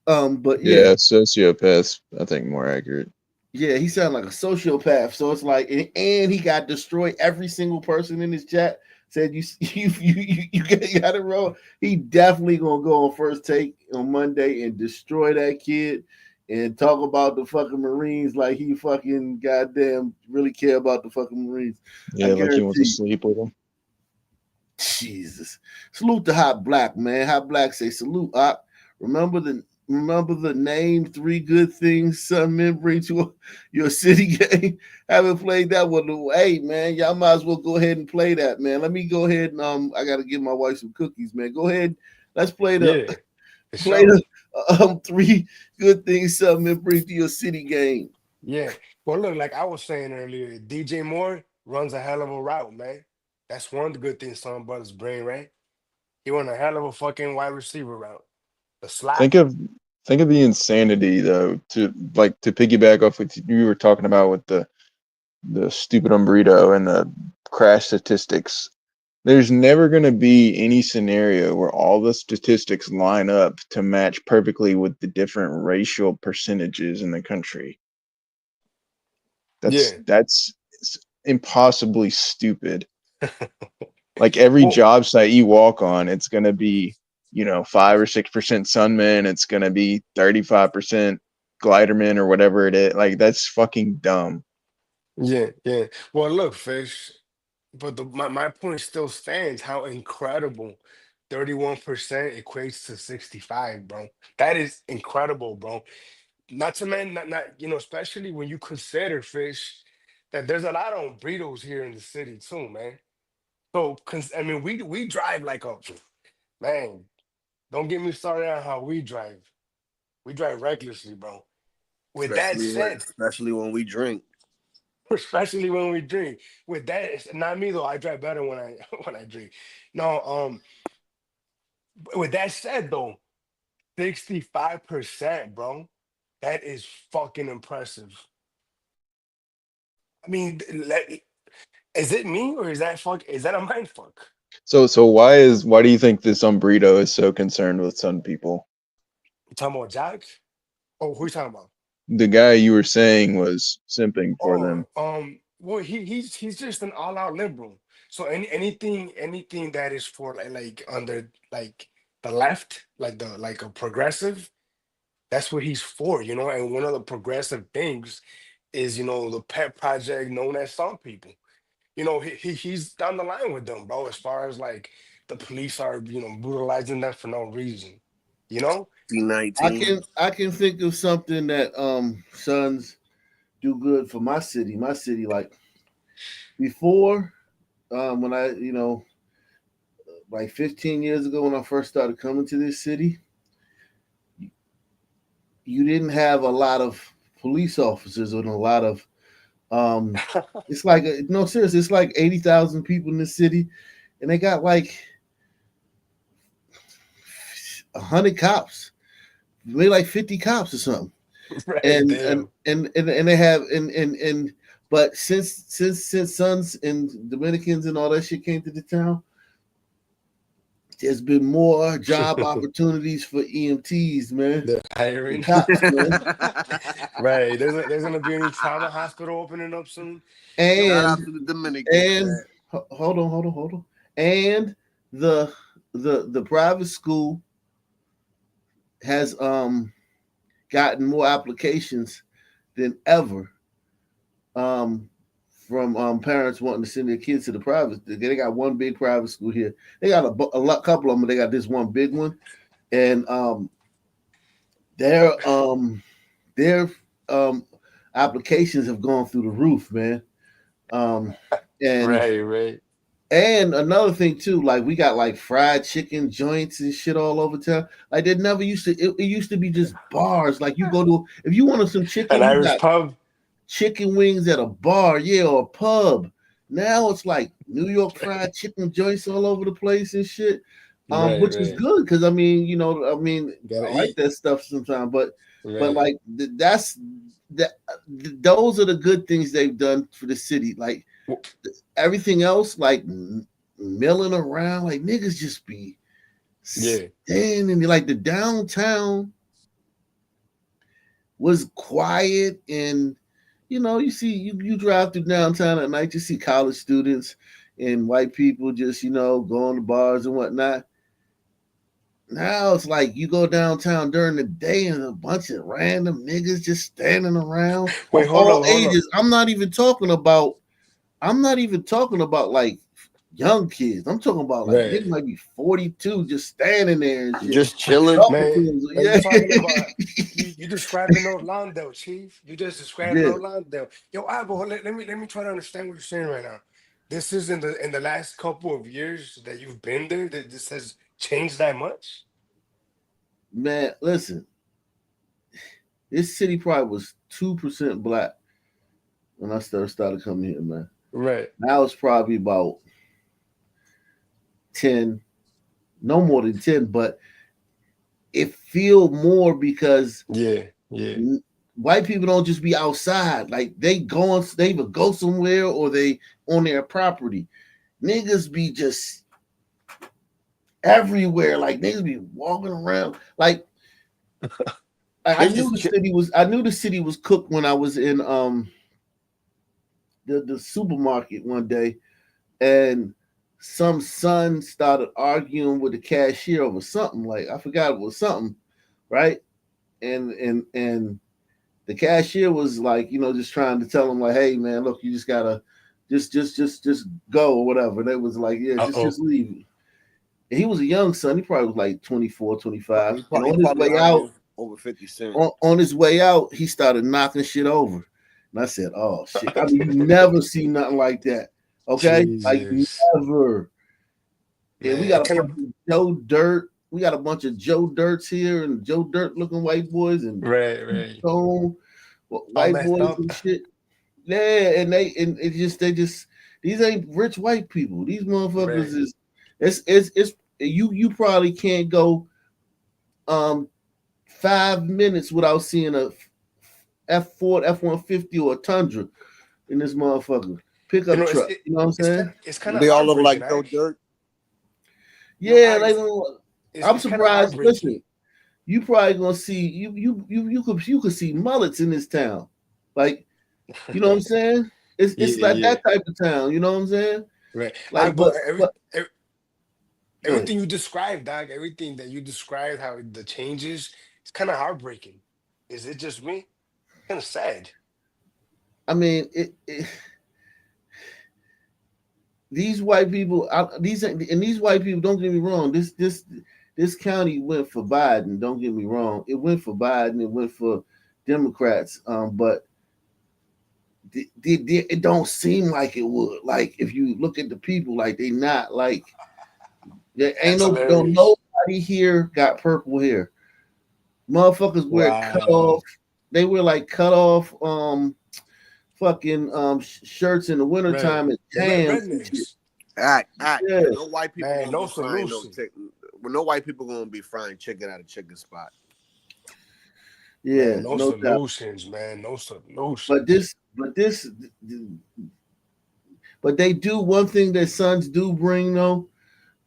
But Yeah, sociopaths, I think more accurate. yeah, he sounded like a sociopath. So it's like, and he got destroyed. Every single person in his chat said you got it wrong. He definitely gonna go on First Take on Monday and destroy that kid and talk about the fucking Marines like he fucking goddamn really care about the fucking Marines. Yeah, like he wants to sleep with them. Jesus. Salute to Hot Black, man. Hot Black say salute. Remember the name 3 good things some men bring to your city game. Haven't played that one. Hey man, y'all might as well go ahead and play that, man. Let me go ahead and I gotta give my wife some cookies, man. Go ahead. Let's play the 3 good things some men bring to your city game. Yeah. Well, look, like I was saying earlier, DJ Moore runs a hell of a route, man. That's one of the good things Son Brothers bring, right? He run a hell of a fucking wide receiver route. The slot. Think of the insanity though, to piggyback off what you were talking about with the stupid Umbrito and the crash statistics. There's never going to be any scenario where all the statistics line up to match perfectly with the different racial percentages in the country. That's impossibly stupid. Like every job site you walk on, it's going to be, 5 or 6% Sunmen. It's going to be 35% Gliderman or whatever it is. Like that's fucking dumb. Yeah. Well, look, Fish, but my point still stands. How incredible 31% equates to 65, bro. That is incredible, bro. Not to mention, especially when you consider, Fish, that there's a lot of Umbritos here in the city too, man. So, we drive like a man. Don't get me started on how we drive. We drive recklessly, bro. With that said, especially when we drink. Especially when we drink. With that, not me though. I drive better when I drink. No, with that said though, 65%, bro. That is fucking impressive. I mean, is it me or is that a mind fuck? So why do you think this Umbrito is so concerned with some people? You talking about Jack? Oh, who you talking about? The guy you were saying was simping for them. Well, he's just an all-out liberal. So anything that is for like under like the left, like a progressive, that's what he's for, And one of the progressive things is, the pet project known as Some People. He's down the line with them, bro, as far as like the police are, brutalizing them for no reason. C-19. I can think of something that Sons do good for my city. My city, like before, when I, like 15 years ago when I first started coming to this city, you didn't have a lot of police officers and a lot of it's like no, seriously, it's like 80,000 people in the city, and they got like 100 cops, maybe like 50 cops or something. Right, and they have but since Sons and Dominicans and all that shit came to the town, there's been more job opportunities for EMTs, man. They're hiring. Cops, man. Right. There's gonna be any trauma hospital opening up soon. And shout out to the Dominicans. And hold on. And the private school has gotten more applications than ever from parents wanting to send their kids to the private. They got one big private school here. They got a couple of them. They got this one big one, and their applications have gone through the roof, man. And right. And another thing too, like we got like fried chicken joints and shit all over town. Like they never used to. It used to be just bars. Like you go to if you wanted some chicken, An you Irish got pub. chicken wings at a bar, yeah, or a pub. Now it's like New York fried chicken joints all over the place and shit. Right, Which is right. good because I mean, you know, Gotta I like eat. that stuff sometimes, but Right. like that's that. Those are the good things they've done for the city. Like everything else, like milling around, like niggas just be standing like the downtown was quiet, and you know, you see you drive through downtown at night, you see college students and white people just, you know, going to bars and whatnot. Now it's like you go downtown during the day and a bunch of random niggas just standing around Wait, of hold all up, hold up. ages. I'm not even talking about like young kids. I'm talking about like Right. niggas might be 42 just standing there and shit. Just chilling. Man, Yeah. you talking about you describing Orlando, Chief. You just described Yeah. Orlando. Yo, Abo, let me try to understand what you're saying right now. This is in the last couple of years that you've been there that this has changed that much? Man, listen. This city probably was 2% black when I started coming here, man. Right. Now it's probably about 10, no more than 10, but it feel more because white people don't just be outside. Like they either go somewhere or they on their property. Niggas be just everywhere. Like niggas be walking around. Like I knew the city was cooked when I was in the supermarket one day, and some son started arguing with the cashier over something. Like I forgot it was something, right? And the cashier was like, you know, just trying to tell him like, hey man, look, you just gotta just go or whatever. And they was like, yeah, just leave. And he was a young son. He probably was like 24, 25. He And on his probably way out, over 50 cents. on his way out, he started knocking shit over. And I said, oh shit. I mean, you never see nothing like that. Okay? Like never. Yeah, we got a bunch of Joe Dirt. We got a bunch of Joe Dirts here and Joe Dirt looking white boys and right. White boys and shit. Yeah, and they just these ain't rich white people. These motherfuckers is you probably can't go 5 minutes without seeing a Ford F-150 or a Tundra in this motherfucker pickup truck. You know what I'm saying? It's kind of they all look like Joe Dirt. Yeah, I'm surprised. Listen, you probably gonna see you could see mullets in this town, like you know what I'm saying? It's like that type of town. You know what I'm saying? Right. Like, everything you described, Doc, everything that you described, how the changes, it's kind of heartbreaking. Is it just me? Kind of sad. I mean, these white people, these white people, don't get me wrong. This county went for Biden. Don't get me wrong. It went for Biden. It went for Democrats. But it don't seem like it would. Like if you look at the people, like they not like there ain't nobody here got purple hair. Motherfuckers wear cut off. They wear like cut off shirts in the wintertime and tans. Yeah. Yeah. No white people Man, no frying solution. no white people gonna be frying chicken at a chicken spot. Yeah, Man, no solutions, man. No solutions. But they do one thing that sons do bring though.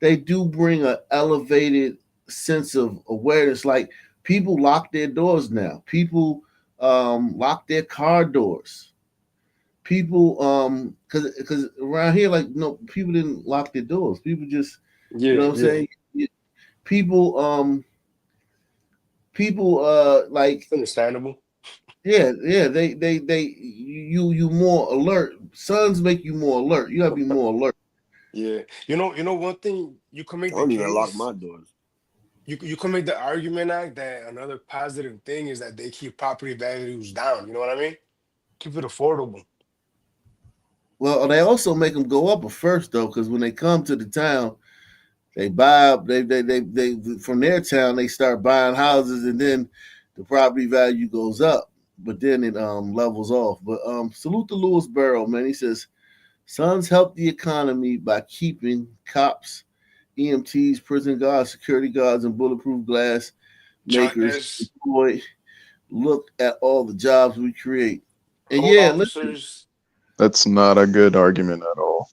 They do bring an elevated sense of awareness. Like people lock their doors now. People lock their car doors. People because around here, like no, people didn't lock their doors. People just you know what I'm saying? People like understandable. Yeah, you more alert. Sons make you more alert. You gotta be more alert. Yeah, you know one thing you can make. I don't even lock my doors. You can make the argument that another positive thing is that they keep property values down. You know what I mean? Keep it affordable. Well, they also make them go up at first though, because when they come to the town, they buy up. They from their town they start buying houses, and then the property value goes up. But then it levels off. But salute to Louis Barrow, man. He says, "Sons help the economy by keeping cops, EMTs, prison guards, security guards, and bulletproof glass makers employed. Look at all the jobs we create." And yeah, listen, That's not a good argument at all.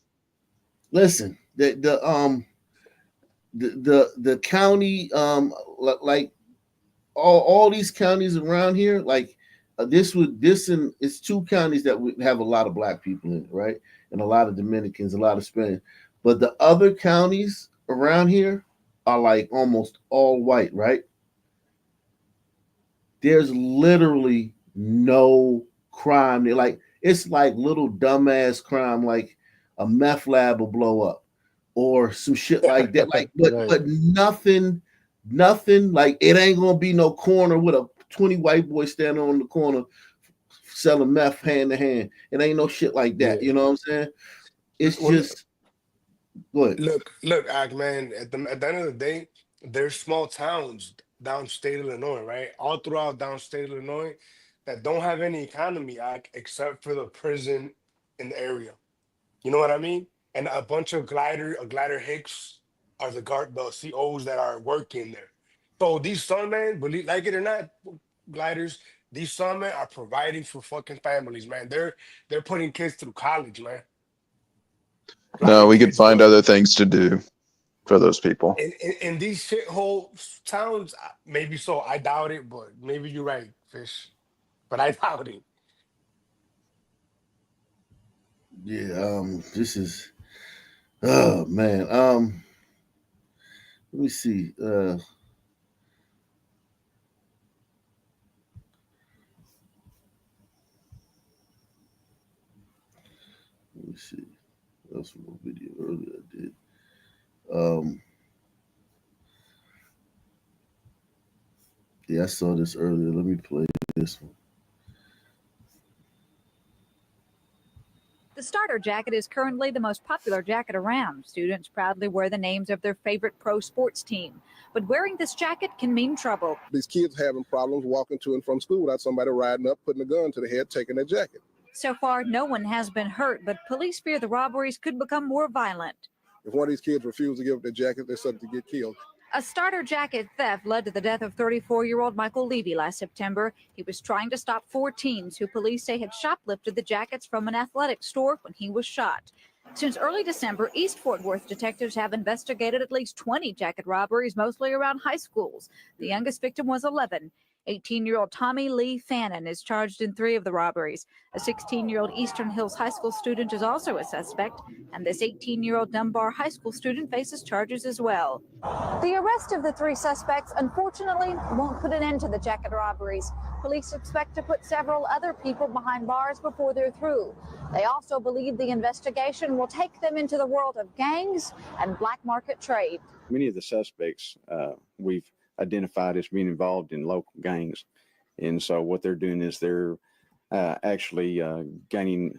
listen, the county, like all these counties around here, like this and it's two counties that would have a lot of black people in it, right? And a lot of Dominicans, a lot of Spanish. But the other counties around here are like almost all white, right? There's literally no crime. They're like, it's like little dumbass crime, like a meth lab will blow up or some shit like that. Like, but nothing, like it ain't gonna be no corner with a 20 white boys standing on the corner selling meth hand to hand. It ain't no shit like that. You know what I'm saying? It's just go ahead. Look, Ak, man, at the end of the day, there's small towns downstate Illinois, right? All throughout downstate Illinois that don't have any economy, Ak, except for the prison in the area. You know what I mean? And a bunch of glider hicks are the COs that are working there. So these sunmen, believe like it or not, gliders, these sunmen are providing for fucking families, man. They're putting kids through college, man. No, we could find other things to do for those people. In these shithole towns, maybe so. I doubt it, but maybe you're right, Fish. But I doubt it. Yeah, this is oh man. Let me see. Let me see. That's from a video earlier I did. Yeah, I saw this earlier. Let me play this one. The starter jacket is currently the most popular jacket around. Students proudly wear the names of their favorite pro sports team. But wearing this jacket can mean trouble. These kids having problems walking to and from school without somebody riding up, putting a gun to the head, taking their jacket. So far, no one has been hurt, but police fear the robberies could become more violent. If one of these kids refuse to give up their jacket, they're subject to get killed. A starter jacket theft led to the death of 34-year-old Michael Levy last September. He was trying to stop 4 teens who police say had shoplifted the jackets from an athletic store when he was shot. Since early December, East Fort Worth detectives have investigated at least 20 jacket robberies, mostly around high schools. The youngest victim was 11. 18-year-old Tommy Lee Fannin is charged in 3 of the robberies. A 16-year-old Eastern Hills High School student is also a suspect, and this 18-year-old Dunbar High School student faces charges as well. The arrest of the 3 suspects, unfortunately, won't put an end to the jacket robberies. Police expect to put several other people behind bars before they're through. They also believe the investigation will take them into the world of gangs and black market trade. Many of the suspects we've identified as being involved in local gangs. And so what they're doing is they're actually gaining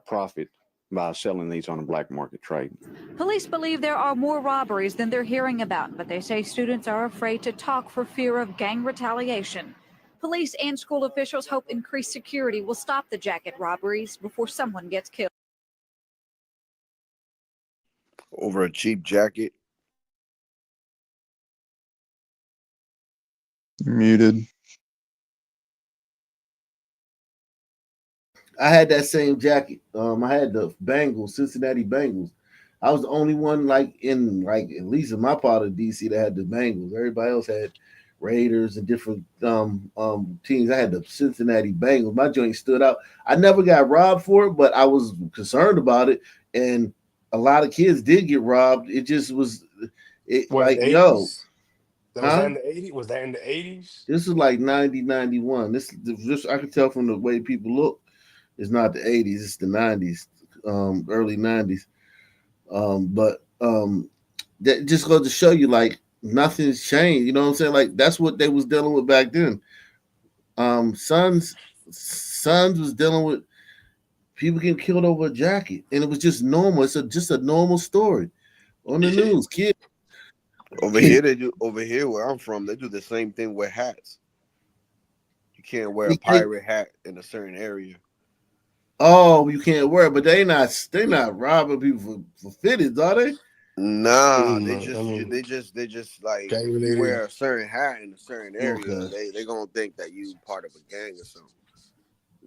profit by selling these on a black market trade. Police believe there are more robberies than they're hearing about, but they say students are afraid to talk for fear of gang retaliation. Police and school officials hope increased security will stop the jacket robberies before someone gets killed. Over a cheap jacket. Muted. I had that same jacket. I had the Bengals, Cincinnati Bengals. I was the only one like at least in my part of DC that had the Bengals. Everybody else had Raiders and different teams. I had the Cincinnati Bengals. My joint stood out. I never got robbed for it, but I was concerned about it. And a lot of kids did get robbed. It just was like, yo. Was that in the 80s? Was that in the 80s? This is like 90, 91. This I can tell from the way people look. It's not the 80s, it's the 90s, early 90s. But that just goes to show you, like, nothing's changed. You know what I'm saying? Like, that's what they was dealing with back then. Sons was dealing with People getting killed over a jacket, and it was just normal. It's just a normal story on the news. Kid Over here, they do. Over here, where I'm from, they do the same thing with hats. You can't wear a pirate hat in a certain area. Oh, you can't wear it, but they not robbing people for fitted, are they? Nah, they Mm, just like gang if you related. wear a certain hat in a certain area, Okay. they gonna think that you part of a gang or something.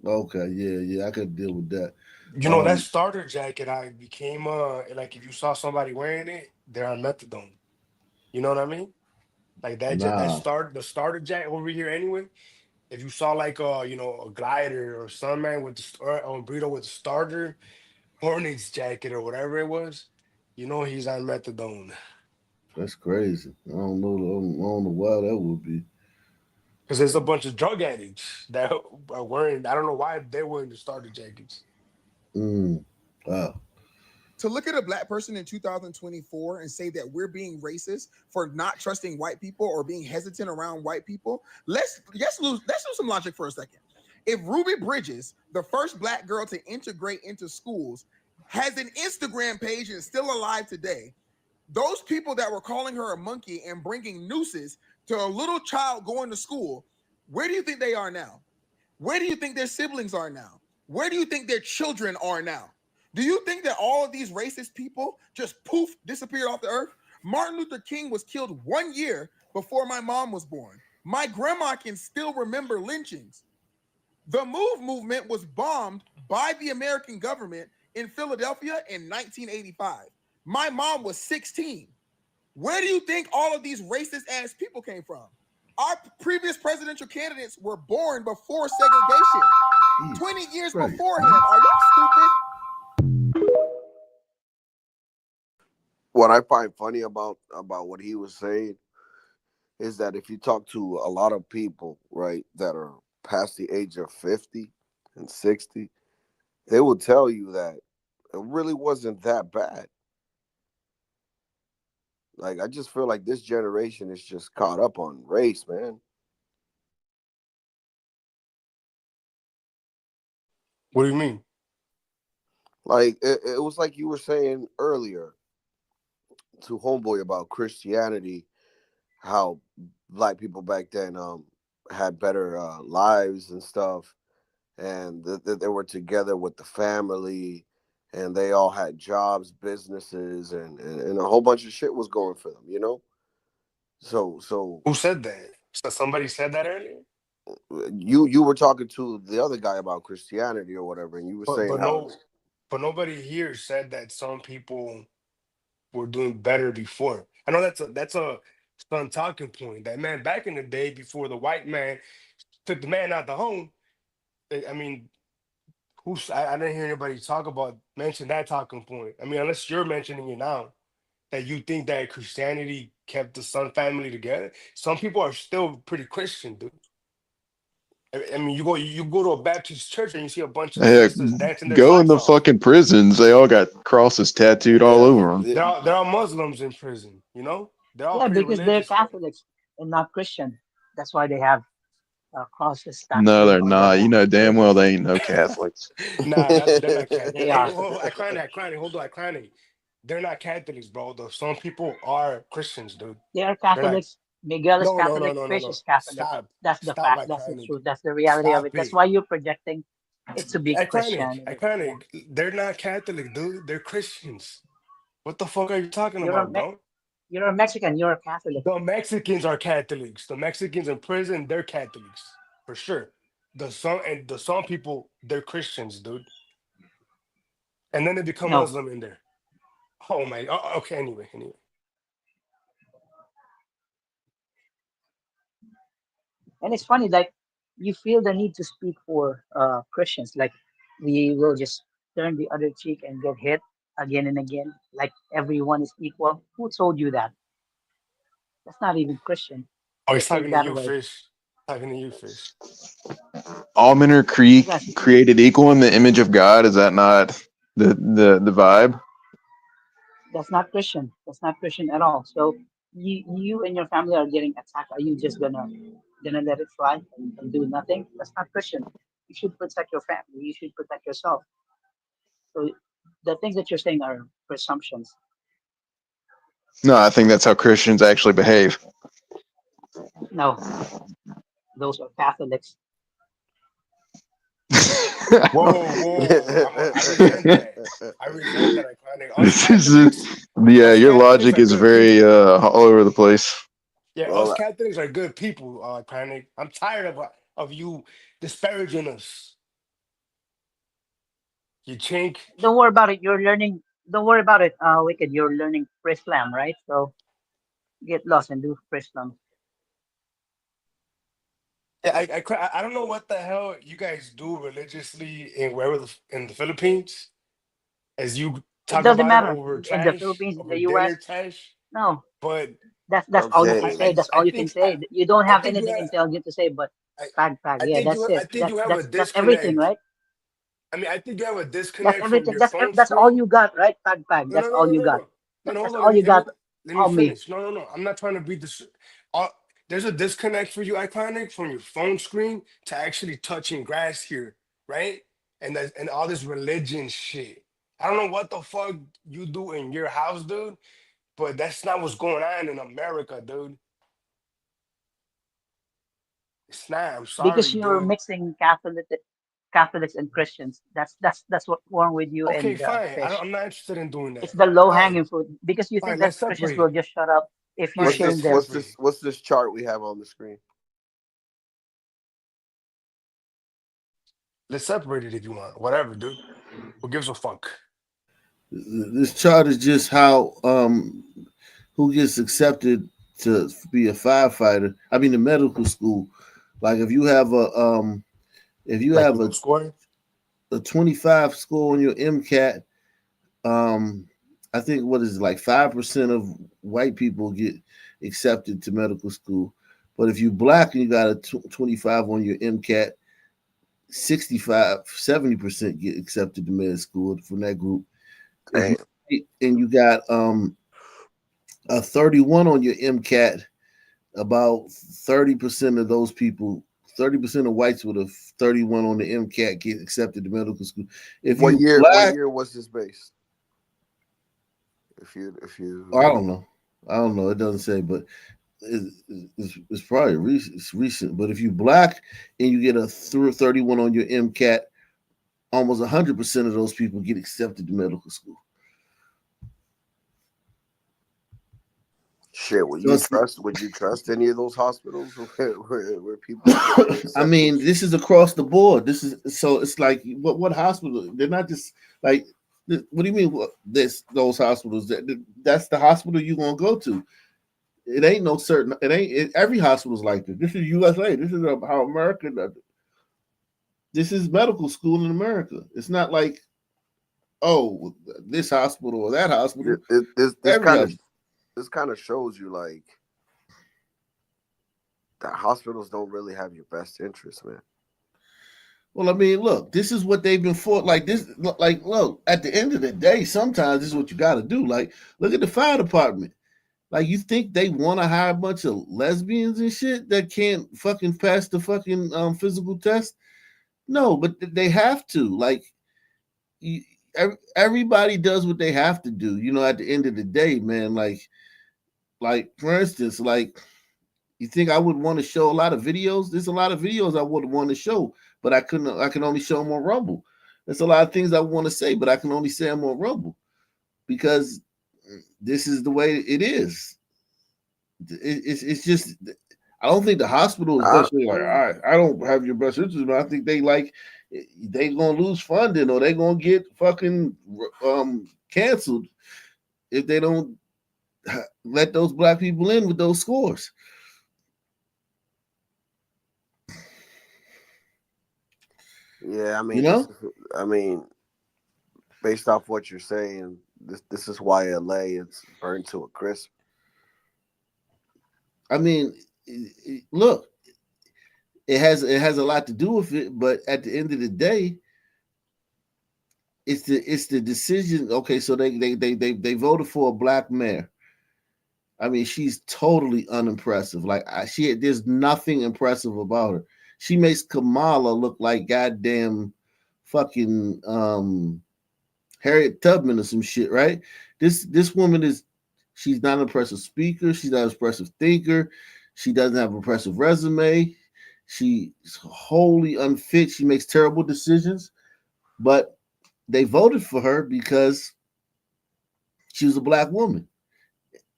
Okay, yeah, I could deal with that. You know, that starter jacket, I became like if you saw somebody wearing it, they're on methadone. You know what I mean? Like Nah, the starter jacket over here anyway. If you saw like a glider or some man with or a burrito with the starter Hornets jacket or whatever it was, he's on methadone. that's crazy. I don't know why that would be. Because there's a bunch of drug addicts that are wearing. I don't know why they're wearing the starter jackets. Wow. To look at a black person in 2024 and say that we're being racist for not trusting white people or being hesitant around white people, let's do some logic for a second. If Ruby Bridges, the first black girl to integrate into schools, has an Instagram page and is still alive today, those people that were calling her a monkey and bringing nooses to a little child going to school, where do you think they are now? Where do you think their siblings are now? Where do you think their children are now? Do you think that all of these racist people just poof disappeared off the earth? Martin Luther King was killed 1 year before my mom was born. My grandma can still remember lynchings. The MOVE movement was bombed by the American government in Philadelphia in 1985. My mom was 16. Where do you think all of these racist ass people came from? Our previous presidential candidates were born before segregation. 20 years before him. Are y'all stupid? What I find funny about what he was saying is that if you talk to a lot of people, right, that are past the age of 50 and 60, they will tell you that it really wasn't that bad. Like, I just feel like this generation is just caught up on race, man. What do you mean? Like, it was like you were saying earlier to Homeboy about Christianity, how black people back then had better lives and stuff, and that they were together with the family, and they all had jobs, businesses, and a whole bunch of shit was going for them, So Who said that? So somebody said that earlier. you were talking to the other guy about Christianity or whatever, and you were But saying but how no, but nobody here said that some people were doing better before. I know that's a fun talking point. That man back in the day before the white man took the man out the home. I mean, I didn't hear anybody mention that talking point. I mean, unless you're mentioning it now that you think that Christianity kept the Sun family together. Some people are still pretty Christian, dude. I mean, you go to a Baptist church and you see a bunch of Heck, sisters dancing their go in socks the off. fucking prisons. They all got crosses tattooed all over them. There are Muslims in prison, They're all Yeah, pretty because they're religious. Catholics and not Christian. That's why they have crosses No, tattooed they're on their not. You back. know damn well they ain't no Catholics. Nah, they're not Catholic. They Hey, are. hold on, Akane. They're not Catholics, bro. Though some people are Christians, dude. They are They're not. Catholics. Miguel is No, no, no, Catholic. no, no, Fish no. is Catholic. Stop, That's the stop, fact. That's the Akane. truth. That's the reality of Stop it. That's it. why you're projecting it to be Iconic, Christianity. Yeah. iconic. They're not Catholic, dude. They're Christians. What the fuck are you talking You're a about, bro? you're a Mexican. You're a Catholic. The Mexicans are Catholics. The Mexicans in prison, they're Catholics for sure. The some people, they're Christians, dude. And then they become No. Muslim in there. Oh my. Okay. Anyway. And it's funny, like you feel the need to speak for Christians. Like we will just turn the other cheek and get hit again and again. Like everyone is equal. Who told you that? That's not even Christian Oh, to he's think talking to that you, way. Fish. Talking to you, Fish. All men are Yes, created equal in the image of God. Is that not the vibe? that's not Christian. That's not Christian at all. So you and your family are getting attacked. Are you just gonna let it fly and do nothing? That's not Christian. You should protect your family. You should protect yourself. So the things that you're saying are presumptions. No, I think that's how Christians actually behave. No, those are Catholics. Whoa. I resent that. I resent that. Us This Catholics, is, yeah, us your Catholics logic are is good very people. all over the place. Yeah, us Well, Catholics are good people, Panic. I'm tired of you disparaging us. You chink. Don't worry about it. You're learning. Don't worry about it, Wicked. You're learning Prislam, right? So get lost and do Prislam. Yeah, I don't know what the hell you guys do religiously in the Philippines, as you It talk doesn't about it matter over in the trash, Philippines, in over the dinner U.S. trash. No, But that's all you can okay. say. That's all I you can think say. You don't I have think you anything have intelligent to say. But pag. I Yeah, think that's you I it. think you have a That's everything, disconnect. right? I mean, I think you have a That's disconnect from everything. your phone That's all screen. you got, right? Pag. No, That's no, no, all no, you no, got. no. No, no, That's hold on. all you got. Let me All me. finish. No. I'm not trying to be this. Uh, there's a disconnect for you, Iconic, from your phone screen to actually touching grass here, right? And all this religion shit. I don't know what the fuck you do in your house, dude, but that's not what's going on in America, dude. It's not. I'm Because sorry, you're dude. mixing Catholics and Christians. That's what's wrong with you Okay, and fine. Fish. I'm not interested in doing It's that. the low Fine, hanging fruit because you think fine. that Let's Christians separate will it. just shut up if you Fine, shame let's them. separate it. What's this chart we have on the screen? Let's separate it if you want. Whatever, dude. Who gives a fuck? This chart is just how who gets accepted to be a firefighter. I mean, the medical school. Like if you have Like low score? a 25 score on your MCAT, I think what is it, like 5% of white people get accepted to medical school. But if you black and you got a 25 on your MCAT, 70% get accepted to med school from that group. Damn. And you got a 31 on your MCAT, about 30% of those people, 30% of whites with a 31 on the MCAT get accepted to medical school. If What you year? black, What year was this based? If you, I don't know. It doesn't say, but it's probably recent. It's recent. But if you black and you get a 31 on your MCAT, almost 100% of those people get accepted to medical school. Shit, would you trust any of those hospitals where people? I mean, this is across the board. This is so it's like what hospital? They're not just like. What do you mean? Those hospitals? That's the hospital you're gonna go to. It ain't no certain. Every hospital's like this. This is USA. This is how America does it. This is medical school in America. It's not like, oh, this hospital or that hospital. This kind of shows you like that hospitals don't really have your best interest, man. Well, I mean, look, this is what they've been for. Like this, like, look, at the end of the day, sometimes this is what you got to do. Like, look at the fire department. Like, you think they want to hire a bunch of lesbians and shit that can't fucking pass the fucking physical test? No, but they have to. Like, everybody does what they have to do. You know, at the end of the day, man. Like for instance, like, you think I would want to show a lot of videos? There's a lot of videos I would want to show, but I can only show them on Rumble. There's a lot of things I want to say, but I can only say them on Rumble because this is the way it is. It's just, I don't think the hospital is necessarily like, all right, I don't have your best interest, but I think they gonna lose funding or they gonna get fucking canceled if they don't let those black people in with those scores. Yeah, I mean, based off what you're saying, this is why LA is burned to a crisp. I mean, look, it has a lot to do with it, but at the end of the day, it's the decision. Okay, so they voted for a black mayor. I mean, she's totally unimpressive. Like there's nothing impressive about her. She makes Kamala look like goddamn fucking Harriet Tubman or some shit, right? This woman she's not an impressive speaker, she's not an impressive thinker, she doesn't have an impressive resume, she's wholly unfit, she makes terrible decisions, but they voted for her because she was a black woman.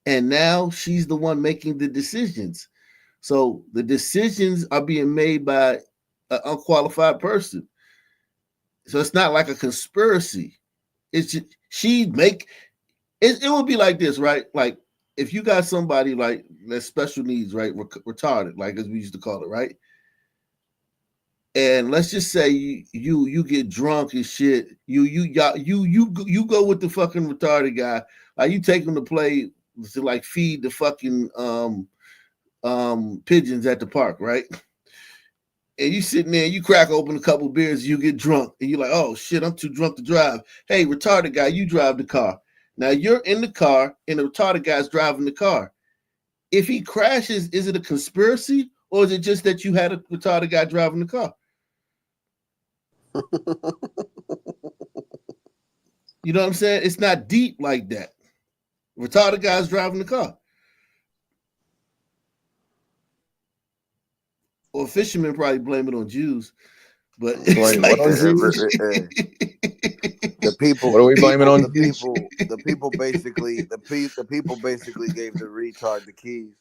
And now she's the one making the decisions. So the decisions are being made by an unqualified person. So it's not like a conspiracy. It's just, it would be like this, right? Like if you got somebody like that's special needs, right? Retarded, like as we used to call it, right? And let's just say you get drunk and shit. You go with the fucking retarded guy. Like you take him to play to like feed the fucking pigeons at the park, right? And you sitting there, you crack open a couple beers, you get drunk, and you're like, oh shit, I'm too drunk to drive. Hey, retarded guy, you drive the car. Now you're in the car, and the retarded guy's driving the car. If he crashes, is it a conspiracy, or is it just that you had a retarded guy driving the car? You know what I'm saying? It's not deep like that. Retarded guy's driving the car. Well, fishermen probably blame it on Jews, but it's Blame like, what on Jews? The people. What are we blaming on? The people basically. The people basically gave the retard the keys.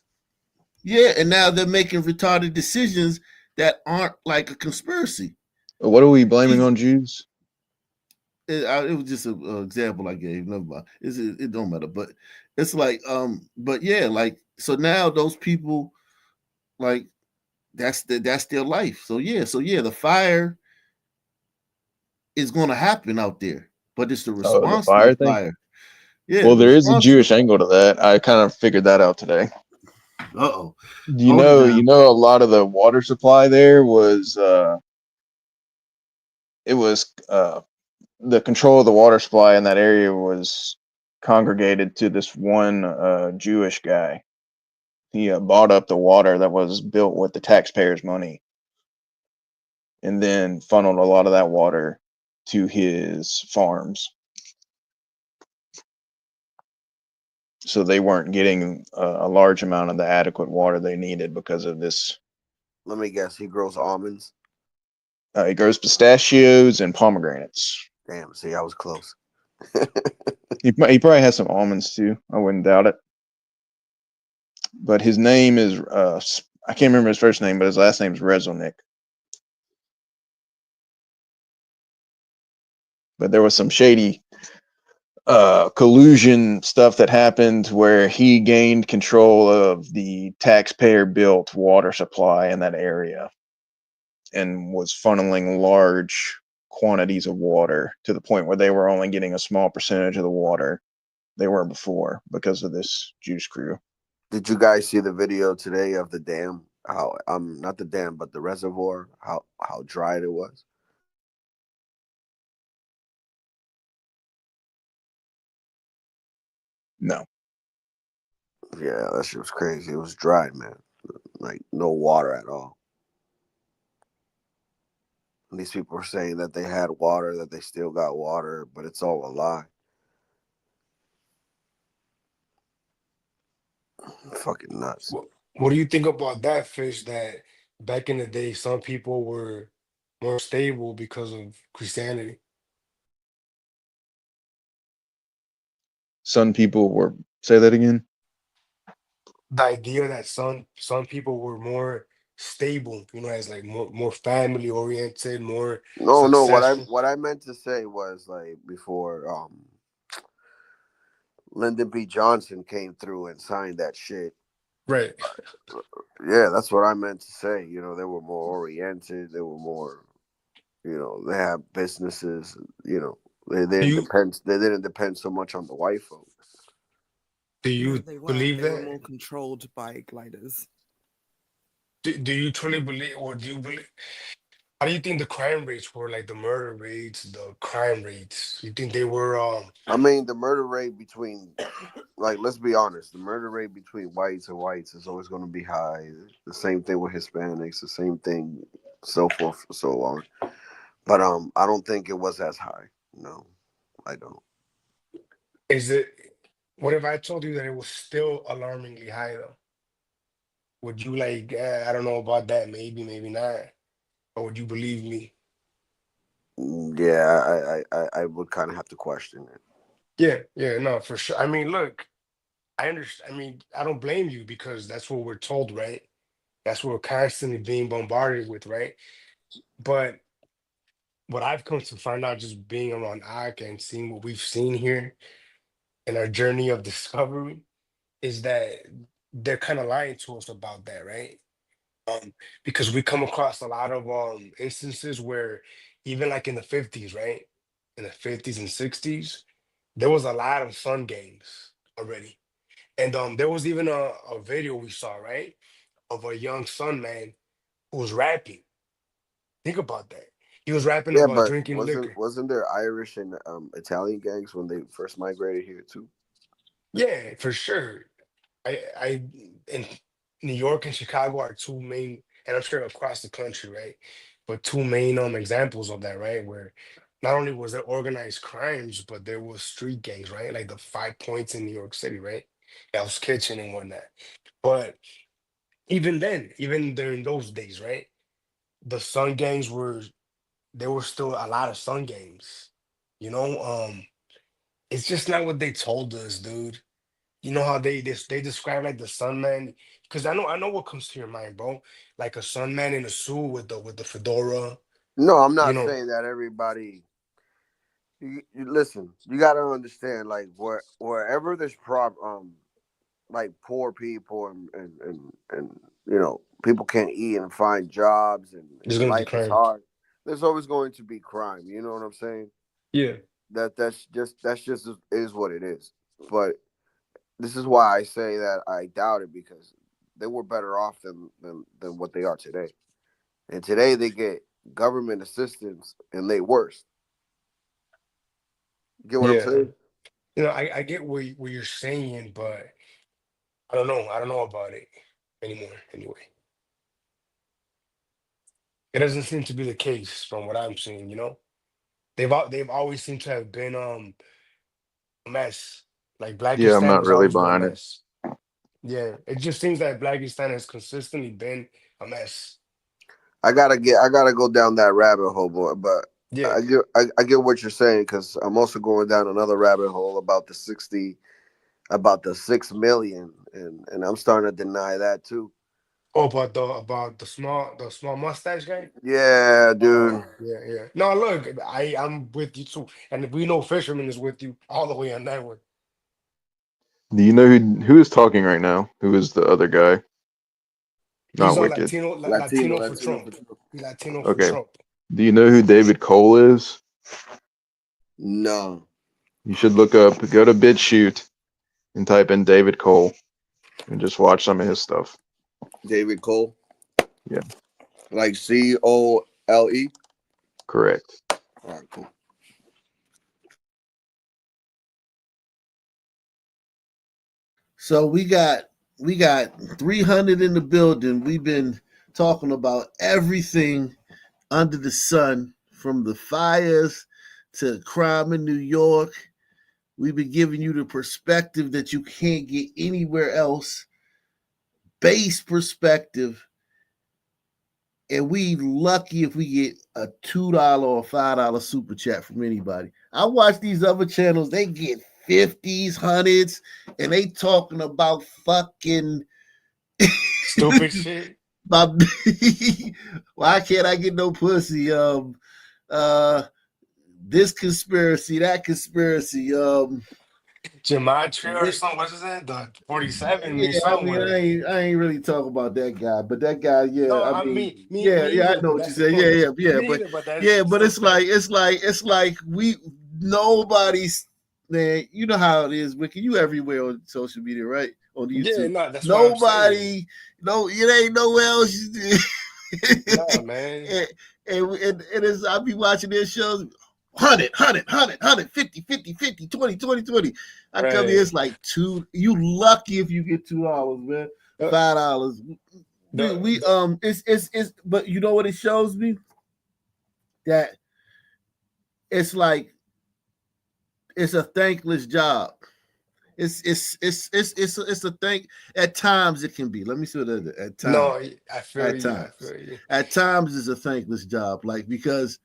Yeah, and now they're making retarded decisions that aren't like a conspiracy. What are we blaming on Jews? It was just an example I gave. Never mind. It don't matter, but it's like, but yeah, like so now those people, like that's their life. So yeah, the fire is going to happen out there, but it's the response fire to the thing? fire. Yeah. Well, the there is a response Jewish angle to that. I kind of figured that out today. Uh-oh. You know, a lot of the water supply there was the control of the water supply in that area was congregated to this one Jewish guy. He bought up the water that was built with the taxpayers' money, and then funneled a lot of that water to his farms. So they weren't getting a large amount of the adequate water they needed because of this. Let me guess. He grows almonds. He grows pistachios and pomegranates. Damn. See, I was close. He probably has some almonds too. I wouldn't doubt it. But his name is I can't remember his first name, but his last name is Rezonick. But there was some shady collusion stuff that happened where he gained control of the taxpayer built water supply in that area and was funneling large quantities of water to the point where they were only getting a small percentage of the water they were before because of this juice crew. Did you guys see the video today of the dam? How not the dam, but the reservoir, how dry it was? No. Yeah, that shit was crazy. It was dry, man. Like no water at all. And these people were saying that they had water, that they still got water, but it's all a lie. Fucking nuts. What do you think about that, Fish? That back in the day, some people were more stable because of Christianity. Some people were. Say that again. The idea that some people were more stable, as like more family oriented, more No, successful. what I meant to say was like before Lyndon B. Johnson came through and signed that shit. Right. Yeah, that's what I meant to say. They were more oriented. They were more, they had businesses. They didn't depend so much on the white folks. Do you They believe were that? more controlled by gliders. Do you truly believe, or do you believe? How do you think the crime rates were, like the murder rates, the crime rates? You think they were? I mean, the murder rate between, like, let's be honest, the murder rate between whites and whites is always going to be high. The same thing with Hispanics, the same thing, so forth, so on. But I don't think it was as high. No, I don't. Is it? What if I told you that it was still alarmingly high though? Would you like? I don't know about that. Maybe, maybe not. Or would you believe me? Yeah, I would kind of have to question it. Yeah, yeah, no, for sure. I mean, look, I understand. I mean, I don't blame you because that's what we're told, right? That's what we're constantly being bombarded with, right? But what I've come to find out just being around Ak and seeing what we've seen here in our journey of discovery is that they're kind of lying to us about that, right? Because we come across a lot of instances where even like in the 50s, right? In the 50s and 60s, there was a lot of Sun games already. And there was even a video we saw, right? Of a young Sun man who was rapping. Think about that. He was rapping Yeah, about but drinking liquor. wasn't there Irish and Italian gangs when they first migrated here too? Yeah, for sure. I in New York and Chicago are two main, and I'm sure across the country, right? But two main examples of that, right? Where not only was there organized crimes, but there was street gangs, right? Like the 5 Points in New York City, right? Hell's Kitchen and whatnot. But even then, even during those days, right? The Sun gangs were there were still a lot of Sun gangs. You know, it's just not what they told us, dude. You know how they describe like the Sun Man, because I know what comes to your mind, bro. Like a Sun Man in a suit with the fedora. No, I'm You not know, saying that everybody. You listen. You got to understand, like wherever there's like poor people and people can't eat and find jobs there's and gonna be life is crime. hard. There's always going to be crime. You know what I'm saying? Yeah, That's just is what it is. But this is why I say that I doubt it, because they were better off than what they are today. And today they get government assistance and they worse. Get what I'm yeah. saying? You know, I get what you're saying, but I don't know. I don't know about it anymore. Anyway, it doesn't seem to be the case from what I'm seeing. You know, they've always seemed to have been a mess. Like Yeah, I'm Blackenstein not has really always been a buying it. mess. Yeah, it just seems that Blackenstein has consistently been a mess. I gotta go down that rabbit hole, boy. But Yeah. I get what you're saying, because I'm also going down another rabbit hole about the 6 million, and I'm starting to deny that too. Oh, about the small mustache guy. Yeah, dude. Yeah, yeah. No, look, I'm with you too, and we know Fisherman is with you all the way on that one. Do you know who is talking right now? Who is the other guy? He's Not a Wicked. Latino for Trump. He's Latino for Okay. Trump. Do you know who David Cole is? No. You should go to BitChute and type in David Cole and just watch some of his stuff. David Cole. Yeah. Like COLE. Correct. All right, cool. So we got 300 in the building. We've been talking about everything under the sun, from the fires to crime in New York. We've been giving you the perspective that you can't get anywhere else, base perspective. And we lucky if we get a $2 or $5 super chat from anybody. I watch these other channels, they get 50s, 100s, and they talking about fucking stupid shit. Why can't I get no pussy? This conspiracy, that conspiracy. Gematria or something. What's his name? The 47 Yeah, somewhere. I ain't really talking about that guy, but that guy, yeah. No, I mean, me yeah, I either, know but what you that's said. the Yeah, point. yeah, Me but either, but that's yeah, but just it's like nobody's, man. You know how it is, Wiki. You everywhere on social media, right? On YouTube. Yeah, no, that's what I'm saying. It ain't nowhere else. Nah, man. and it's, I be watching their shows. 100, 50, 50, 20, 20, 20. I come here, it's like $2. You lucky if you get $2, man. $5. It's but you know what it shows me? That it's like it's a thankless job. It's a thing. At times it can be. Let me see what it is. At times. No, I feel At you. times. I feel you. At times it's a thankless job. Like, because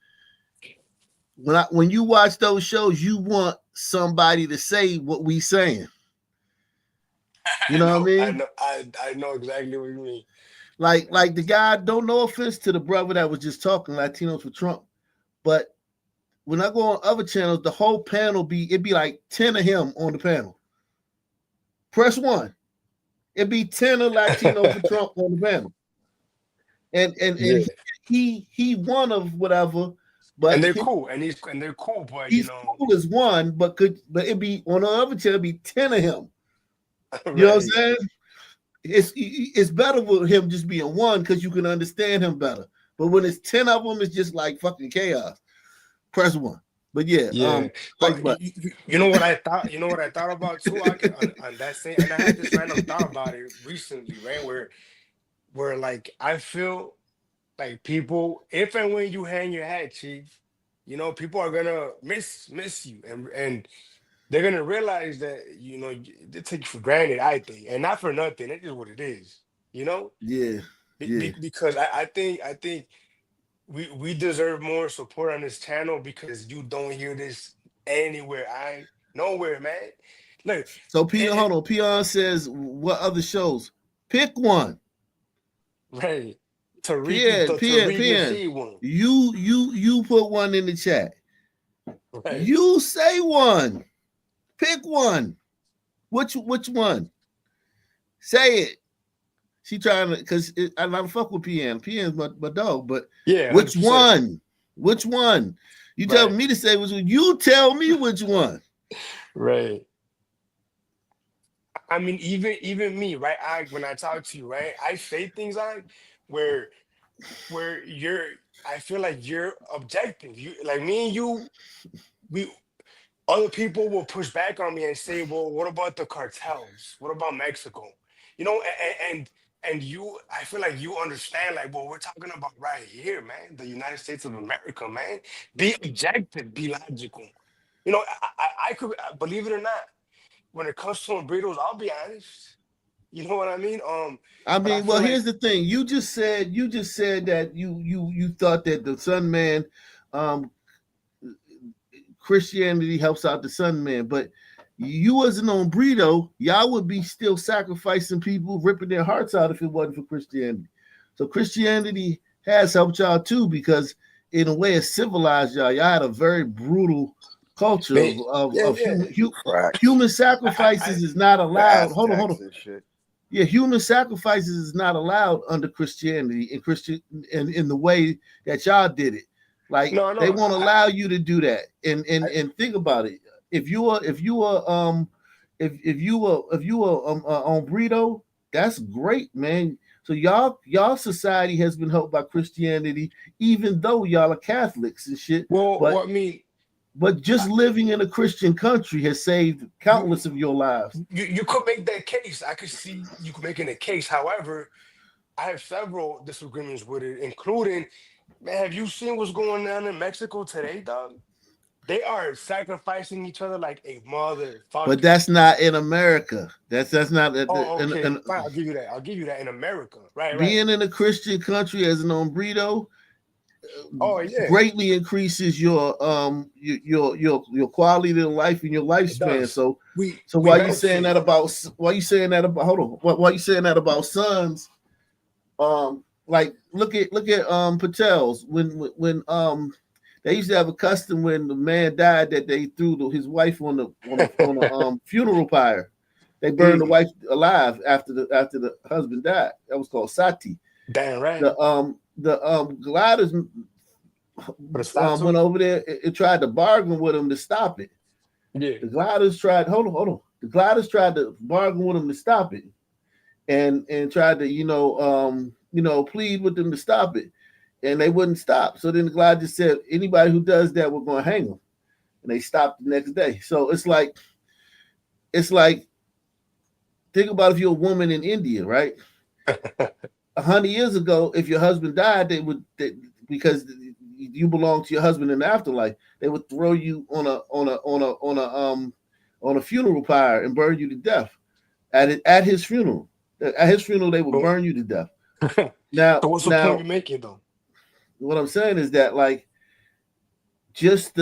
when you watch those shows, you want somebody to say what we saying. You know what I mean? I know exactly what you mean. Like the guy, don't no offense to the brother that was just talking Latinos for Trump, but when I go on other channels, the whole panel it'd be like 10 of him on the panel. Press 1. It'd be 10 of Latino for Trump on the panel. And Yeah. he one of whatever, but And they're cool, and they're cool, but he's cool as one, but it'd be on the other channel, it'd be 10 of him. You know what I'm saying? It's better with him just being one because you can understand him better. But when it's 10 of them, it's just like fucking chaos. Press 1. But yeah. But you know what I thought? You know what I thought about too? On that same, and I had this random thought about it recently, right? Where like I feel like people, if and when you hang your hat, Chief, you know, people are gonna miss you, and they're gonna realize that, you know, they take you for granted, I think, and not for nothing. It is what it is, you know. Yeah. Because I think we deserve more support on this channel, because you don't hear this anywhere. Nowhere, man. Look. So hold on. Peon says, what other shows? Pick one. Right. Peon. You put one in the chat. Right. You say one. Pick one. Which one? Say it. She trying to, because I don't fuck with PN. PN's my dog, but yeah. Which 100%. One? Which one? You tell me to say which one. You tell me which one. Right. I mean, even me, right? When I talk to you, right, I say things like where I feel like you're objective. You, like me and you, other people will push back on me and say, well, what about the cartels? What about Mexico? You know, and you, I feel like you understand, like, well, we're talking about right here, man, the United States of America, man. Be objective, be logical. You know, I could, believe it or not, when it comes to burritos, I'll be honest. You know what I mean? Well, here's the thing. You just said that you thought that the Sun Man, Christianity helps out the Sun Man, but you wasn't on burrito. Y'all would be still sacrificing people, ripping their hearts out if it wasn't for Christianity. So Christianity has helped y'all too, because in a way it civilized y'all. Y'all had a very brutal culture of human sacrifices is not allowed. Hold on. Yeah, human sacrifices is not allowed under Christianity and in the way that y'all did it. Like they won't allow you to do that. And think about it. If you were on burrito, that's great, man. So y'all society has been helped by Christianity, even though y'all are Catholics and shit. But just living in a Christian country has saved countless of your lives. You could make that case. I could see you could make it a case. However, I have several disagreements with it, including, man, have you seen what's going on in Mexico today, dog? They are sacrificing each other like a motherfucker. But that's not in America. That's not. Okay. Fine, I'll give you that. I'll give you that in America, right? Being in a Christian country as an hombrito, yeah, greatly increases your quality of life and your lifespan. So why you saying that about? Why you saying that about? Hold on. Why you saying that about sons? Like look at Patels when they used to have a custom when the man died that they threw his wife on a funeral pyre. They burned the wife alive after the husband died. That was called sati. Damn right. The gliders went over there and tried to bargain with him to stop it. Yeah. The gliders tried. Hold on. The gliders tried to bargain with him to stop it, and tried to plead with them to stop it. And they wouldn't stop. So then the glide just said, anybody who does that, we're going to hang them. And they stopped the next day. So it's like, think about if you're a woman in India, right? 100 years ago, if your husband died, because you belong to your husband in the afterlife. They would throw you on a funeral pyre and burn you to death at his funeral. At his funeral, they would burn you to death. Now, So what's the point you're making though? what I'm saying is that like just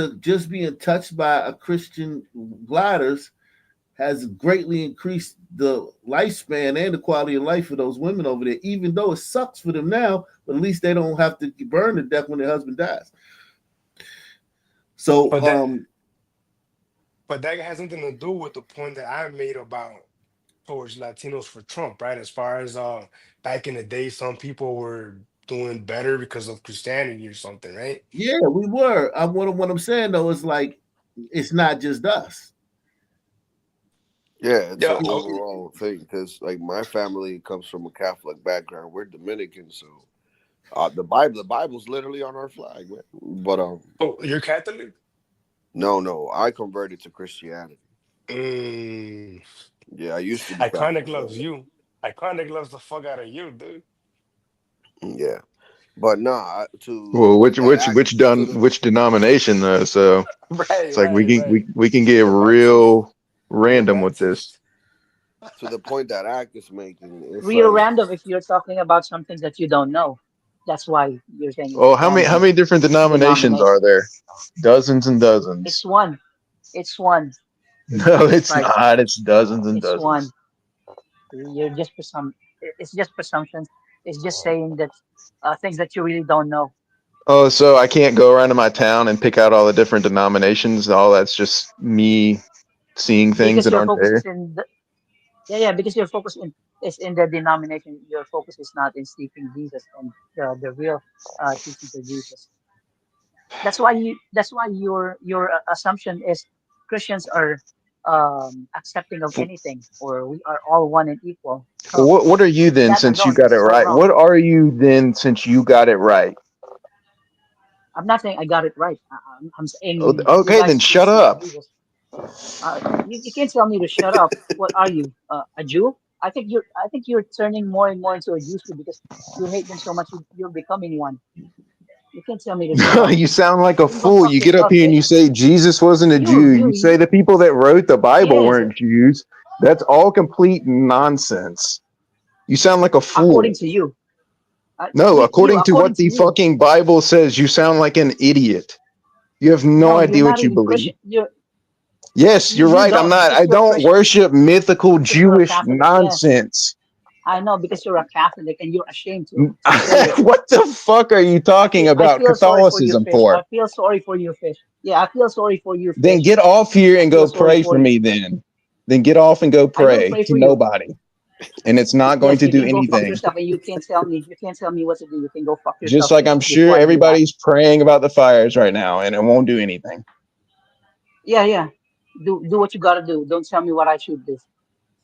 being touched by a Christian gliders has greatly increased the lifespan and the quality of life for those women over there, even though it sucks for them now, but at least they don't have to burn to death when their husband dies. So But that has something to do with the point that I made about towards Latinos for Trump, right? As far as back in the day, some people were doing better because of Christianity or something, right? yeah, we were. What I'm saying though is like it's not just us. Yeah, it's Yeah. an overall thing because like my family comes from a Catholic background. We're Dominican, so the Bible's literally on our flag, man. But Oh, you're Catholic? no, I converted to Christianity. Mm. Yeah, I used to be Iconic Catholic. loves you. Iconic loves the fuck out of you, dude. Yeah, but nah, to Well, which that which denomination though? So Right, it's like right. we can get real random with this. to the point that Act is making, it's Real like random if you're talking about something that you don't know. That's why you're saying it's Oh, how many different denominations are there? Dozens and dozens. It's one. It's one. No, it's Right. not. It's dozens and It's dozens. one. You're just It's just presumptions. It's just saying that things that you really don't know. Oh, so I can't go around to my town and pick out all the different denominations. All that's just me seeing things Because that your aren't focus there. is in because your focus is in the denomination. Your focus is not in seeking Jesus and the real teachings of Jesus. That's why your assumption is Christians are accepting of anything, or we are all one and equal. Well, what are you then That since you alone got is it so right? wrong. What are you then since you got it right? I'm not saying I got it right. I'm saying you Okay, guys then should shut seek up. Jesus. You can't tell me to shut up. What are you, a Jew? I think you're turning more and more into a Jew because you hate them so much. You're becoming one. You can't tell me to shut up. You sound like a You can go fool. fuck You get up yourself, here and you bitch. say Jesus wasn't a Jew. You say the people that wrote the Bible Yes, weren't Jews. That's all complete nonsense. You sound like a fool. according to you. No, according to According what to the you. fucking Bible says, you sound like an idiot. You have no No, idea you're what not you even believe. Christian. Yes, you're You right. I'm don't not. because I you're don't Christian. worship mythical Because you're a Jewish Catholic. Yes, nonsense. I know because you're a Catholic and you're ashamed to say it. What the fuck are you talking I about feel sorry for you, Catholicism fish. for? I feel sorry for you, fish. Yeah, I feel sorry for you, Then fish. get off here I and feel go sorry pray for for you. me then get off and go I will pray pray to for you. nobody. And it's not going Yes, to you do can go fuck anything. yourself, and you can't tell me what to do. You can go fuck Just yourself, like fish, I'm sure before I do that. everybody's praying about the fires right now and it won't do anything. Yeah. Do what you gotta do. Don't tell me what I should do.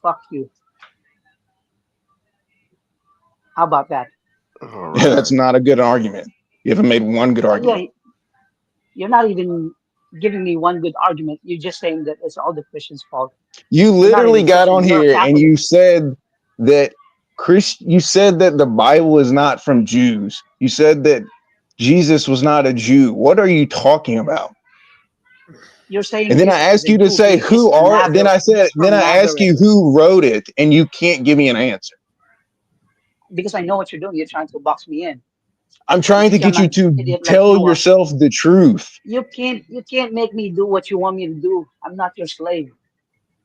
Fuck you. How about that? all Yeah, right. that's not a good argument. You haven't made one good argument. Yeah, you're not even giving me one good argument. You're just saying that it's all the Christians' fault. You You're not literally even got Christian. on You're a here and Catholic. you said that you said that the Bible is not from Jews. You said that Jesus was not a Jew. What are you talking about? You're saying And then I Jesus is asked a you to Jew. say He's who from are then I said then I asked you who wrote it and you can't give me an answer. Because I know what you're doing. You're trying to box me in. I'm trying to Because get I'm you not an to idiot like tell you are. yourself the truth. You can't make me do what you want me to do. I'm not your slave.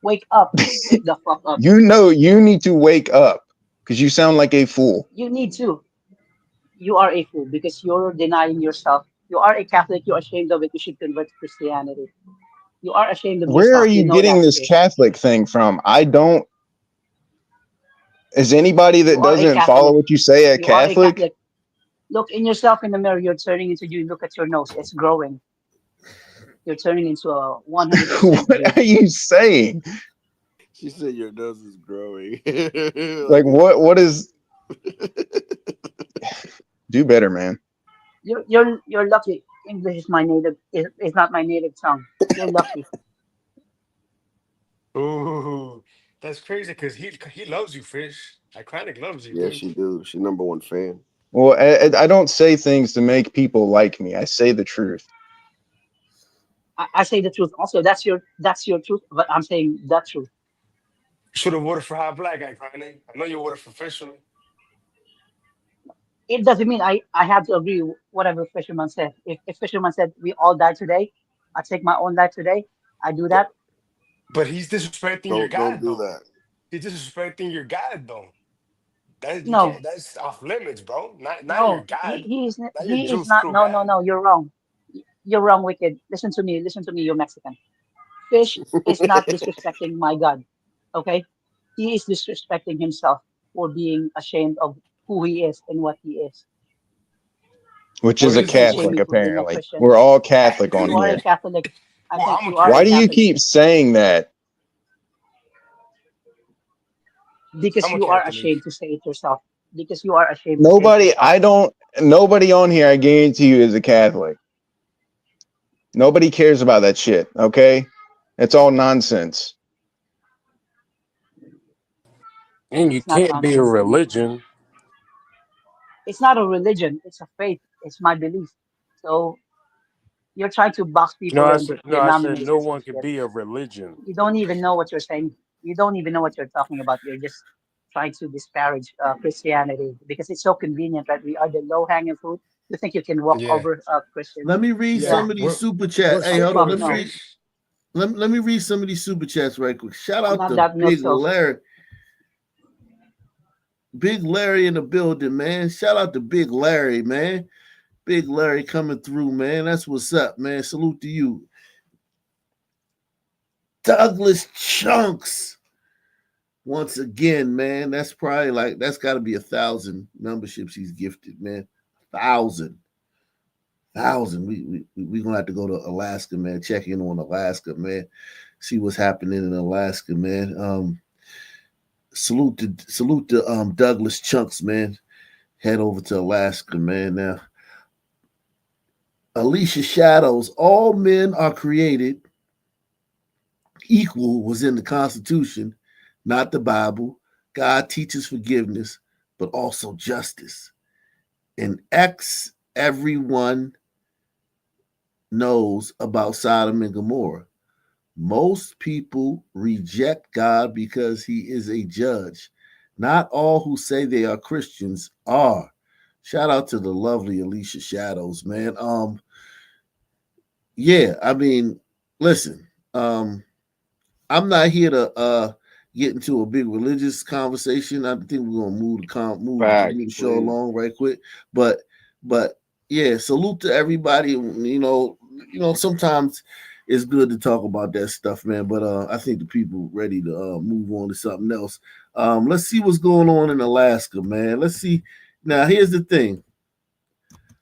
Wake up. Wake the fuck up. You know you need to wake up because you sound like a fool. You need to. You are a fool because you're denying yourself. You are a Catholic. You're ashamed of it. You should convert to Christianity. You are ashamed of Where are yourself. You you know getting that, this fish. Catholic thing from? I don't. Is anybody that You are a doesn't follow Catholic. what you say a You are a Catholic? Catholic. Look in yourself in the mirror. You're turning into you. Look at your nose. It's growing. You're turning into a 100% Jew. What are you saying? She said your nose is growing. Like what is do better, man. You're lucky. English is my native is not my native tongue. You're lucky. Ooh, that's crazy because he loves you, fish. Iconic loves you, Yeah, dude. she do. She #1 fan. Well, I don't say things to make people like me. I say the truth. I say the truth. Also, that's your truth. But I'm saying the truth. Should have voted for High Black Guy, Kanye. I know you voted for Fisherman. It doesn't mean I have to agree with whatever Fisherman said. If Fisherman said we all die today, I take my own life today. I do that. But he's disrespecting your Don't God, do though. that. He's disrespecting your God, though. That you No, can't. That's off limits, bro. Not your no, God. Not your he is juice not. crew No, God. no, no. You're wrong. You're wrong, Wicked. Listen to me. Listen to me. You're Mexican. Fish is not disrespecting my God. Okay, he is disrespecting himself for being ashamed of who he is and what he is. Which What is a is he? Can't shame Catholic, me for being a apparently. Christian. We're all Catholic on You are a here. Catholic. I Well, think I'm a you are a Why do you Catholic keep saying that? because I'm a you are Catholic. ashamed to say it yourself. Because you are ashamed to say it yourself. Nobody on here, I guarantee you, is a Catholic. Nobody cares about that shit, okay? It's all nonsense. And you It's not can't be a nonsense. religion. It's not a religion. It's a faith. It's my belief. So you're trying to box No, people I in said no. I said no denominations and one can shit. be a religion. You don't even know what you're saying. You don't even know what you're talking about. You're just trying to disparage Christianity because it's so convenient, right? We are the low-hanging fruit. You think you can walk Yeah. over Christians? Let me read Yeah. Yeah. some of these What super chats. Hey, say hold to on. Fuck it, Let me no. read. Fish? Let me read some of these super chats right quick. Shout I'm out not to that Big milk Larry. Big Larry in the building, man. Shout out to Big Larry, man. Big Larry coming through, man. That's what's up, man. Salute to you. Douglas Chunks. Once again, man. That's probably that's got to be 1,000 memberships he's gifted, man. 1,000. We gonna have to go to Alaska, man. Check in on Alaska, man. See what's happening in Alaska, man. Salute to Douglas Chunks, man. Head over to Alaska, man. Now, Alicia Shadows, all men are created equal was in the Constitution, not the Bible. God teaches forgiveness, but also justice. And everyone knows about Sodom and Gomorrah. Most people reject God because he is a judge. Not all who say they are Christians are. Shout out to the lovely Alicia Shadows, man. Yeah, I mean, listen, I'm not here to get into a big religious conversation. I think we're gonna move the show along right quick. But yeah, salute to everybody. You know, sometimes it's good to talk about that stuff, man. But I think the people ready to move on to something else. Let's see what's going on in Alaska, man. Let's see. Now, here's the thing.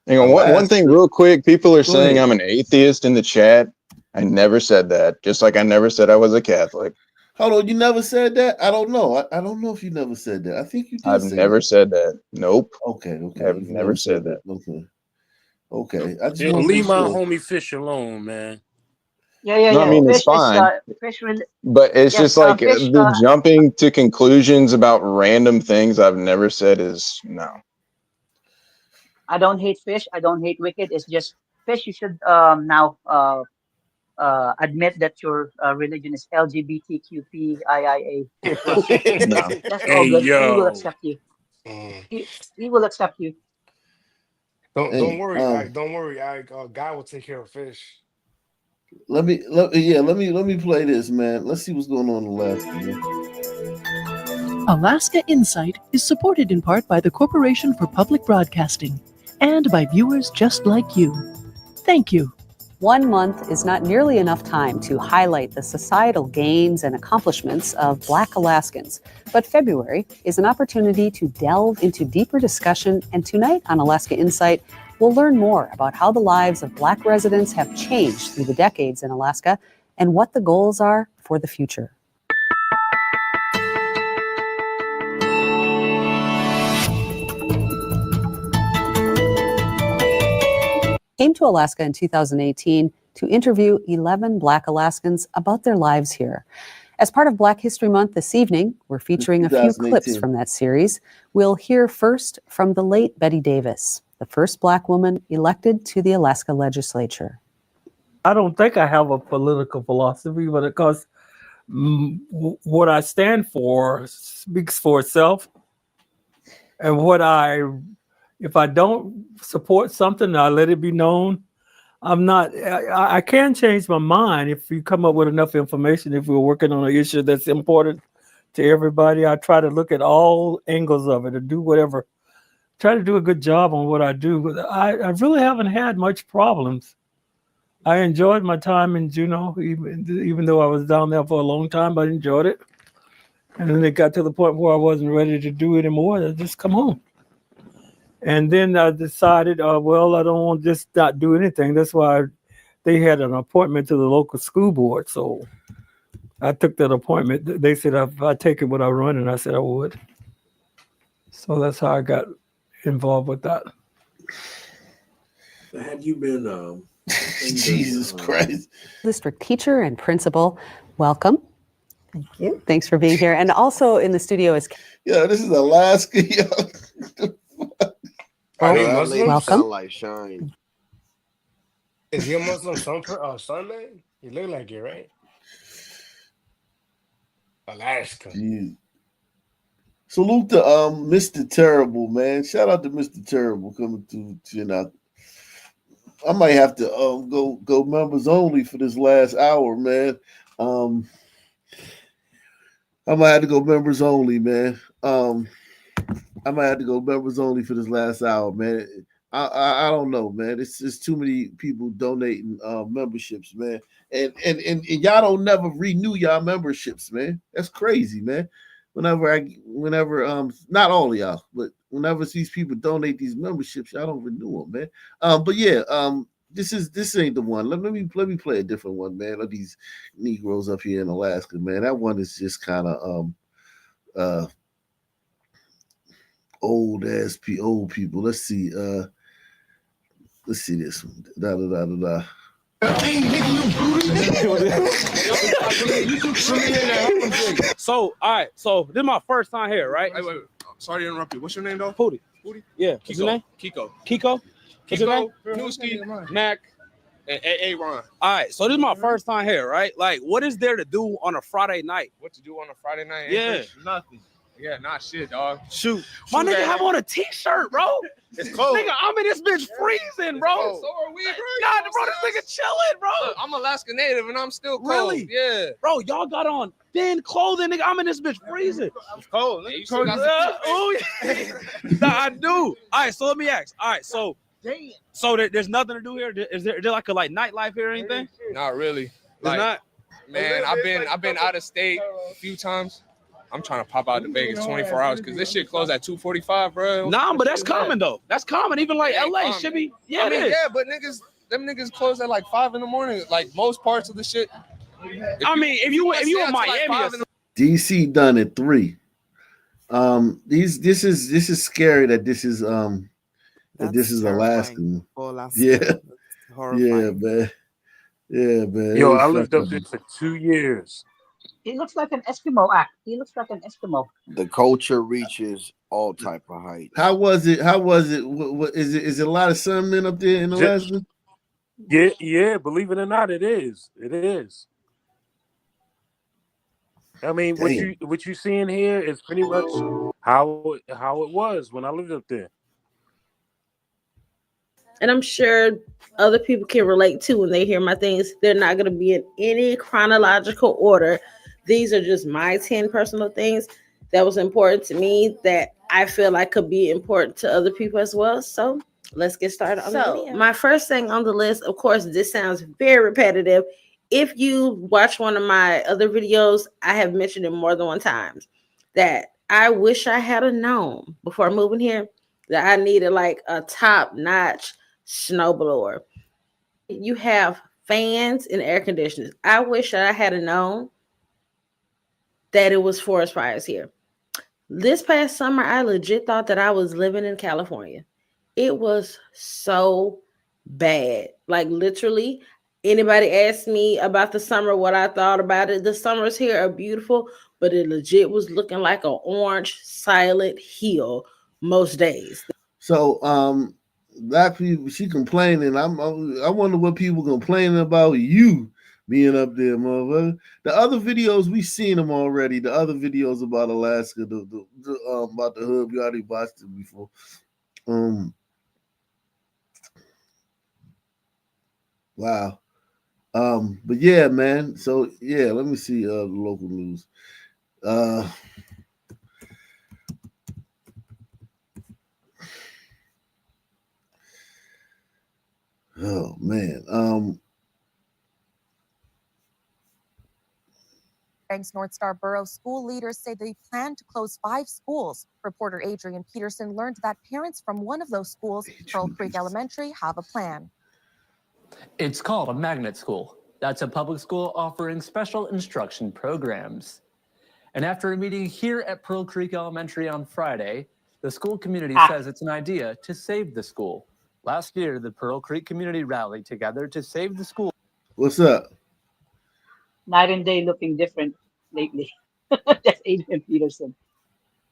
Hang on, one thing real quick. People are saying ahead. I'm an atheist in the chat. I never said that. Just like I never said I was a Catholic. Hold on, you never said that? I don't know. I don't know if you never said that. I think you did. I've never said that. Nope. Okay. I've You've never said that. Okay. I just Yeah, want to leave make my sure. homie Fish alone, man. Yeah. No, I mean, it's Fish is fine. But it's yes, just like Fish. the jumping to conclusions about random things I've never said is no. I don't hate Fish. I don't hate Wicked. It's just Fish. You should now admit that your religion is LGBTQPIIA. No. That's Hey, all good. He will yo. accept you. He will accept you. Don't worry. Don't worry. God will take care of Fish. Let me play this, man. Let's see what's going on in Alaska, man. Alaska Insight is supported in part by the Corporation for Public Broadcasting and by viewers just like you. Thank you. 1 month is not nearly enough time to highlight the societal gains and accomplishments of Black Alaskans. But February is an opportunity to delve into deeper discussion, and tonight on Alaska Insight, we'll learn more about how the lives of Black residents have changed through the decades in Alaska and what the goals are for the future. Came to Alaska in 2018 to interview 11 Black Alaskans about their lives here. As part of Black History Month this evening, we're featuring a few clips 2018. from that series. We'll hear first from the late Betty Davis, the first Black woman elected to the Alaska legislature. I don't think I have a political philosophy, but because what I stand for speaks for itself. And if I don't support something, I let it be known. I can change my mind if you come up with enough information. If we're working on an issue that's important to everybody, I try to look at all angles of it and do whatever. Try to do a good job on what I do. But I really haven't had much problems. I enjoyed my time in Juneau, even though I was down there for a long time, but I enjoyed it. And then it got to the point where I wasn't ready to do it anymore. I just come home. And then I decided, well, I don't want to just not do anything. That's why they had an appointment to the local school board. So I took that appointment. They said, if I take it, would I run? And I said I would. So that's how I got involved with that. Have you been... Jesus Christ. District teacher and principal, welcome. Thank you. Thanks for being here. And also in the studio is... Yeah, this is Alaska. Welcome. Sound like Shine. Is he a Muslim son, man? You look like it, right? Alaska. Jeez. Salute to Mr. Terrible, man. Shout out to Mr. Terrible coming to I might have to go members only for this last hour, man. I might have to go members only, man. I might have to go members only for this last hour, man. I don't know, man. It's just too many people donating memberships, man. And y'all don't never renew y'all memberships, man. That's crazy, man. Whenever not all of y'all, but whenever these people donate these memberships, y'all don't renew them, man. But yeah, this ain't the one. Let me play a different one, man. Of these Negroes up here in Alaska, man. That one is just kind of old people. Let's see this one. So, all right. So, this is my first time here, right? Wait. Sorry to interrupt you. What's your name, though? Pootie. Yeah. What's your name? Kiko. What's your name? Newski, Mac. and Aaron. All right. So, this is my first time here, right? Like, what is there to do on a Friday night? What to do on a Friday night? Yeah. Nothing. Yeah, not shit, dog. Shoot. My nigga have on a t-shirt, bro. It's cold. Nigga, I'm in this bitch freezing, bro. So are we, bro. Nah, bro, this nigga chilling, bro. Look, I'm Alaska native and I'm still cold. Really? Yeah. Bro, y'all got on thin clothing, nigga. I'm in this bitch freezing. It's cold. Yeah, nah, I do. All right, so let me ask. All right, so there's nothing to do here. Is there like a nightlife here or anything? Not really. It's not. Man, I've been out of state a few times. I'm trying to pop out to Vegas 24 hours because this shit closed at 2:45, bro. Nah, but that's common though. That's common. Even like LA should be. Yeah, I mean, yeah, but them niggas close at like 5 in the morning. Like most parts of the shit. If you in Miami, DC done at 3. This is scary that this is Alaskan. Yeah, man. Yeah, man. Yo, I lived up there for 2 years. He looks like an Eskimo act. He looks like an Eskimo. The culture reaches all type of heights. How was it? What is it? Is it a lot of sunmen up there in Alaska? Yeah. Believe it or not, it is. It is. I mean, what you seeing here is pretty much how it was when I lived up there. And I'm sure other people can relate to when they hear my things. They're not going to be in any chronological order. These are just my 10 personal things that was important to me that I feel like could be important to other people as well. So let's get started on the video. My first thing on the list, of course, this sounds very repetitive. If you watch one of my other videos, I have mentioned it more than one time that I wish I had known before moving here that I needed like a top-notch snowblower. You have fans and air conditioners. I wish I had known that it was forest fires here. This past summer, I legit thought that I was living in California. It was so bad. Like literally, Anybody asked me about the summer, what I thought about it, the summers here are beautiful, but it legit was looking like an orange silent hill most days. So black people, she complaining. I wonder what people complaining about you being up there, motherfucker. The other videos we seen them already. The other videos about Alaska, about the hood, we already watched it before. Wow. But yeah, man. So yeah, let me see the local news. Oh man. Banks North Star Borough school leaders say they plan to close 5 schools. Reporter Adrian Peterson learned that parents from one of those schools, Pearl Creek Elementary, have a plan. It's called a magnet school. That's a public school offering special instruction programs. And after a meeting here at Pearl Creek Elementary on Friday, the school community says it's an idea to save the school. Last year, the Pearl Creek community rallied together to save the school. What's up? Night and day looking different lately. That's Adrian Peterson.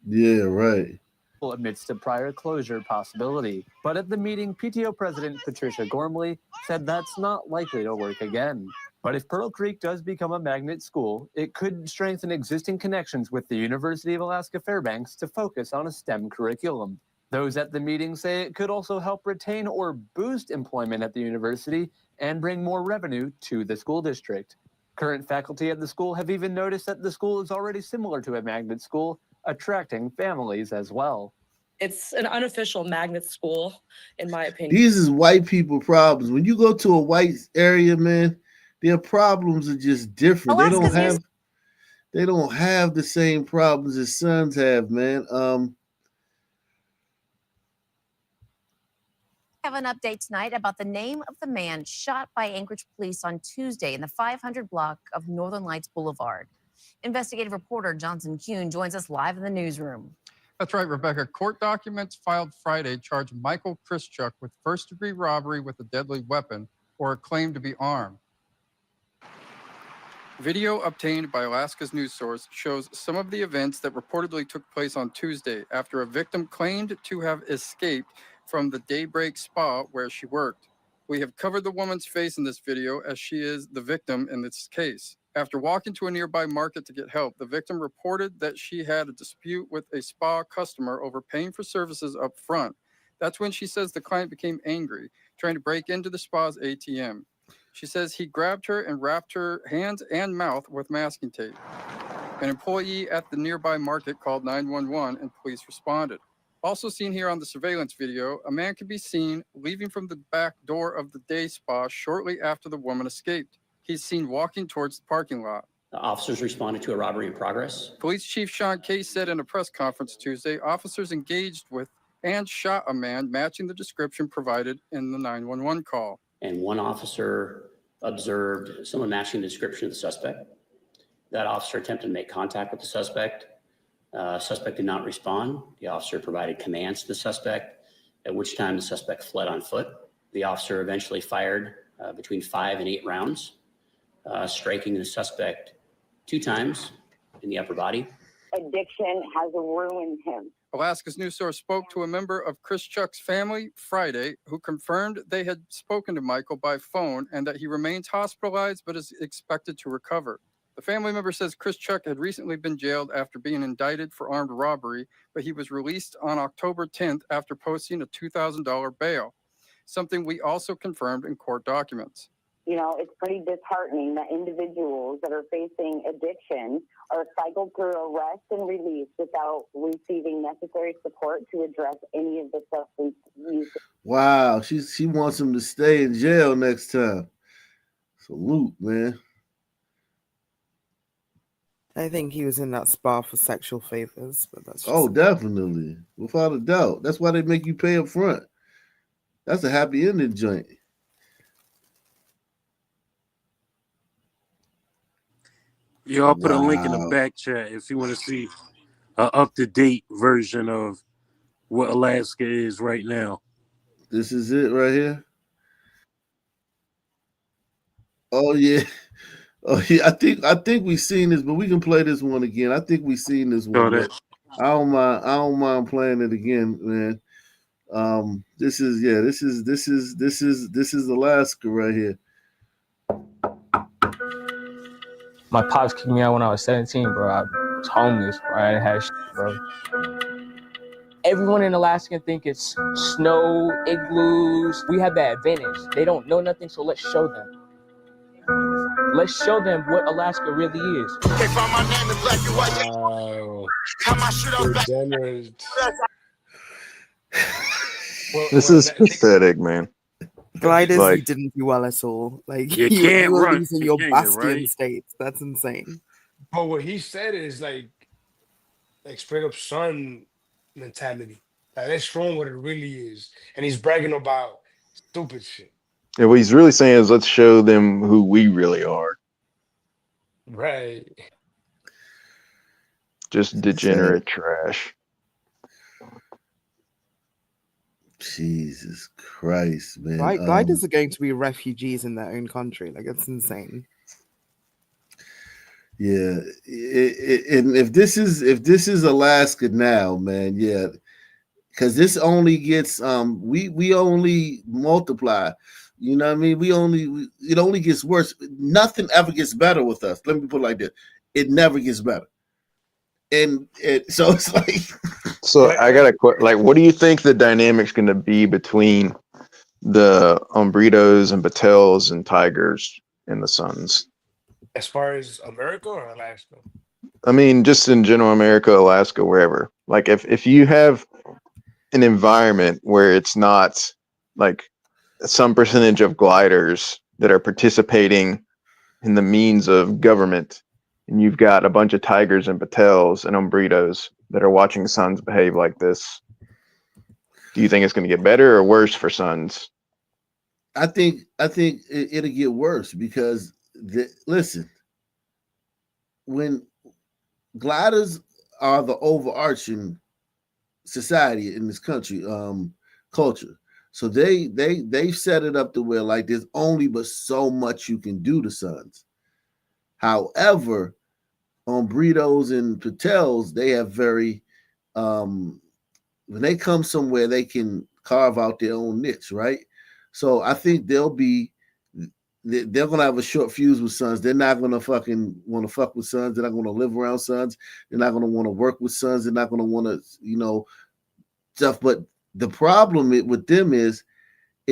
Yeah, right. Amidst a prior closure possibility. But at the meeting, PTO President Patricia Gormley said that's not likely to work again. But if Pearl Creek does become a magnet school, it could strengthen existing connections with the University of Alaska Fairbanks to focus on a STEM curriculum. Those at the meeting say it could also help retain or boost employment at the university and bring more revenue to the school district. Current faculty at the school have even noticed that the school is already similar to a magnet school, attracting families as well. It's an unofficial magnet school, in my opinion. These is white people problems. When you go to a white area, man, their problems are just different. They don't have the same problems as sons have, man. Have an update tonight about the name of the man shot by Anchorage police on Tuesday in the 500 block of Northern Lights Boulevard. Investigative reporter Johnson Kuhn joins us live in the newsroom. That's right, Rebecca. Court documents filed Friday charge Michael Krischuk with first-degree robbery with a deadly weapon or a claim to be armed. Video obtained by Alaska's news source shows some of the events that reportedly took place on Tuesday after a victim claimed to have escaped from the Daybreak Spa where she worked. We have covered the woman's face in this video as she is the victim in this case. After walking to a nearby market to get help, the victim reported that she had a dispute with a spa customer over paying for services up front. That's when she says the client became angry, trying to break into the spa's ATM. She says he grabbed her and wrapped her hands and mouth with masking tape. An employee at the nearby market called 911 and police responded. Also seen here on the surveillance video, a man can be seen leaving from the back door of the day spa shortly after the woman escaped. He's seen walking towards the parking lot. The officers responded to a robbery in progress. Police Chief Sean Case said in a press conference Tuesday, officers engaged with and shot a man matching the description provided in the 911 call. And one officer observed someone matching the description of the suspect. That officer attempted to make contact with the suspect. Suspect did not respond. The officer provided commands to the suspect, at which time the suspect fled on foot. The officer eventually fired between 5 and 8 rounds, striking the suspect 2 times in the upper body. Addiction has ruined him. Alaska's news source spoke to a member of Krischuk's family Friday who confirmed they had spoken to Michael by phone and that he remains hospitalized but is expected to recover. The family member says Krischuk had recently been jailed after being indicted for armed robbery, but he was released on October 10th after posting a $2,000 bail, something we also confirmed in court documents. You know, it's pretty disheartening that individuals that are facing addiction are cycled through arrest and release without receiving necessary support to address any of the substance use. Wow, she wants him to stay in jail next time. Salute, man. I think he was in that spa for sexual favors, but that's just definitely, without a doubt. That's why they make you pay up front. That's a happy ending joint. Yeah, I'll put a link in the back chat if you want to see an up-to-date version of what Alaska is right now. This is it right here. Oh yeah. Oh yeah. I think we've seen this, but we can play this one again. I think we've seen this So one, that but I don't mind playing it again, man. This is Alaska right here. My pops kicked me out when I was 17, bro. I was homeless, bro. I didn't have shit, bro. Everyone in Alaska think it's snow, igloos. We have that advantage. They don't know nothing, so let's show them. Let's show them what Alaska really is. Wow. Degenerate. This is pathetic, man. Gliders, Like- you didn't do well at all. Like You you can't were run losing to your Kenya, bastion right? states. That's insane. But what he said is like straight up son mentality. Like that's showing what it really is. And he's bragging about stupid shit. Yeah, what he's really saying is let's show them who we really are. Right. Just degenerate trash. Jesus Christ, man. Gliders are going to be refugees in their own country. Like it's insane. Yeah, and if this is Alaska now, man, yeah, because this only gets we only multiply. You know what I mean? It only gets worse. Nothing ever gets better with us. Let me put it like this: it never gets better. And so it's like. So I got a like, what do you think the dynamic's going to be between the Umbritos and Patels and Tigers and the Suns? As far as America or Alaska? I mean, just in general, America, Alaska, wherever. Like, if you have an environment where it's not like some percentage of gliders that are participating in the means of government, and you've got a bunch of Tigers and Patels and Umbritos that are watching Suns behave like this, do you think it's going to get better or worse for Suns? I think it'll get worse because listen, when gliders are the overarching society in this country, culture. So they've set it up to where like there's only but so much you can do to Suns. However, on Umbritos and Patels, they have very when they come somewhere, they can carve out their own niche, right? So I think they're gonna have a short fuse with Suns. They're not gonna fucking want to fuck with Suns. They're not gonna live around Suns. They're not gonna want to work with Suns. They're not gonna want to, stuff. But the problem with them is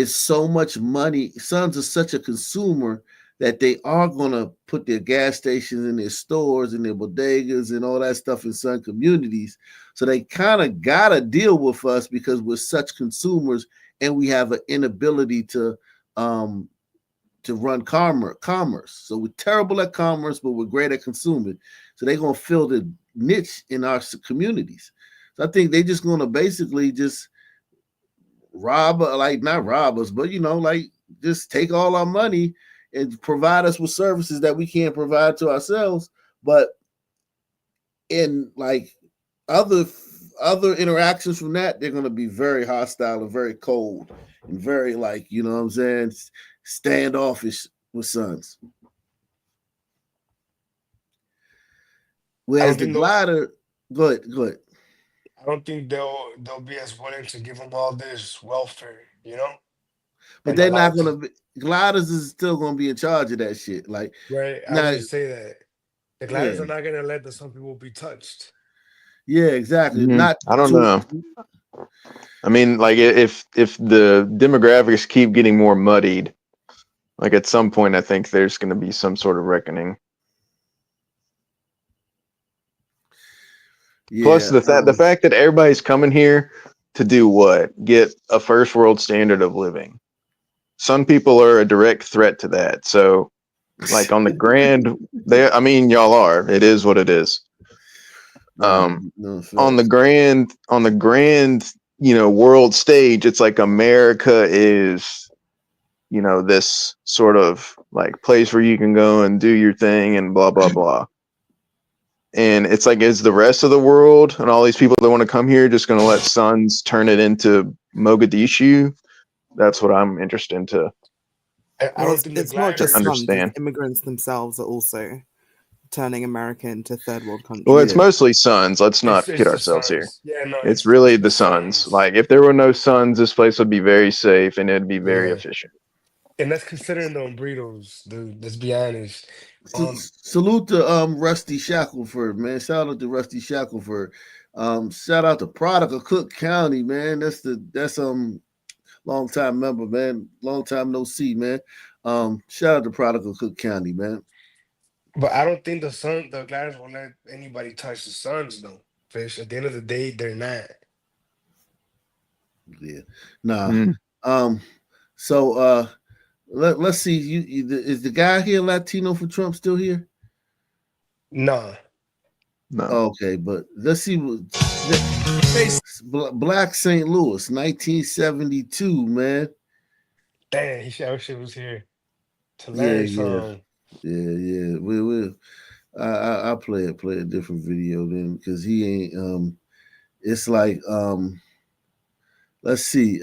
so much money. Suns are such a consumer that they are gonna put their gas stations in their stores and their bodegas and all that stuff in Sun communities. So they kind of gotta deal with us because we're such consumers and we have an inability to run commerce. So we're terrible at commerce, but we're great at consuming. So they're gonna fill the niche in our communities. So I think they're just gonna basically just not rob us, but just take all our money and provide us with services that we can't provide to ourselves. But in like other interactions from that, they're gonna be very hostile and very cold and very standoffish with Suns. Whereas the glider, go ahead. I don't think they'll be as willing to give them all this welfare, But And they're allow not gonna be. Gliders is still gonna be in charge of that shit. Like, Right. I now, was gonna say that. The gliders yeah. are not gonna let some people be touched. Yeah, exactly. Mhm. Not. I don't know. I mean, like if the demographics keep getting more muddied, like at some point, I think there's going to be some sort of reckoning. Plus, the fact that everybody's coming here to do what? Get a first world standard of living. Some people are a direct threat to that. So, like on the grand, y'all are. It is what it is. On the grand, world stage, it's like America is, this sort of like place where you can go and do your thing and blah blah blah. And it's like, is the rest of the world and all these people that want to come here just going to let Suns turn it into Mogadishu? That's what I'm interested into. I Well, don't think the it's not just gliders. sons, it's Understand. immigrants themselves are also turning America into third world country. Well, it's mostly sons. Let's not It's kid the ourselves here. sons. Yeah, no, It's really the sons. sons. Like, if there were no sons, this place would be very safe and it'd be very Yeah. efficient. And that's considering the burritos, dude. Let's be honest. Salute to Rusty Shackelford, man. Shout out to Rusty Shackelford. Shout out to Product of Cook County, man. That's long time member, man. Long time no see, man. Shout out to Product of Cook County, man. But I don't think the gliders will let anybody touch the sons, though. Fish. At the end of the day, they're not. Yeah. Nah. So let's see. Is the guy here Latino for Trump still here? No. Okay, but let's see what Black St. Louis, 1972, man. Damn, I wish it was here to learn some. Yeah. We I'll play a different video then, because he ain't it's like let's see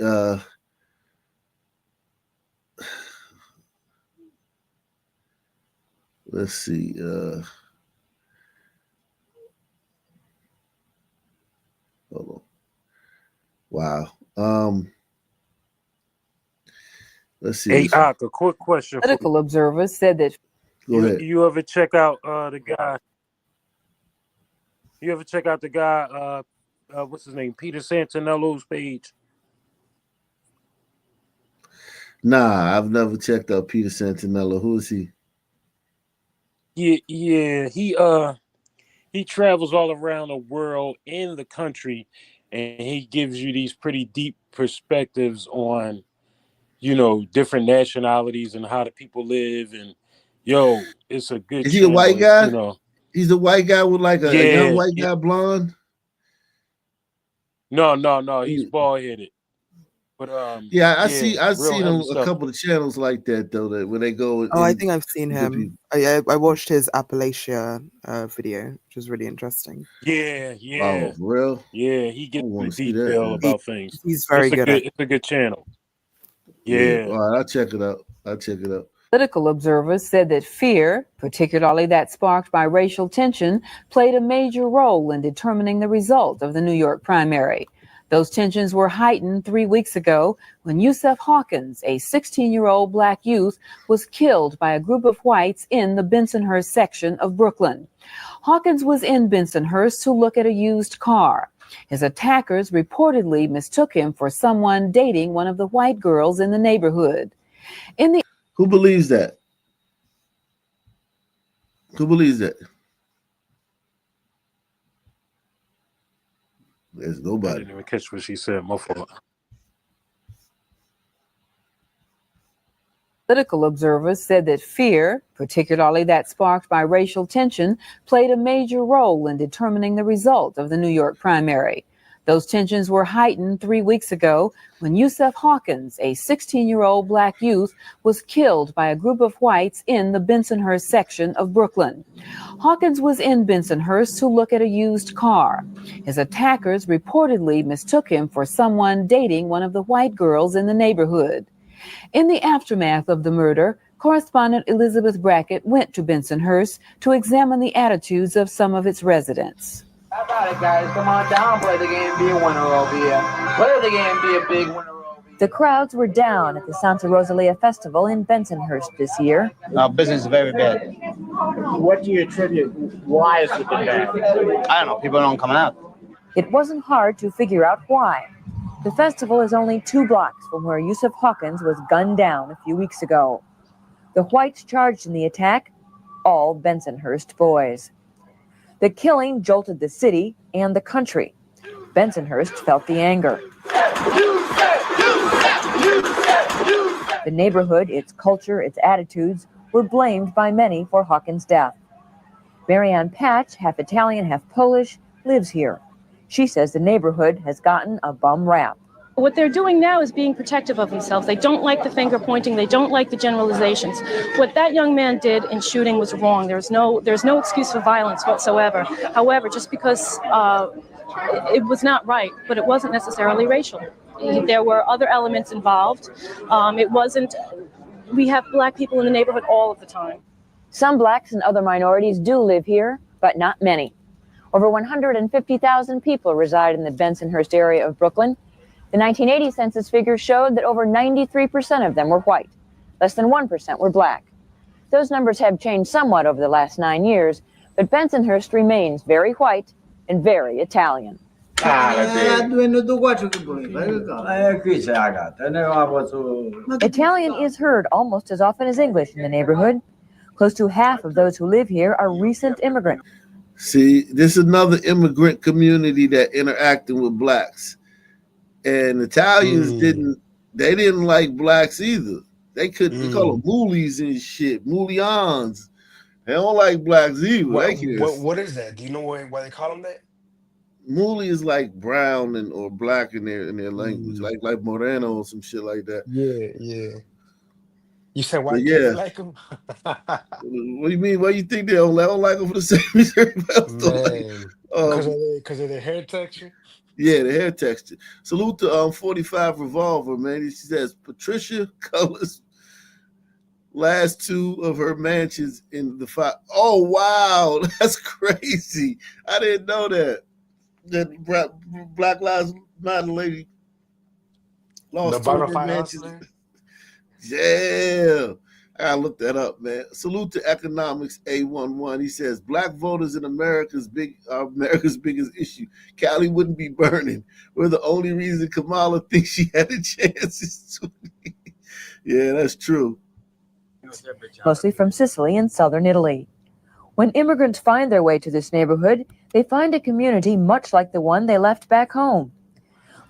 let's see hold on. Wow. Let's see. Hey, Ak, a quick question. Political observers said that. Go ahead. You ever check out the guy? You ever check out the guy? What's his name? Peter Santinello's page. Nah, I've never checked out Peter Santinello. Who is he? Yeah. He travels all around the world and the country, and he gives you these pretty deep perspectives on, different nationalities and how the people live. And it's a good. Is he a white guy? He's a white guy with like a young white guy, blonde. No. He's bald headed. But I've seen him a couple of channels like that though. That when they go. I think I've seen him. I watched his Appalachia video, which was really interesting. Yeah. Oh, for real? Yeah, he gets the detail about things. He's very good. It's a good channel. Yeah. All right, I'll check it out. Political observers said that fear, particularly that sparked by racial tension, played a major role in determining the result of the New York primary. Those tensions were heightened 3 weeks ago when Yusef Hawkins, a 16-year-old black youth, was killed by a group of whites in the Bensonhurst section of Brooklyn. Hawkins was in Bensonhurst to look at a used car. His attackers reportedly mistook him for someone dating one of the white girls in the neighborhood. Who believes that? There's I nobody. didn't even catch what she said. My fault. Political observers said that fear, particularly that sparked by racial tension, played a major role in determining the result of the New York primary. Those tensions were heightened 3 weeks ago when Yusef Hawkins, a 16-year-old black youth, was killed by a group of whites in the Bensonhurst section of Brooklyn. Hawkins was in Bensonhurst to look at a used car. His attackers reportedly mistook him for someone dating one of the white girls in the neighborhood. In the aftermath of the murder, correspondent Elizabeth Brackett went to Bensonhurst to examine the attitudes of some of its residents. How about it, guys? Come on down, play the game, be a winner over here. Play the game, be a big winner over here. The crowds were down at the Santa Rosalia Festival in Bensonhurst this year. Our business is very bad. What do you attribute? Why is it bad? I don't know. People don't come out. It wasn't hard to figure out why. The festival is only 2 blocks from where Yusef Hawkins was gunned down a few weeks ago. The whites charged in the attack, all Bensonhurst boys. The killing jolted the city and the country. Bensonhurst felt the anger. The neighborhood, its culture, its attitudes were blamed by many for Hawkins' death. Marianne Patch, half Italian, half Polish, lives here. She says the neighborhood has gotten a bum rap. What they're doing now is being protective of themselves. They don't like the finger pointing. They don't like the generalizations. What that young man did in shooting was wrong. There's no excuse for violence whatsoever. However, just because it was not right, but it wasn't necessarily racial. There were other elements involved. It wasn't we have black people in the neighborhood all of the time. Some blacks and other minorities do live here, but not many. Over 150,000 people reside in the Bensonhurst area of Brooklyn. The 1980 census figures showed that over 93% of them were white. Less than 1% were black. Those numbers have changed somewhat over the last 9 years, but Bensonhurst remains very white and very Italian. Italian is heard almost as often as English in the neighborhood. Close to half of those who live here are recent immigrants. See, this is another immigrant community that interacting with blacks. And Italians didn't like blacks either. They call them moolies and shit, moolians. They don't like blacks either. What is that? Do you know why they call them that? Moolie is like brown or black in their language, like Moreno or some shit like that. Yeah. You said why you like them? What do you mean? Why you think they don't like them for the same reason? Because of their hair texture? Yeah, the hair texture. Salute to 45 Revolver, man. She says Patricia Cullis last two of her mansions in the five. Oh wow, that's crazy. I didn't know that. That Black Lives Matter lady lost two of her mansions. Yeah. I looked that up, man. Salute to Economics A11. He says black voters in America's biggest issue. Cali wouldn't be burning. We're the only reason Kamala thinks she had a chance. Yeah, that's true. Mostly from Sicily and southern Italy. When immigrants find their way to this neighborhood, they find a community much like the one they left back home.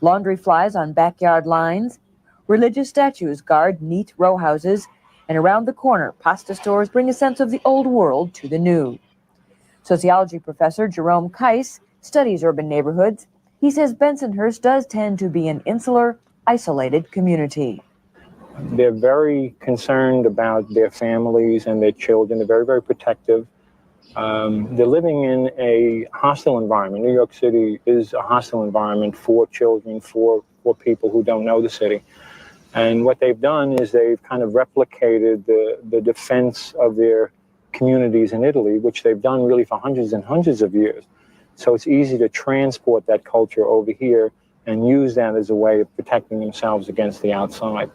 Laundry flies on backyard lines, religious statues guard neat row houses, and around the corner, pasta stores bring a sense of the old world to the new. Sociology professor Jerome Kais studies urban neighborhoods. He says Bensonhurst does tend to be an insular, isolated community. They're very concerned about their families and their children. They're very, very protective. They're living in a hostile environment. New York City is a hostile environment for children, for people who don't know the city. And what they've done is they've kind of replicated the defense of their communities in Italy, which they've done really for hundreds and hundreds of years. So it's easy to transport that culture over here and use that as a way of protecting themselves against the outside.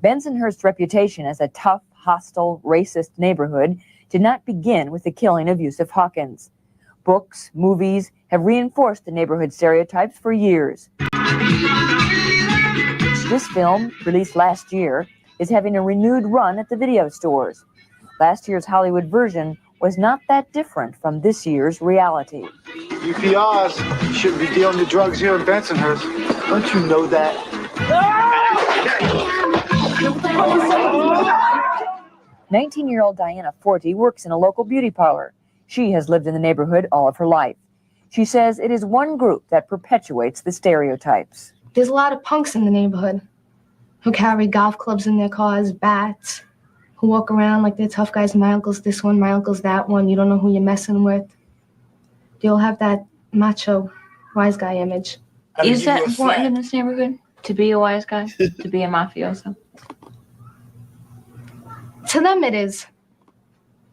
Bensonhurst's reputation as a tough, hostile, racist neighborhood did not begin with the killing of Yusuf Hawkins. Books, movies have reinforced the neighborhood stereotypes for years. This film, released last year, is having a renewed run at the video stores. Last year's Hollywood version was not that different from this year's reality. UPRs shouldn't be dealing the drugs here in Bensonhurst. Don't you know that? 19-year-old Diana Forti works in a local beauty parlor. She has lived in the neighborhood all of her life. She says it is one group that perpetuates the stereotypes. There's a lot of punks in the neighborhood who carry golf clubs in their cars, bats, who walk around like they're tough guys. My uncle's this one, my uncle's that one. You don't know who you're messing with. They all have that macho, wise guy image. Is that important in this neighborhood? To be a wise guy? To be a mafioso? To them it is.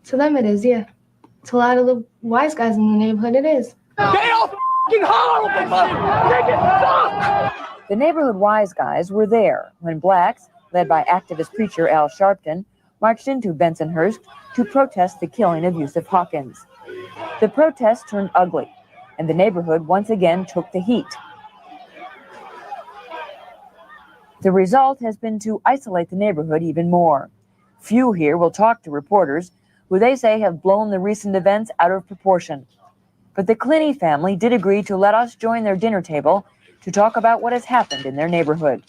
To them it is, yeah. To a lot of the wise guys in the neighborhood, it is. They are f***ing horrible! The neighborhood wise guys were there when blacks, led by activist preacher Al Sharpton, marched into Bensonhurst to protest the killing of Yusuf Hawkins. The protest turned ugly, and the neighborhood once again took the heat. The result has been to isolate the neighborhood even more. Few here will talk to reporters who they say have blown the recent events out of proportion. But the Clinny family did agree to let us join their dinner table to talk about what has happened in their neighborhood.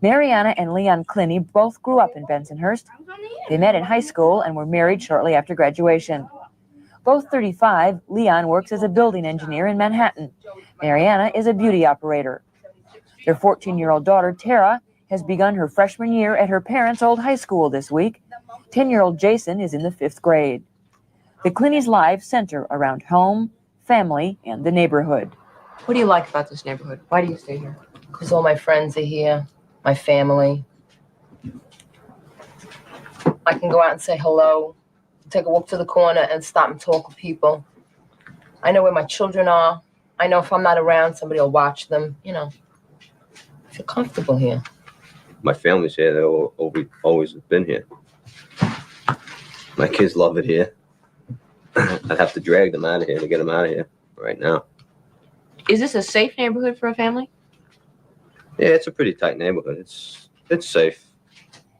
Mariana and Leon Clinny both grew up in Bensonhurst. They met in high school and were married shortly after graduation. Both 35, Leon works as a building engineer in Manhattan. Mariana is a beauty operator. Their 14-year-old daughter, Tara, has begun her freshman year at her parents' old high school this week. 10-year-old Jason is in the 5th grade. The Clinny's lives center around home, family, and the neighborhood. What do you like about this neighborhood? Why do you stay here? Because all my friends are here, my family. I can go out and say hello, take a walk to the corner and stop and talk with people. I know where my children are. I know if I'm not around, somebody will watch them. You know, I feel comfortable here. My family's here. They've always been here. My kids love it here. I'd have to drag them out of here to get them out of here right now. Is this a safe neighborhood for a family? Yeah, it's a pretty tight neighborhood. It's safe.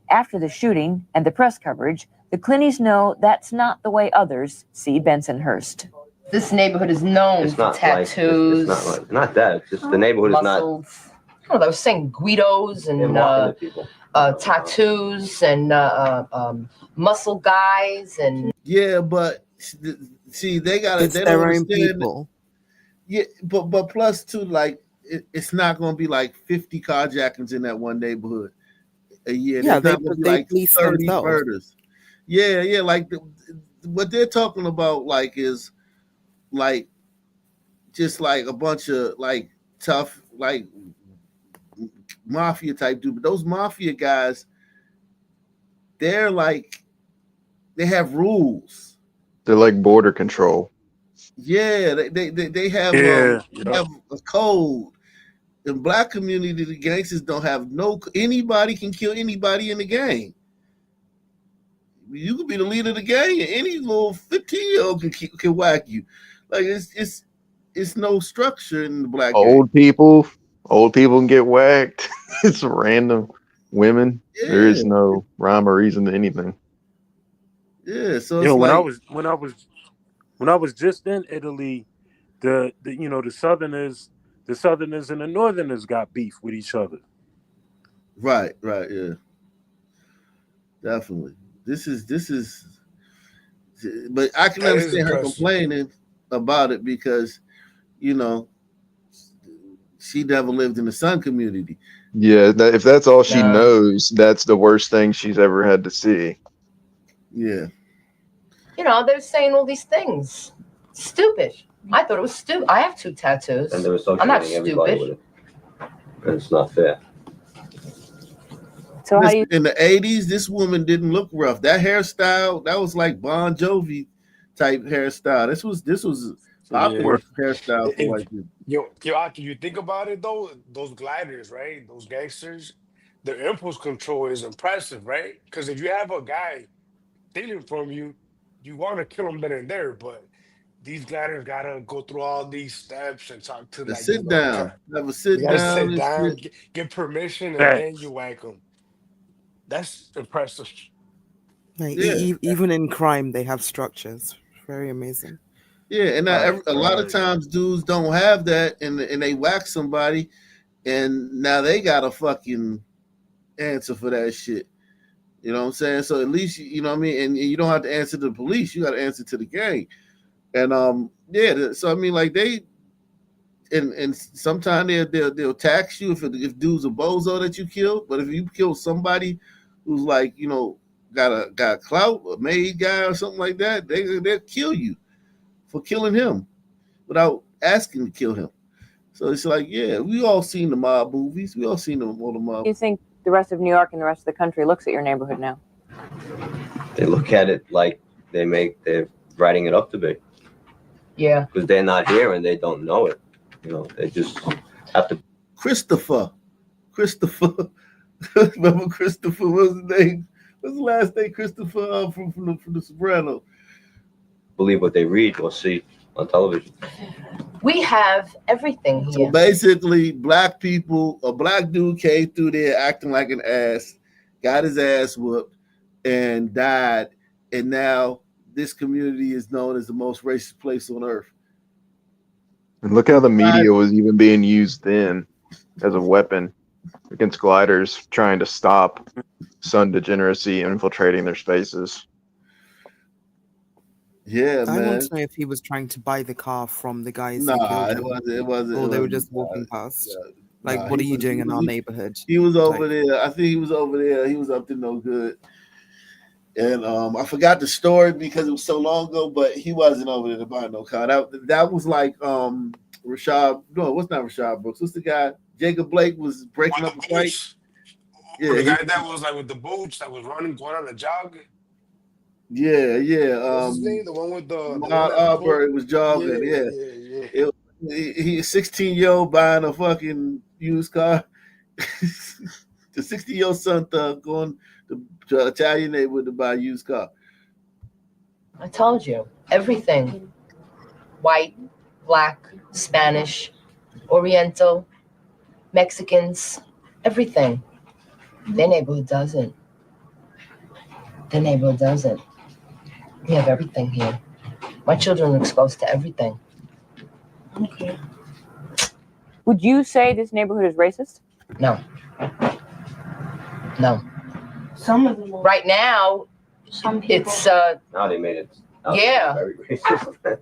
After the shooting and the press coverage, the Clinties know that's not the way others see Bensonhurst. This neighborhood is known It's for not tattoos, not that. It's just the neighborhood is not. muscles. I don't know, I was saying Guidos and tattoos and muscle guys and. Yeah, but see, they gotta. It's They their don't own understand. people. Yeah, but plus too, like it's not gonna be like 50 carjackings in that one neighborhood a year. Yeah, There's not gonna be they like police 30 themselves. murders. Yeah, like what they're talking about, like is like just like a bunch of like tough like mafia type dude. But those mafia guys, they're like they have rules. They're like border control. Yeah, they have, Yeah, they have a code. In black community, the gangsters don't have anybody can kill anybody in the gang. You could be the leader of the gang, and any little 15-year-old can whack you. Like it's no structure in the black gang. Old people can get whacked. It's random. Women, there is no rhyme or reason to anything. Yeah, so You know, it's when I was just in Italy, the Southerners and the Northerners got beef with each other. right, yeah, definitely. This is, but I can That is understand her impressive. complaining about it because, you know, she never lived in the Sun community. Yeah, if that's all she knows, that's the worst thing she's ever had to see. Yeah. You know, they're saying all these things. Stupid. I thought it was stupid. I have 2 tattoos. And they're I'm not associating everybody stupid. with it. And it's not fair. So how do you? In the 80s, this woman didn't look rough. That hairstyle, that was like Bon Jovi type hairstyle. This was popular hairstyle for white people. Yo, Aki, you think about it though, those gliders, right? Those gangsters, their impulse control is impressive, right? Because if you have a guy stealing from you, you want to kill him then and there, but these gliders gotta go through all these steps and talk to The like sit down. Have a sit you gotta down. sit and down, shit. get permission, and Facts. then you whack them. That's impressive. Like, Yeah. even in crime, they have structures. Very amazing. Yeah, and a lot of times dudes don't have that, and they whack somebody, and now they got a fucking answer for that shit. You know what I'm saying? So at least you know what I mean, and you don't have to answer to the police. You got to answer to the gang. And yeah, so I mean, like they, and sometimes they'll tax you if dude's a bozo that you killed. But if you kill somebody who's like, you know, got clout, a made guy or something like that, they'll kill you for killing him without asking to kill him. So it's like, yeah, we all seen the mob movies. We all seen all the mob. You think the rest of New York and the rest of the country looks at your neighborhood now? They look at it like they're writing it up to be. Yeah. Because they're not here and they don't know it. You know, they just have to. Christopher. Remember Christopher? What's his name? What's the last name? Christopher from the Soprano. Believe what they read or see on television. We have everything So here. basically, black people, a black dude came through there acting like an ass, got his ass whooped, and died. And now this community is known as the most racist place on earth. And look how the media was even being used then as a weapon against gliders trying to stop Sun degeneracy infiltrating their spaces. Yeah, I man. want to know if he was trying to buy the car from the guys who Nah, killed it him. wasn't. Or they were just walking past. Like, Nah, what are he you was- doing in our he- neighborhood? He was over Like- there. I think he was over there. He was up to no good. And I forgot the story because it was so long ago, but he wasn't over there to buy no car. That was like Rashad. No, what's not Rashad Brooks? What's the guy? Jacob Blake was breaking up the fight. Or Yeah, the guy that was like with the boots that was running, going on a jog. Yeah, yeah. What's his name? The one with the one Ahmaud that Arbery was jogging. Yeah, yeah. He's 16-year-old buying a fucking used car. The 60-year-old son thug going to an Italian neighborhood to buy a used car. I told you everything: white, black, Spanish, Oriental, Mexicans, everything. Their neighborhood doesn't. Their neighborhood doesn't. We have everything here. My children are exposed to everything. Okay. Would you say this neighborhood is racist? No. No. Some of them. Right now, Some people. it's Now they made it. yeah. Very racist.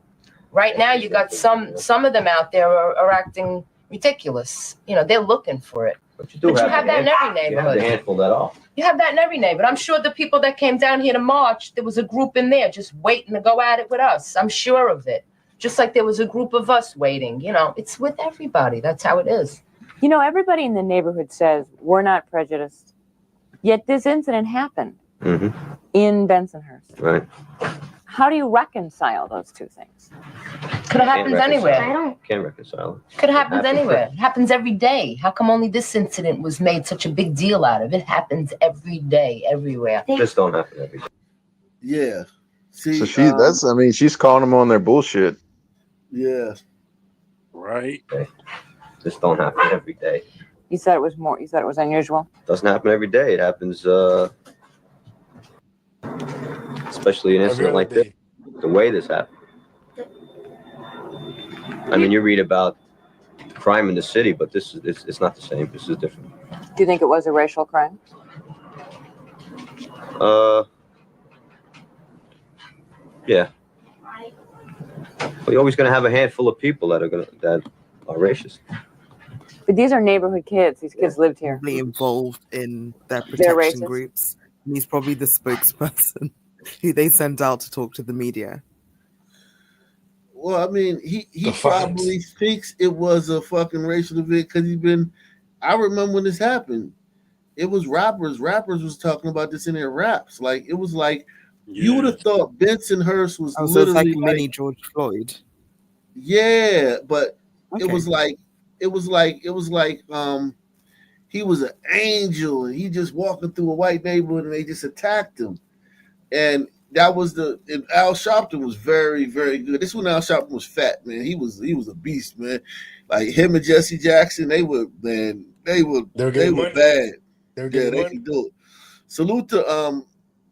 Right now, you got some of them out there are acting ridiculous. You know, they're looking for it. But you But you have that in every You have neighborhood. the handful that off. You have that in every neighborhood. I'm sure the people that came down here to march, there was a group in there just waiting to go at it with us. I'm sure of it. Just like there was a group of us waiting. You know, it's with everybody. That's how it is. You know, everybody in the neighborhood says we're not prejudiced. Yet this incident happened in Bensonhurst. Right. How do you reconcile those two things? Could have happened anywhere. Can't reconcile it. Could have happened anywhere. It happens every day. How come only this incident was made such a big deal out of? It happens every day, everywhere. Just don't happen every day. Yeah. See, So she's calling them on their bullshit. Yeah. Right. Just don't happen every day. You said it was more. You said it was unusual. Doesn't happen every day. It happens, especially an incident like this. The way this happened. I mean, you read about crime in the city, but this is it's not the same. This is different. Do you think it was a racial crime? Yeah. But you're always going to have a handful of people that are racist. But these are neighborhood kids. These kids lived here. Probably involved in their They're protection racist? groups. And he's probably the spokesperson who they sent out to talk to the media. Well, I mean, he probably thinks it was a fucking racial event because he's been. I remember when this happened. It was rappers. Rappers was talking about this in their raps. Like it was like you would have thought Bensonhurst was Oh, so it's literally like mini George Floyd. Yeah, but Okay. it was like he was an angel and he just walking through a white neighborhood and they just attacked him. And that was and Al Sharpton was very, very good. This when Al Sharpton was fat, man. He was a beast, man. Like him and Jesse Jackson, they were bad. They can do it. Salute to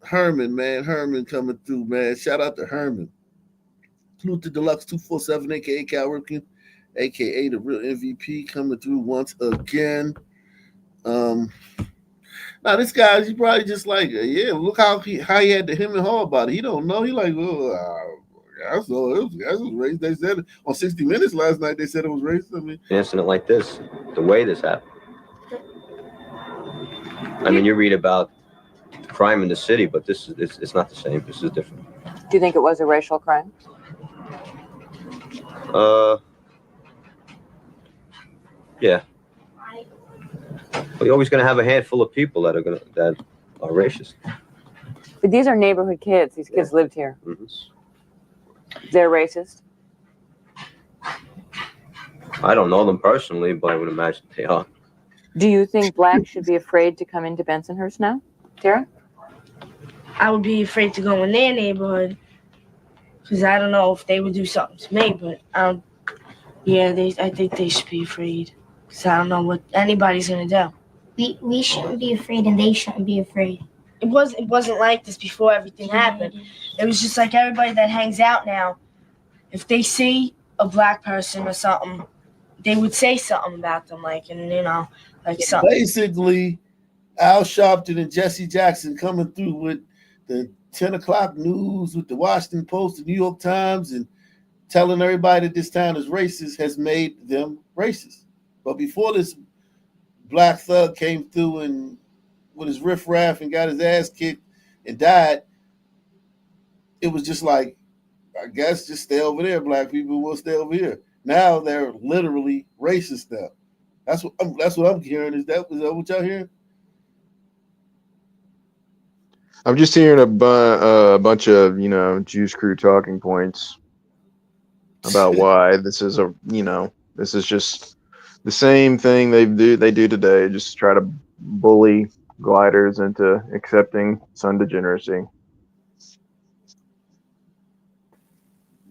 Herman, man. Herman coming through, man. Shout out to Herman. Salute to Deluxe 247, aka Cal Ripken, aka the real MVP, coming through once again. Now this guy, he probably just like, yeah, look how he had to him and Hall about it. He don't know. He like, I saw it was racist. They said it on 60 Minutes last night. They said it was racist. I mean, An incident like this, the way this happened. I mean, you read about crime in the city, but it's not the same. This is different. Do you think it was a racial crime? Yeah. But you're always going to have a handful of people that are racist. But these are neighborhood kids. These kids lived here. They're racist. I don't know them personally, but I would imagine they are. Do you think blacks should be afraid to come into Bensonhurst now, Tara? I would be afraid to go in their neighborhood because I don't know if they would do something to me, but I think they should be afraid because I don't know what anybody's gonna do. We shouldn't be afraid, and they shouldn't be afraid. It wasn't like this before everything happened. It was just like everybody that hangs out now. If they see a black person or something, they would say something about them, something. Basically, Al Sharpton and Jesse Jackson coming through with the 10 o'clock news, with the Washington Post, the New York Times, and telling everybody that this town is racist has made them racist. But before this black thug came through and with his riffraff and got his ass kicked and died, it was just like, I guess just stay over there, black people will stay over here. Now they're literally racist now. That's what I'm hearing. Is that what y'all hearing? I'm just hearing a bunch of, Juice Crew talking points about why this is this is just the same thing they do today, just try to bully gliders into accepting sun degeneracy.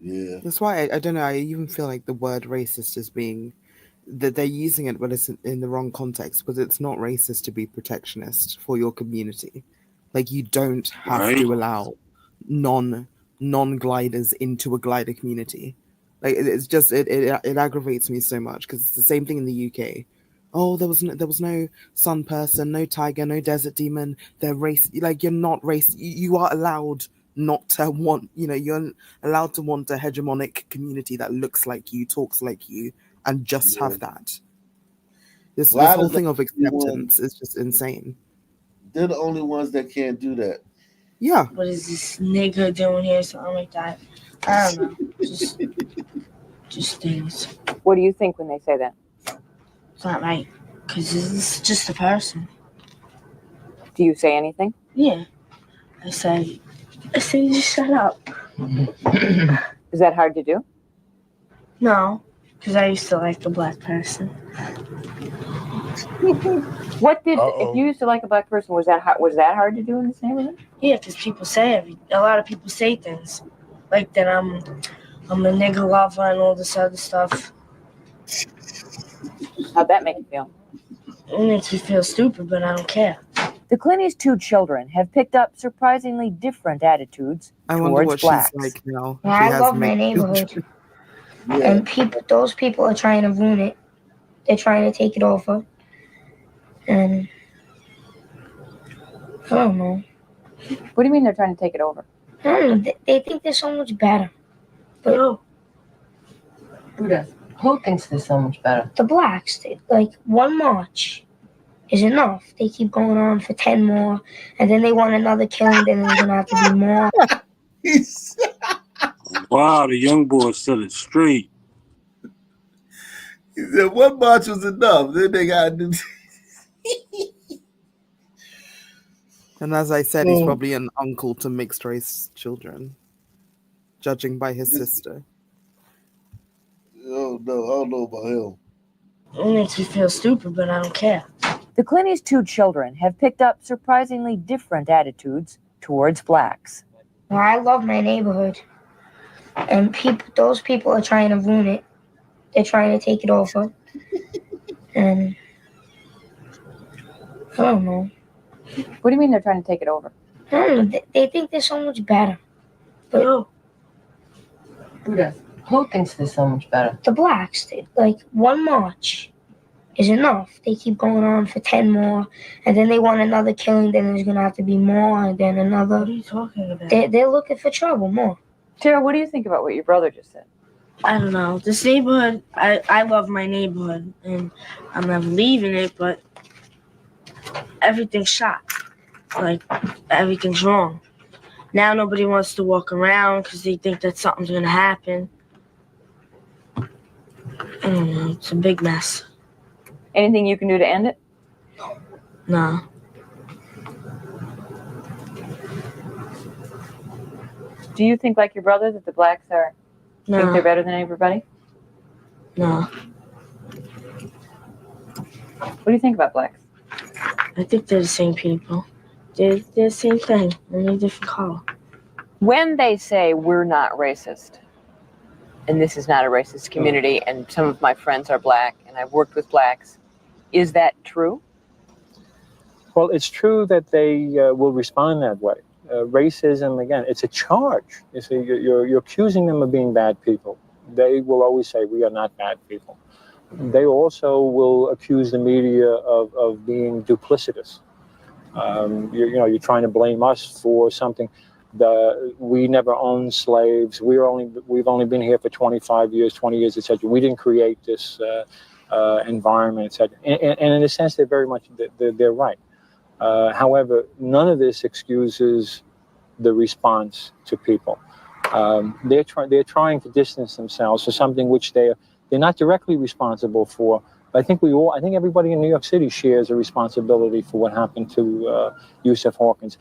Yeah. That's why I don't know. I even feel like the word racist is being that they're using it, but it's in the wrong context, because it's not racist to be protectionist for your community. Like, you don't have Right. to allow non gliders into a glider community. Like, it's just it aggravates me so much, because it's the same thing in the UK. Oh, there was no sun person, no tiger, no desert demon. They're race. Like, you're not race. You are allowed not to want. You're allowed to want a hegemonic community that looks like you, talks like you, and just have that. This whole thing of acceptance is just insane. They're the only ones that can't do that. Yeah. What is this nigga doing here? Something like that. I don't know. Just things. What do you think when they say that? It's not right. Because it's just a person. Do you say anything? Yeah. I say, just shut up. Is that hard to do? No. Because I used to like the black person. What did if you used to like a black person, was that hard to do in this neighborhood? Yeah, because people say a lot of people say things like that I'm a nigga lover and all this other stuff. How'd that make you feel? It makes me feel stupid, but I don't care. The Clinty's two children have picked up surprisingly different attitudes I wonder towards what blacks. she's like now. Yeah, I love my neighborhood. And those people are trying to ruin it. They're trying to take it over. And I don't know. What do you mean they're trying to take it over? I don't know. They think they're so much better. But Who thinks they're so much better? the blacks, like one march is enough. They keep going on for 10 more, and then they want another killing, then there's gonna have to be more. Wow, the young boy said it straight. He said one march was enough. Then they got to do. And as I said, he's probably an uncle to mixed race children, judging by his sister. Oh no, I don't know about him. It makes me feel stupid, but I don't care. The Clinty's two children have picked up surprisingly different attitudes towards blacks. Well, I love my neighborhood. And those people are trying to ruin it. They're trying to take it over. And I don't know. What do you mean they're trying to take it over? I don't know. They think they're so much better. But Who thinks they're so much better? the blacks, like one march is enough. They keep going on for 10 more, and then they want another killing, then there's gonna have to be more, and then another. What are you talking about? They're looking for trouble more. Tara, what do you think about what your brother just said? I don't know. This neighborhood, I love my neighborhood, and I'm never leaving it, but everything's shot. Like, everything's wrong. Now nobody wants to walk around because they think that something's going to happen. I don't know. It's a big mess. Anything you can do to end it? No. Do you think, like your brother, that the blacks think they're better than everybody? No. What do you think about blacks? I think they're the same people. They're the same thing, only a different color. When they say we're not racist, and this is not a racist community, and some of my friends are black, and I've worked with blacks, is that true? Well, it's true that they will respond that way. Racism, again, it's a charge. You see, you're accusing them of being bad people. They will always say we are not bad people. They also will accuse the media of being duplicitous. You're trying to blame us for something. We never owned slaves. We've only been here for 25 years, 20 years, etc. We didn't create this environment, etc. And in a sense, they're very much they're right. However, none of this excuses the response to people. They're trying to distance themselves from something which they're not directly responsible for. But I think everybody in New York City shares a responsibility for what happened to Yusuf Hawkins.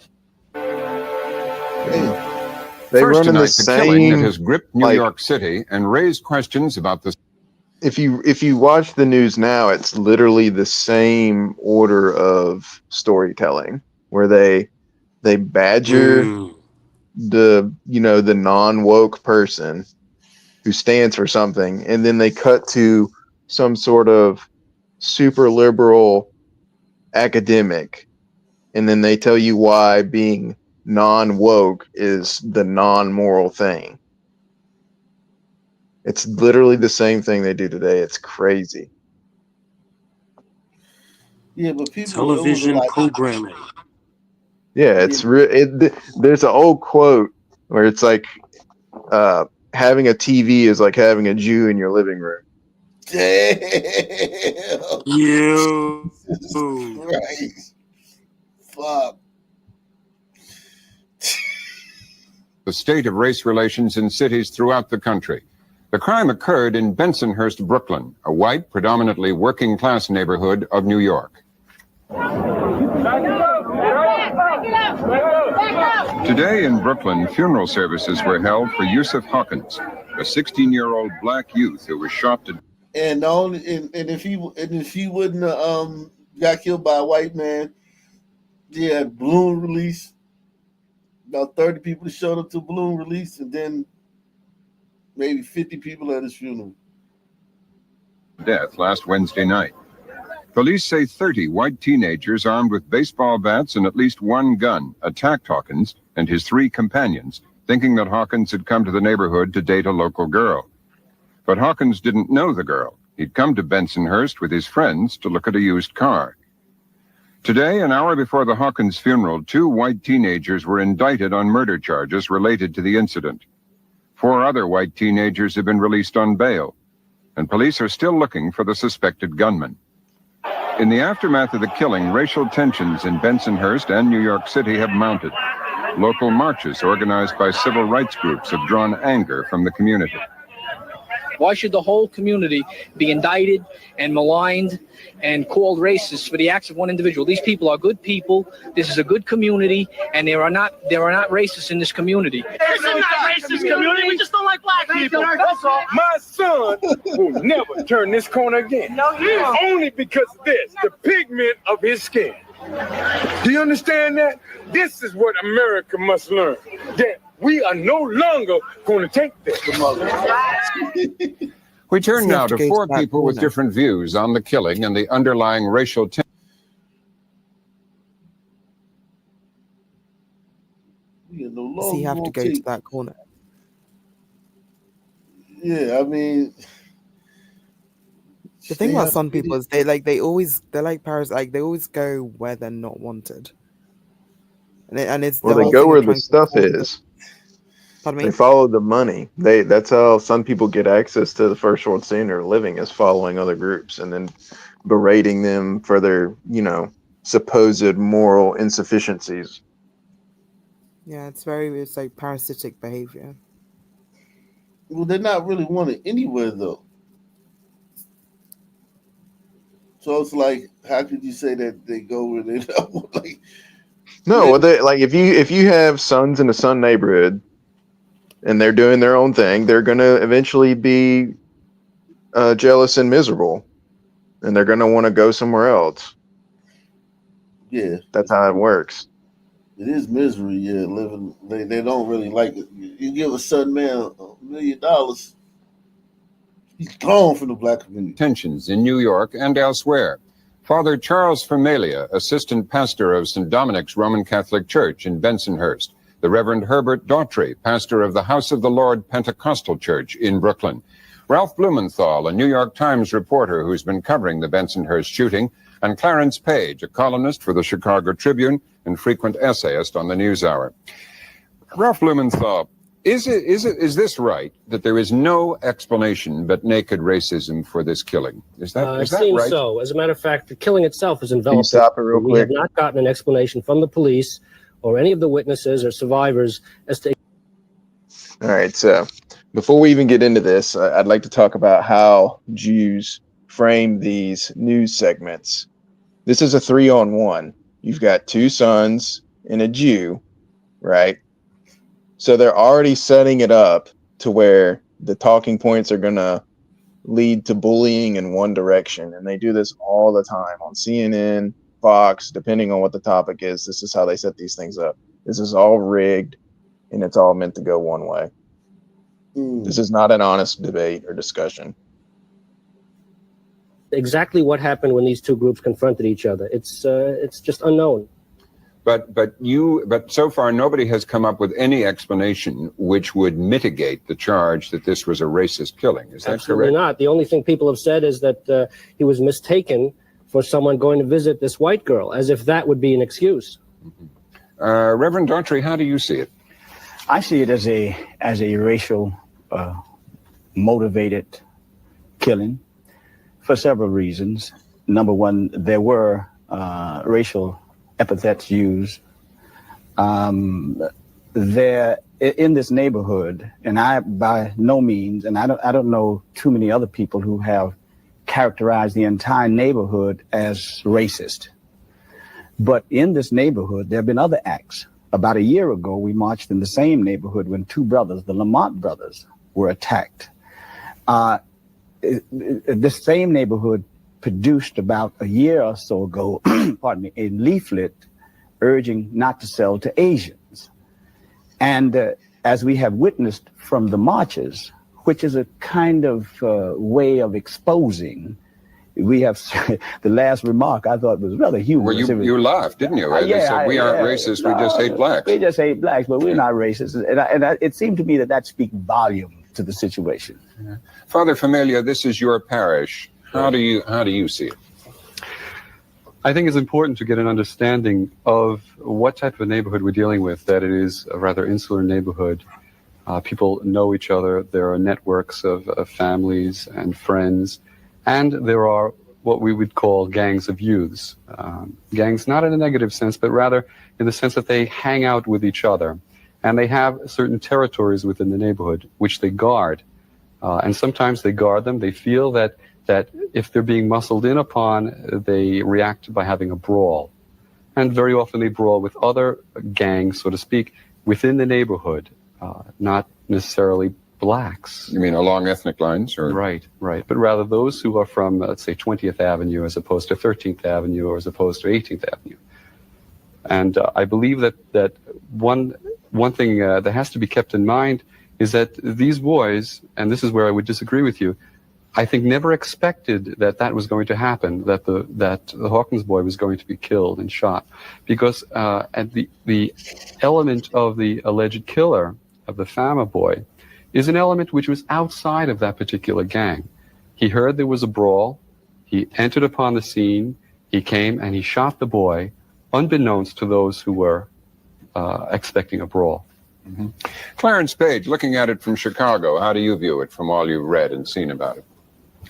They First run in tonight, the the killing that same, has gripped New like, York City and raised questions about the if you watch the news now, it's literally the same order of storytelling where they badger the the non-woke person who stands for something, and then they cut to some sort of super liberal academic, and then they tell you why being non-woke is the non-moral thing. It's literally the same thing they do today. It's crazy. Yeah, but people, Television it was like, programming. Yeah, it's there's an old quote where it's like having a TV is like having a Jew in your living room. damn. You. Right. Fuck. the state of race relations in cities throughout the country. The crime occurred in Bensonhurst, Brooklyn, a white, predominantly working-class neighborhood of New York. Today in Brooklyn, funeral services were held for Yusuf Hawkins, a 16-year-old black youth who was shot to. And if he wouldn't have got killed by a white man, yeah, balloon release. About 30 people showed up to balloon release, and then maybe 50 people at his funeral. Death last Wednesday night. Police say 30 white teenagers armed with baseball bats and at least one gun attacked Hawkins and his 3 companions, thinking that Hawkins had come to the neighborhood to date a local girl. But Hawkins didn't know the girl. He'd come to Bensonhurst with his friends to look at a used car. Today, an hour before the Hawkins funeral, 2 white teenagers were indicted on murder charges related to the incident. 4 other white teenagers have been released on bail, and police are still looking for the suspected gunman. In the aftermath of the killing, racial tensions in Bensonhurst and New York City have mounted. Local marches organized by civil rights groups have drawn anger from the community. Why should the whole community be indicted and maligned and called racist for the acts of one individual? These people are good people. This is a good community, and there are not racists in this community. This is not racist community. We just don't like black people. That's all. My son will never turn this corner again. No, he won't. Only because of this, the pigment of his skin. Do you understand that? This is what America must learn. That we are no longer going to take this from others. We turn now to 4 people with different views on the killing and the underlying racial tension. Does he have to go to that corner? Yeah, I mean, the thing about some people is they're like parasites. Like they always go where they're not wanted, and it's Well, the they whole go thing where of the trying to stuff control them. is. Pardon me? They follow the money. That's how some people get access to the first world standard of living, is following other groups and then berating them for their, supposed moral insufficiencies. Yeah, it's like parasitic behavior. Well, they're not really wanted anywhere though. So it's like, how could you say that they go where they don't? Like, No, well, if you have sons in a Sun neighborhood and they're doing their own thing, they're gonna eventually be jealous and miserable, and they're gonna want to go somewhere else. yeah, That's how it works. it is misery. Yeah, living. They don't really like it. You give a Southern man $1 million, he's gone from the black community. Tensions in New York and elsewhere. Father Charles Familia, assistant pastor of St. Dominic's Roman Catholic Church in Bensonhurst. The Reverend Herbert Daughtry, pastor of the House of the Lord Pentecostal Church in Brooklyn. Ralph Blumenthal, a New York Times reporter who's been covering the Bensonhurst shooting, and Clarence Page, a columnist for the Chicago Tribune and frequent essayist on the NewsHour. Ralph Blumenthal, is this right that there is no explanation but naked racism for this killing? Is that It that seems right? so. As a matter of fact, the killing itself is Can you enveloped. stop it real We have quick? not gotten an explanation from the police or any of the witnesses or survivors as to. All right, so before we even get into this, I'd like to talk about how Jews frame these news segments. This is a 3-on-1. You've got 2 sons and a Jew, right? So they're already setting it up to where the talking points are going to lead to bullying in one direction. And they do this all the time on CNN, Fox, depending on what the topic is. This is how they set these things up. This is all rigged, and it's all meant to go one way. This is not an honest debate or discussion. Exactly what happened when these two groups confronted each other. It's just unknown. But so far nobody has come up with any explanation which would mitigate the charge that this was a racist killing. Is that Absolutely correct? not. The only thing people have said is that he was mistaken for someone going to visit this white girl, as if that would be an excuse. Reverend Daughtry, how do you see it? I see it as a racial motivated killing for several reasons. Number one, there were racial epithets used. There in this neighborhood, and I by no means, and I don't know too many other people who have characterized the entire neighborhood as racist. But in this neighborhood, there have been other acts. About a year ago, we marched in the same neighborhood when two brothers, the Lamont brothers, were attacked. This same neighborhood produced about a year or so ago, pardon me, a leaflet urging not to sell to Asians. And as we have witnessed from the marches, which is a kind of way of exposing, we have the last remark I thought was rather humorous. Well, you laughed, didn't you? They said, we aren't racist, we just hate blacks. We just hate blacks, but we're not racist. And it seemed to me that speaks volume to the situation. Yeah. Father Familia, this is your parish. How do you see it? I think it's important to get an understanding of what type of a neighborhood we're dealing with, that it is a rather insular neighborhood. People know each other. There are networks of families and friends. And there are what we would call gangs of youths. Gangs not in a negative sense, but rather in the sense that they hang out with each other. And they have certain territories within the neighborhood which they guard. And sometimes they guard them. They feel that if they're being muscled in upon, they react by having a brawl. And very often they brawl with other gangs, so to speak, within the neighborhood, not necessarily blacks. You mean along ethnic lines? Or? Right. But rather those who are from, let's say, 20th Avenue as opposed to 13th Avenue or as opposed to 18th Avenue. And I believe that one thing that has to be kept in mind is that these boys, and this is where I would disagree with you, I think never expected that was going to happen, that the Hawkins boy was going to be killed and shot, because at the element of the alleged killer of the Fama boy is an element which was outside of that particular gang. He heard there was a brawl, he entered upon the scene, he came and he shot the boy, unbeknownst to those who were expecting a brawl. Mm-hmm. Clarence Page, looking at it from Chicago, how do you view it from all you've read and seen about it?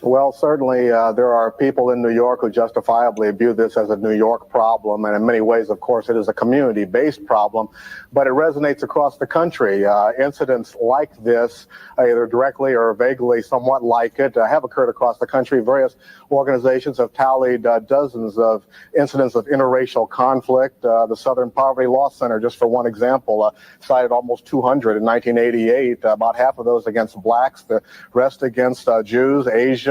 Well, certainly there are people in New York who justifiably view this as a New York problem, and in many ways, of course, it is a community-based problem, but it resonates across the country. Incidents like this, either directly or vaguely somewhat like it, have occurred across the country. Various organizations have tallied dozens of incidents of interracial conflict. The Southern Poverty Law Center, just for one example, cited almost 200 in 1988, about half of those against blacks, the rest against Jews, Asians,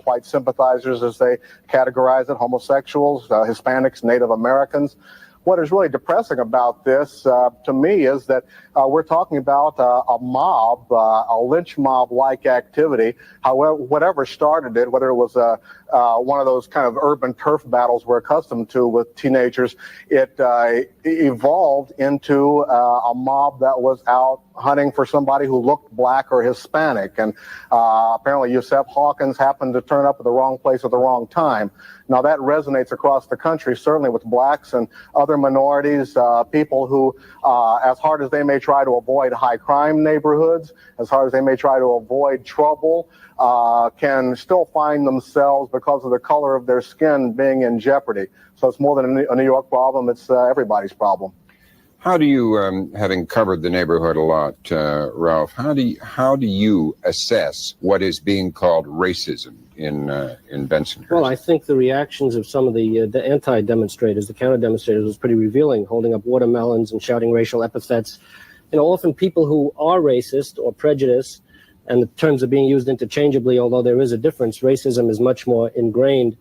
white sympathizers, as they categorize it, homosexuals, Hispanics, Native Americans. What is really depressing about this, to me, is that we're talking about a mob, a lynch mob-like activity. However, whatever started it, whether it was one of those kind of urban turf battles we're accustomed to with teenagers, it evolved into a mob that was out hunting for somebody who looked black or Hispanic. And apparently Yusef Hawkins happened to turn up at the wrong place at the wrong time. Now that resonates across the country, certainly with blacks and other minorities, people who, as hard as they may try to avoid high crime neighborhoods, as hard as they may try to avoid trouble, can still find themselves, because of the color of their skin, being in jeopardy. So it's more than a New York problem, it's everybody's problem. How do you, having covered the neighborhood a lot, Ralph, how do you assess what is being called racism in Bensonhurst? Well, I think the reactions of some of the anti-demonstrators, the counter-demonstrators, was pretty revealing, holding up watermelons and shouting racial epithets. You know, often people who are racist or prejudiced, and the terms are being used interchangeably, although there is a difference, racism is much more ingrained.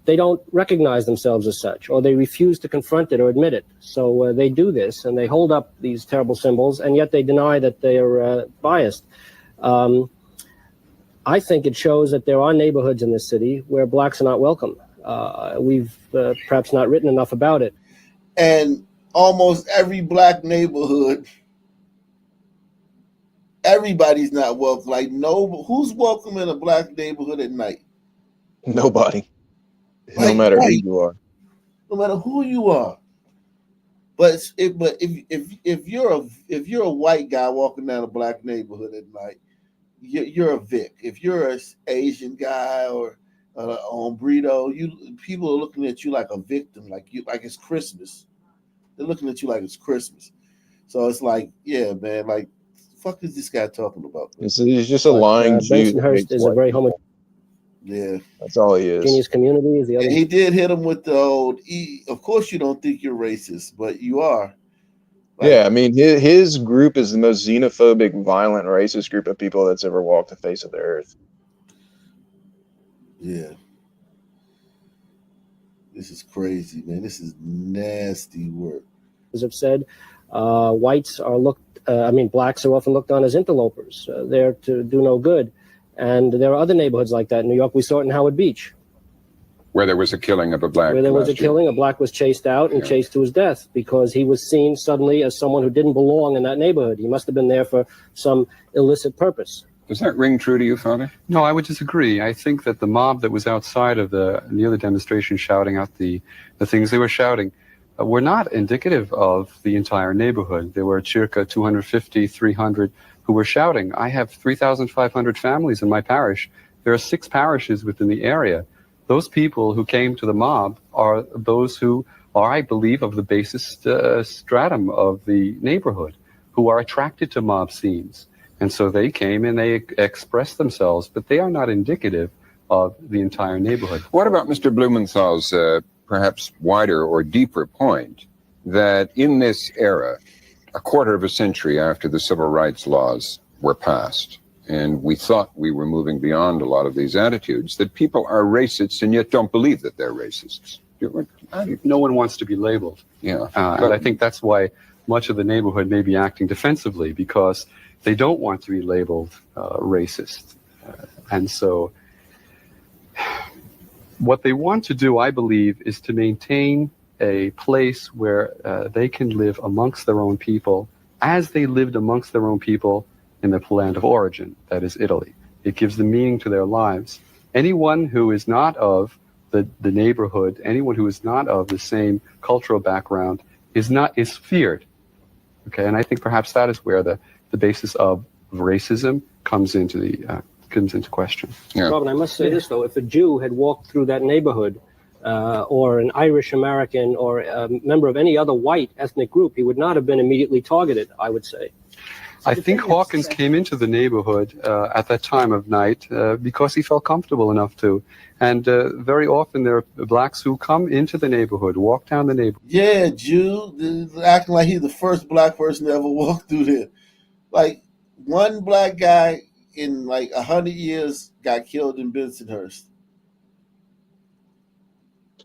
They don't recognize themselves as such, or they refuse to confront it or admit it. So they do this, and they hold up these terrible symbols, and yet they deny that they are biased. I think it shows that there are neighborhoods in this city where blacks are not welcome. We've perhaps not written enough about it. And almost every black neighborhood, everybody's not welcome. Like, no, who's welcome in a black neighborhood at night? Nobody. No Like, matter who right. you are. No matter who you are. But if you're a white guy walking down a black neighborhood at night, you're a Vic. If you're an Asian guy or on Burrito, people are looking at you like a victim, like it's Christmas. They're looking at you like it's Christmas. So it's like, yeah, man, like, the fuck is this guy talking about? He's just a lying Jew. Bensonhurst is a very homogeneous Yeah, that's all he is. community. Is the other. And he did hit him with the old. Of course, you don't think you're racist, but you are. Like, Yeah, I mean, his group is the most xenophobic, violent, racist group of people that's ever walked the face of the earth. yeah. This is crazy, man. This is nasty work. As I've said, whites are blacks are often looked on as interlopers. They're to do no good. And there are other neighborhoods like that in New York. We saw it in Howard Beach, Where there was a killing of a black. where there was a last year. killing. A black was chased out and chased to his death because he was seen suddenly as someone who didn't belong in that neighborhood. He must have been there for some illicit purpose. Does that ring true to you, Father? No, I would disagree. I think that the mob that was outside of near the demonstration shouting out the things they were shouting were not indicative of the entire neighborhood. There were circa 250, 300 who were shouting. I have 3,500 families in my parish. There are 6 parishes within the area. Those people who came to the mob are those who are, I believe, of the basest stratum of the neighborhood, who are attracted to mob scenes. And so they came and they expressed themselves, but they are not indicative of the entire neighborhood. What about Mr. Blumenthal's perhaps wider or deeper point that in this era, a quarter of a century after the civil rights laws were passed, and we thought we were moving beyond a lot of these attitudes, that people are racists and yet don't believe that they're racists? No one wants to be labeled. Yeah. And I think that's why much of the neighborhood may be acting defensively, because they don't want to be labeled racist. And so what they want to do, I believe, is to maintain a place where they can live amongst their own people as they lived amongst their own people in the land of origin, that is Italy. It gives them meaning to their lives. Anyone who is not of the neighborhood, anyone who is not of the same cultural background is feared. Okay, and I think perhaps that is where the basis of racism comes into question. Yeah. Robin, I must say this though: if a Jew had walked through that neighborhood, or an Irish American, or a member of any other white ethnic group, he would not have been immediately targeted, I would say. I think Hawkins came into the neighborhood at that time of night because he felt comfortable enough to. And very often there are blacks who come into the neighborhood, walk down the neighborhood. Yeah, Jew, acting like he's the first black person to ever walk through there. Like, one black guy in like 100 years got killed in Bensonhurst.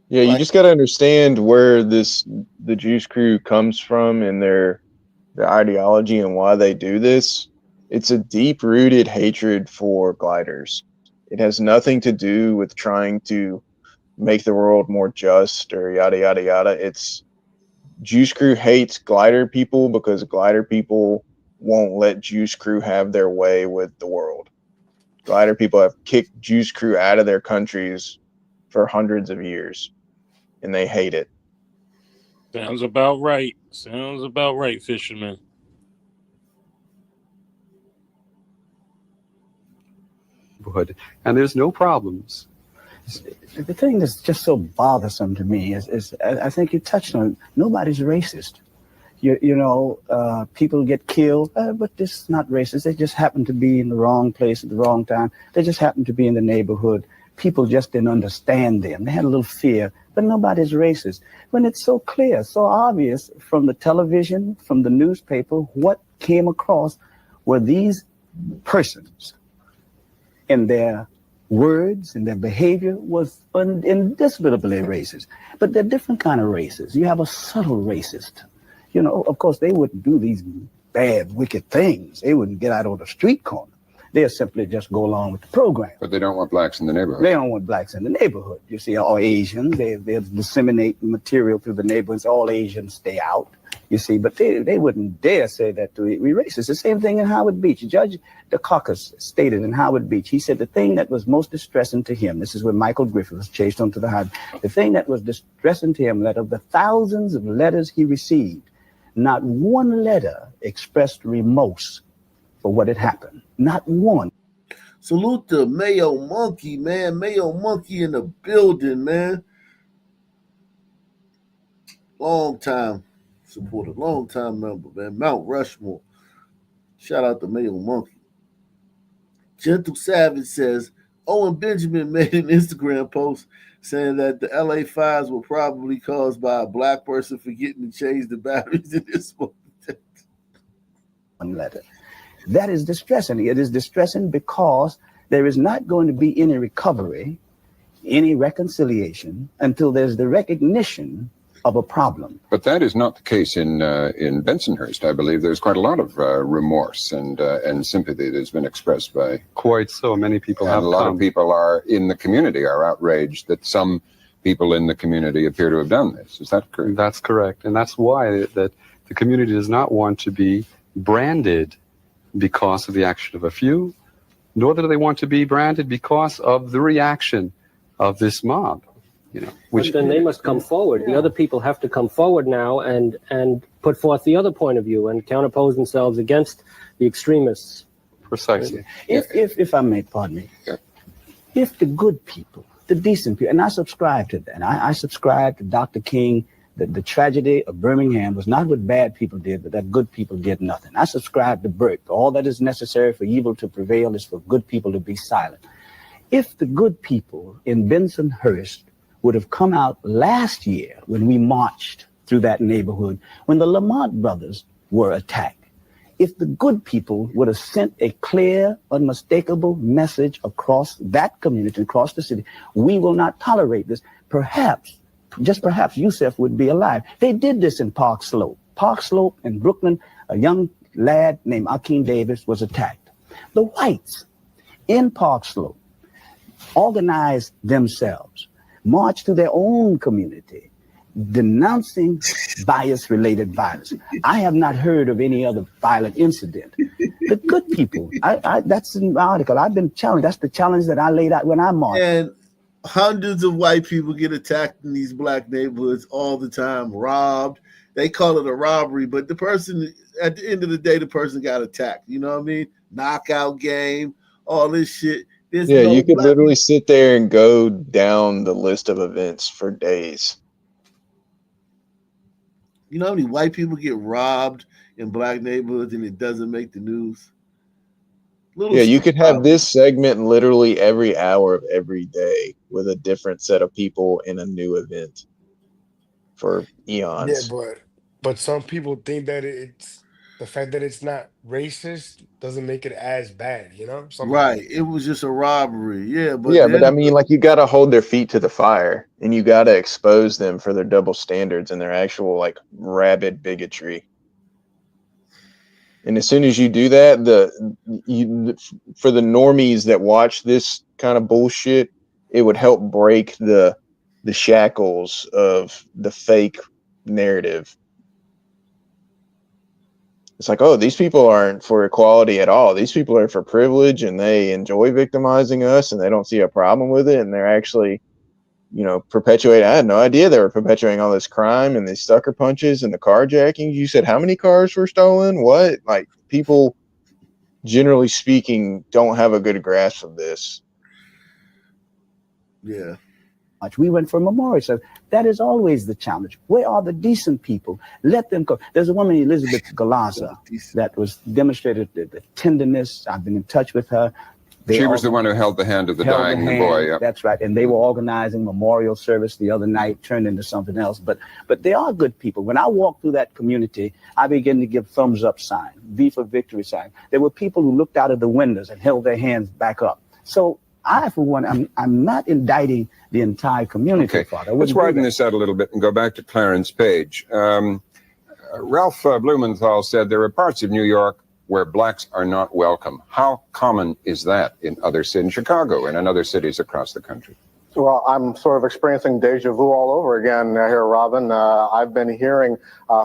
Yeah, you just got to understand where the Juice Crew comes from and their ideology and why they do this. It's a deep-rooted hatred for gliders. It has nothing to do with trying to make the world more just or yada, yada, yada. It's Juice Crew hates glider people because glider people won't let Juice Crew have their way with the world. Glider people have kicked Juice Crew out of their countries for hundreds of years, and they hate it. Sounds about right. Sounds about right, Fisherman. And there's no problems. The thing that's just so bothersome to me is I think you touched on it, nobody's racist. People get killed, but this is not racist. They just happen to be in the wrong place at the wrong time. They just happen to be in the neighborhood. People just didn't understand them. They had a little fear, but nobody's racist. When it's so clear, so obvious from the television, from the newspaper, what came across were these persons in their words and their behavior was indisputably racist. But they're different kind of racists. You have a subtle racist. Of course, they wouldn't do these bad, wicked things. They wouldn't get out on the street corner. They'll simply just go along with the program. But they don't want blacks in the neighborhood. They don't want blacks in the neighborhood. You see, all Asians, they'll disseminate material through the neighborhoods. All Asians stay out, you see. But they wouldn't dare say that we racist. The same thing in Howard Beach. Judge Dukakis stated in Howard Beach, he said the thing that was most distressing to him, this is when Michael Griffith was chased onto the highway, the thing that was distressing to him, that of the thousands of letters he received, not one letter expressed remorse for what had happened. Not one. Salute to Mayo Monkey, man. Mayo Monkey in the building, man. Long time supporter, long time member, man. Mount Rushmore. Shout out to Mayo Monkey. Gentle Savage says, Owen Benjamin made an Instagram post saying that the LA fires were probably caused by a black person forgetting to change the batteries in this one letter. That is distressing. It is distressing because there is not going to be any recovery, any reconciliation until there's the recognition of a problem. But that is not the case in Bensonhurst. I believe there's quite a lot of remorse and sympathy that's been expressed by. Quite so. Many people have a lot of people are in the community are outraged that some people in the community appear to have done this. Is that correct? That's correct, and that's why that the community does not want to be branded because of the action of a few, nor do they want to be branded because of the reaction of this mob. Which then they must come forward. The other people have to come forward now and put forth the other point of view and counterpose themselves against the extremists. Precisely. If I may, pardon me. Yeah. If the good people, the decent people, and I subscribe to that. And I subscribe to Dr. King that the tragedy of Birmingham was not what bad people did, but that good people did nothing. I subscribe to Burke. All that is necessary for evil to prevail is for good people to be silent. If the good people in Bensonhurst would have come out last year when we marched through that neighborhood, when the Lamont brothers were attacked, if the good people would have sent a clear, unmistakable message across that community, across the city, we will not tolerate this, perhaps, just perhaps, Yusef would be alive. They did this in Park Slope. Park Slope in Brooklyn, a young lad named Akeem Davis was attacked. The whites in Park Slope organized themselves, marched to their own community, denouncing bias-related violence. I have not heard of any other violent incident. The good people, that's an article. I've been challenged. That's the challenge that I laid out when I marched. And hundreds of white people get attacked in these black neighborhoods all the time, robbed. They call it a robbery, but the person, at the end of the day, the person got attacked. You know what I mean? Knockout game, all this shit. Yeah, you could literally sit there and go down the list of events for days. You know how many white people get robbed in black neighborhoods and it doesn't make the news? Yeah, you could have this segment literally every hour of every day with a different set of people in a new event for eons. Yeah, but some people think that it's the fact that it's not racist doesn't make it as bad, you know? Right. It was just a robbery. Yeah, but but I mean, like, you got to hold their feet to the fire and you got to expose them for their double standards and their actual, like, rabid bigotry. And as soon as you do that, for the normies that watch this kind of bullshit, it would help break the shackles of the fake narrative. It's like, oh, these people aren't for equality at all. These people are for privilege and they enjoy victimizing us and they don't see a problem with it. And they're actually, perpetuating. I had no idea they were perpetuating all this crime and these sucker punches and the carjacking. You said how many cars were stolen? What? Like, people, generally speaking, don't have a good grasp of this. Yeah. We went for a memorial service. That is always the challenge. Where are the decent people? Let them go. There's a woman, Elizabeth Galaza, that was demonstrated the tenderness. I've been in touch with her. She was the one who held the hand of the dying boy. Yep. That's right. And they were organizing memorial service the other night, turned into something else. But they are good people. When I walk through that community, I begin to give thumbs up sign, V for victory sign. There were people who looked out of the windows and held their hands back up. So I, for one, I'm not indicting the entire community. Okay, let's widen this out a little bit and go back to Clarence Page. Ralph Blumenthal said there are parts of New York where blacks are not welcome. How common is that in other cities, in Chicago and in other cities across the country? Well, I'm sort of experiencing deja vu all over again here, Robin. I've been hearing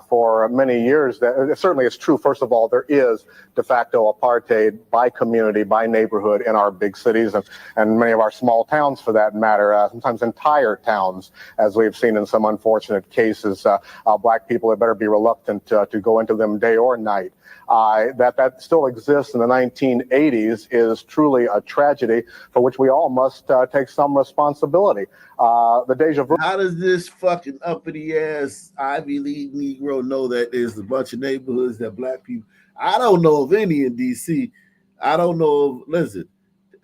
for many years that it certainly is true. First of all, there is de facto apartheid by community, by neighborhood in our big cities and many of our small towns for that matter, sometimes entire towns, as we've seen in some unfortunate cases. Black people had better be reluctant to go into them day or night. That still exists in the 1980s is truly a tragedy for which we all must take some responsibility. The deja vu. How does this fucking uppity ass Ivy League Negro know that there's a bunch of neighborhoods that black people? I don't know of any in DC. I don't know of, listen,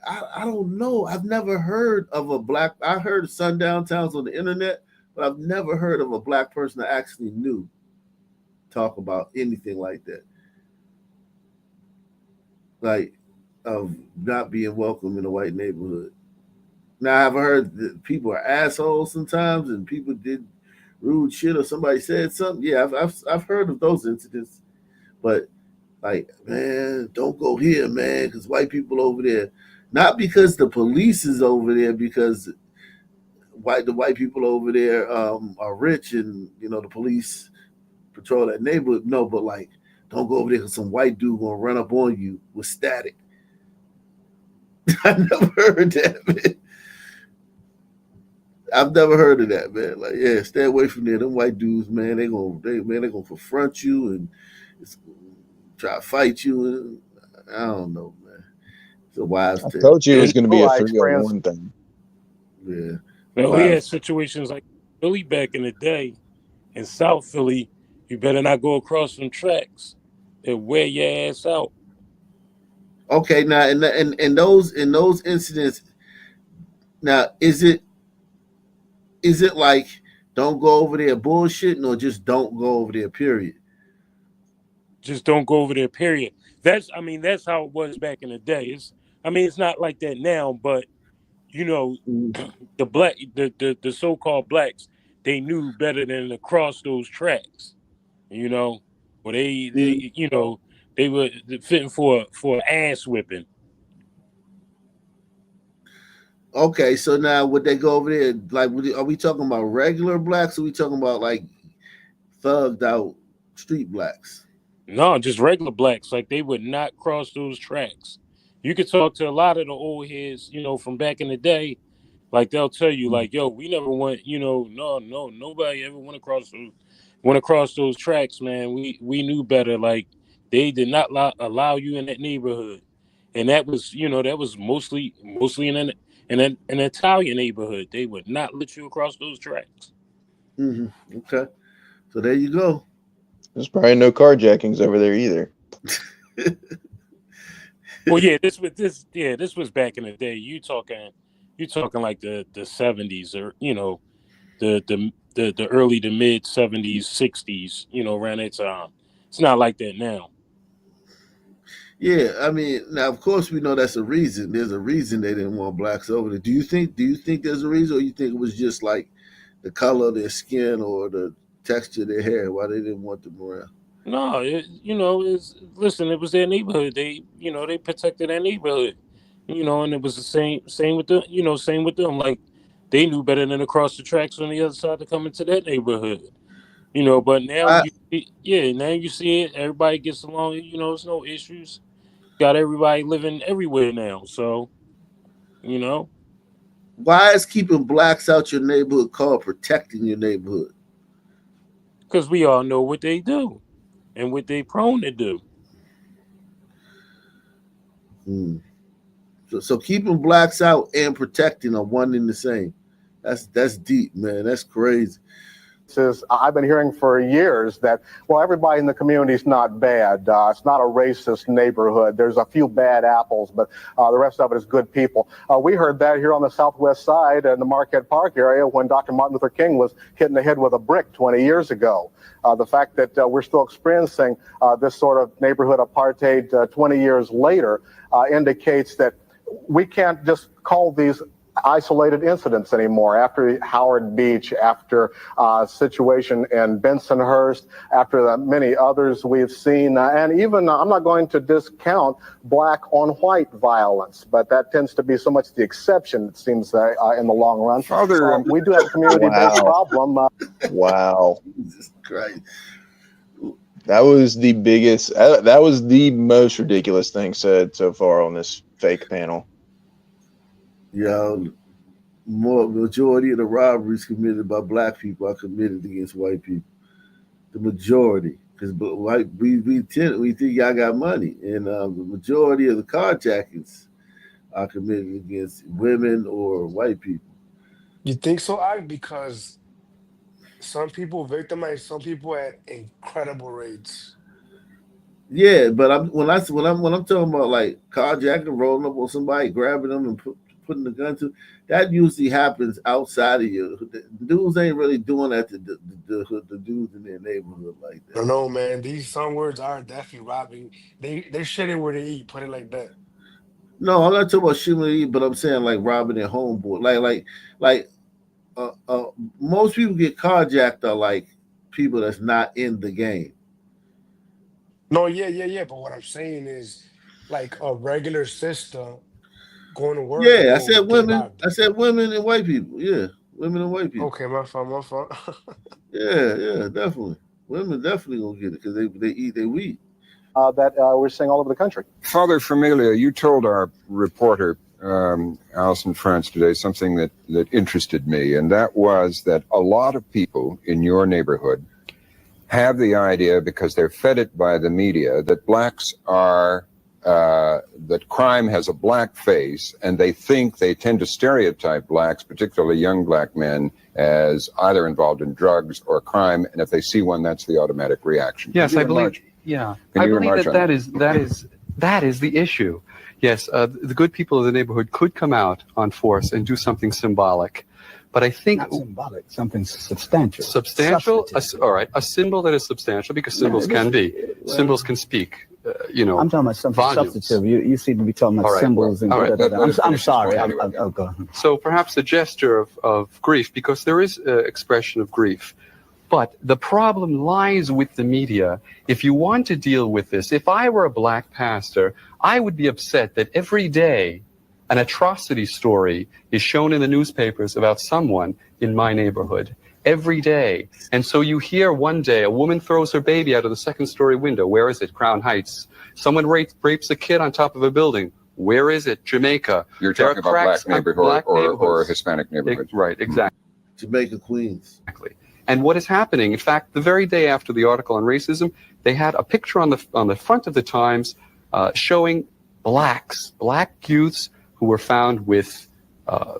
I don't know. I've never heard of a black, I heard of sundown towns on the internet, but I've never heard of a black person that actually knew talk about anything like that. Like, of not being welcome in a white neighborhood. Now, I've heard that people are assholes sometimes, and people did rude shit, or somebody said something. Yeah, I've heard of those incidents, but like, man, don't go here, man, because white people over there. Not because the police is over there, because the white people over there are rich, and the police patrol that neighborhood. No, but like, don't go over there because some white dude gonna run up on you with static. I never heard that, man. I've never heard of that, man. Like, yeah, stay away from there. Them white dudes, man, they gonna confront you and try to fight you. And I don't know, man. It's a wives' tale. I told you it was gonna be a 301 thing. Yeah. Well, we had situations like Philly back in the day, in South Philly. You better not go across some tracks. They'll wear your ass out. Okay, now in those incidents, now is it like don't go over there bullshitting, or just don't go over there, period? Just don't go over there, period. That's how it was back in the day. It's not like that now, but the so-called blacks, they knew better than to cross those tracks. Where they were fitting for an ass whipping. Okay, so now would they go over there? Like, are we talking about regular blacks, or are we talking about like thugged out street blacks? No, just regular blacks. Like, they would not cross those tracks. You could talk to a lot of the old heads, from back in the day. Like, they'll tell you, like, yo, we never went, nobody ever went across those tracks, man. We knew better. Like, they did not allow you in that neighborhood, and that was mostly in an Italian neighborhood. They would not let you across those tracks. Mm-hmm. Okay, so there you go. There's probably no carjackings over there either. Well, yeah, this was back in the day. You talking like the 70s, or the early to mid 70s, 60s, around that time. It's not like that now. Yeah, I mean, now of course we know that's a reason. There's a reason they didn't want blacks over there. Do you think there's a reason, or you think it was just like the color of their skin or the texture of their hair why they didn't want them around? No, it was their neighborhood. They protected their neighborhood. And it was the same with them. Like, they knew better than to cross the tracks on the other side to come into that neighborhood. But now now you see it. Everybody gets along. There's no issues. Got everybody living everywhere now. So, why is keeping blacks out your neighborhood called protecting your neighborhood? Because we all know what they do and what they prone to do. So keeping blacks out and protecting are one and the same. That's deep, man. That's crazy. I've been hearing for years that, well, everybody in the community is not bad. It's not a racist neighborhood. There's a few bad apples, but the rest of it is good people. We heard that here on the southwest side in the Marquette Park area when Dr. Martin Luther King was hit in the head with a brick 20 years ago. The fact that we're still experiencing this sort of neighborhood apartheid 20 years later indicates that we can't just call these isolated incidents anymore. After Howard Beach, after situation in Bensonhurst, after the many others we've seen, and even I'm not going to discount black on white violence, but that tends to be so much the exception, it seems, in the long run. Father, we do have a community-based problem. Wow. Jesus Christ. That was the biggest, that was the most ridiculous thing said so far on this fake panel. Majority of the robberies committed by black people are committed against white people. The majority, because we think y'all got money, and the majority of the carjackings are committed against women or white people. You think so, Ike? Because some people victimize some people at incredible rates. Yeah, but when I'm talking about like carjacking, rolling up on somebody, grabbing them and putting the gun to, that usually happens outside of you. The dudes ain't really doing that to the dudes in their neighborhood like that. No, man. Some words are definitely robbing. They're shitting where they eat. Put it like that. No, I'm not talking about shooting to eat, but I'm saying like robbing their homeboy. Like most people get carjacked are like people that's not in the game. No, yeah. But what I'm saying is, like a regular sister going to work. Yeah, I said women. I said women and white people. Yeah, women and white people. Okay, my fault. Yeah, definitely. Women definitely gonna get it because they eat their wheat. That we're seeing all over the country. Father Familia, you told our reporter, Allison France, today something that interested me, and that was that a lot of people in your neighborhood have the idea, because they're fed it by the media, that blacks are, that crime has a black face, and they tend to stereotype blacks, particularly young black men, as either involved in drugs or crime, and if they see one, that's the automatic reaction. Yes, I believe. Yeah, I believe that is the issue. Yes, the good people of the neighborhood could come out on force and do something symbolic, but I think not symbolic, something substantial. Substantial. All right, a symbol that is substantial, because symbols symbols can speak. I'm talking about something substantive. You seem to be talking about symbols and. I'm sorry. I'll go. So perhaps a gesture of grief, because there is expression of grief. But the problem lies with the media. If you want to deal with this, if I were a black pastor, I would be upset that every day an atrocity story is shown in the newspapers about someone in my neighborhood. Every day. And so you hear one day a woman throws her baby out of the second-story window. Where is it? Crown Heights. Someone rapes a kid on top of a building. Where is it? Jamaica. You're talking about black neighborhood or Hispanic neighborhood. Right, exactly. Jamaica, Queens. Exactly. And what is happening? In fact, the very day after the article on racism, they had a picture on the front of the Times showing black youths who were found with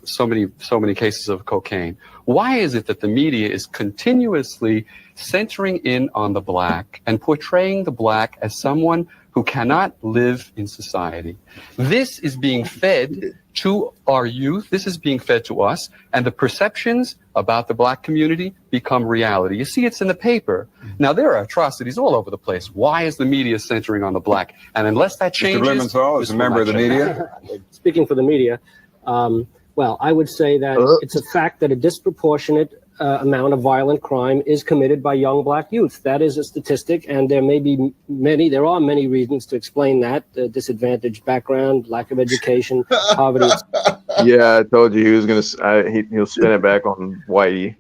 so many cases of cocaine. Why is it that the media is continuously centering in on the black and portraying the black as someone who cannot live in society? This is being fed to our youth. This is being fed to us, and the perceptions about the black community become reality. You see, it's in the paper. Now, there are atrocities all over the place. Why is the media centering on the black? And unless that changes... Mr. Blumenthal is a member of the media. Speaking for the media, well, I would say that it's a fact that a disproportionate amount of violent crime is committed by young black youth. That is a statistic, and there are many reasons to explain that: disadvantaged background, lack of education, poverty. Yeah, I told you he was gonna. He'll spin it back on Whitey.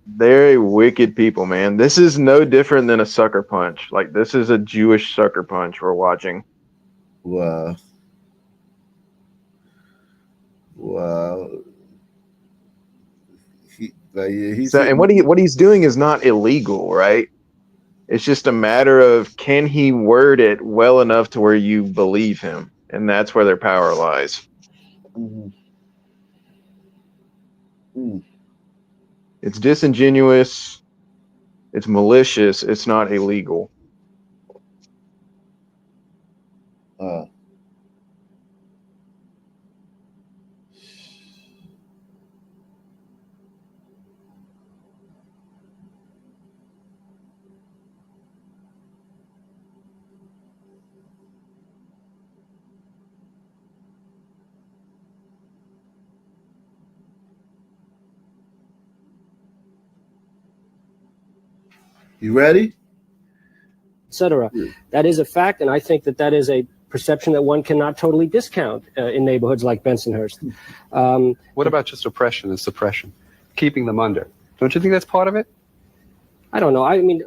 They're wicked people, man. This is no different than a sucker punch. Like, this is a Jewish sucker punch we're watching. Wow. And what he's doing is not illegal, right? It's just a matter of, can he word it well enough to where you believe him, and that's where their power lies. It's disingenuous. It's malicious. It's not illegal. You ready? Etc. That is a fact, and I think that that is a perception that one cannot totally discount in neighborhoods like Bensonhurst. What about just oppression and suppression, keeping them under? Don't you think that's part of it? I don't know. I mean,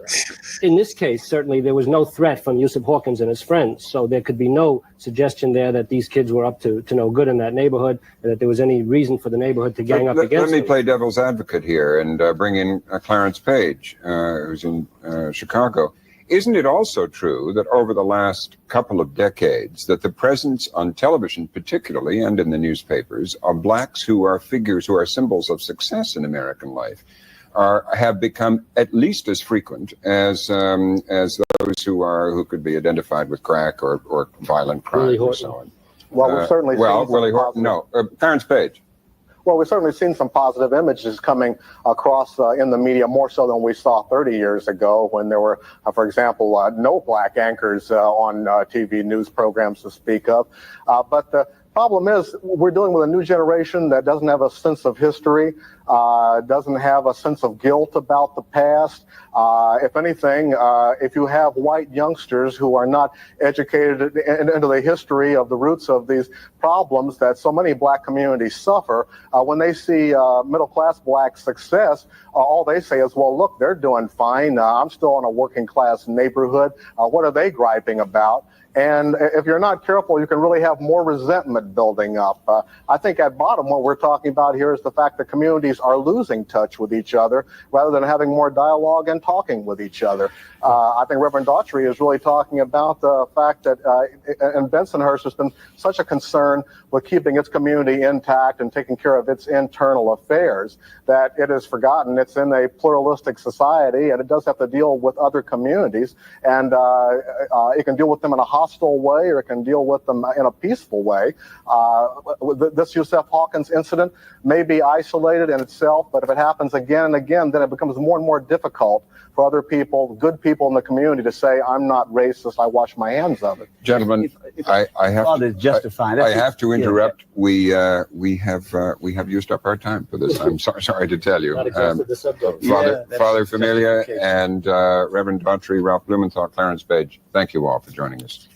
in this case, certainly there was no threat from Yusuf Hawkins and his friends, so there could be no suggestion there that these kids were up to no good in that neighborhood, and that there was any reason for the neighborhood to gang up against them. Let me play devil's advocate here and bring in Clarence Page, who's in Chicago. Isn't it also true that over the last couple of decades that the presence on television particularly and in the newspapers of blacks who are figures, who are symbols of success in American life, have become at least as frequent as those who could be identified with crack or violent crime and so on? Well, we've certainly seen Willie Horton, no. Clarence Page. Well, we've certainly seen some positive images coming across in the media, more so than we saw 30 years ago when there were, for example, no black anchors on TV news programs to speak of. But the problem is we're dealing with a new generation that doesn't have a sense of history, doesn't have a sense of guilt about the past. If anything, if you have white youngsters who are not educated into the history of the roots of these problems that so many black communities suffer, when they see middle-class black success, all they say is, well, look, they're doing fine. I'm still in a working-class neighborhood. What are they griping about? And if you're not careful, you can really have more resentment building up. I think at bottom, what we're talking about here is the fact that communities are losing touch with each other rather than having more dialogue and talking with each other. I think Reverend Daughtry is really talking about the fact that in Bensonhurst has been such a concern with keeping its community intact and taking care of its internal affairs that it has forgotten it's in a pluralistic society and it does have to deal with other communities, and it can deal with them in a hostile way or it can deal with them in a peaceful way. This Yusuf Hawkins incident may be isolated in itself, but if it happens again and again, then it becomes more and more difficult for other people, good people in the community, to say, I'm not racist, I wash my hands of it. Gentlemen, I have to interrupt. We have used up our time for this. I'm sorry to tell you. Father Familia and Reverend Daughtry, Ralph Blumenthal, Clarence Page, thank you all for joining us.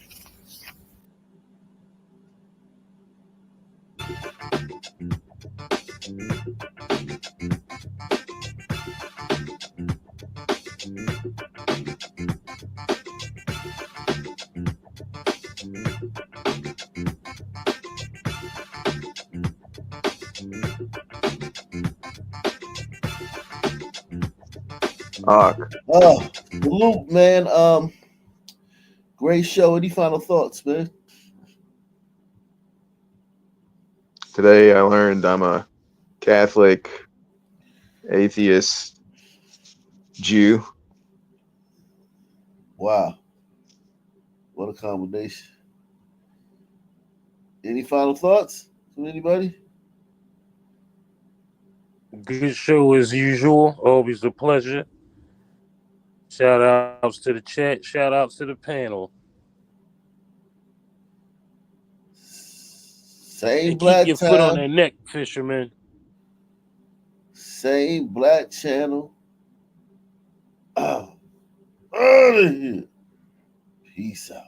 Luke, man, great show. Any final thoughts, man? Today I learned I'm a Catholic, atheist, Jew. Wow. What a combination. Any final thoughts from anybody? Good show as usual. Always a pleasure. Shout outs to the chat. Shout outs to the panel. Same And black keep your time. foot on their neck, fisherman. Same black channel. Out of here. Peace out.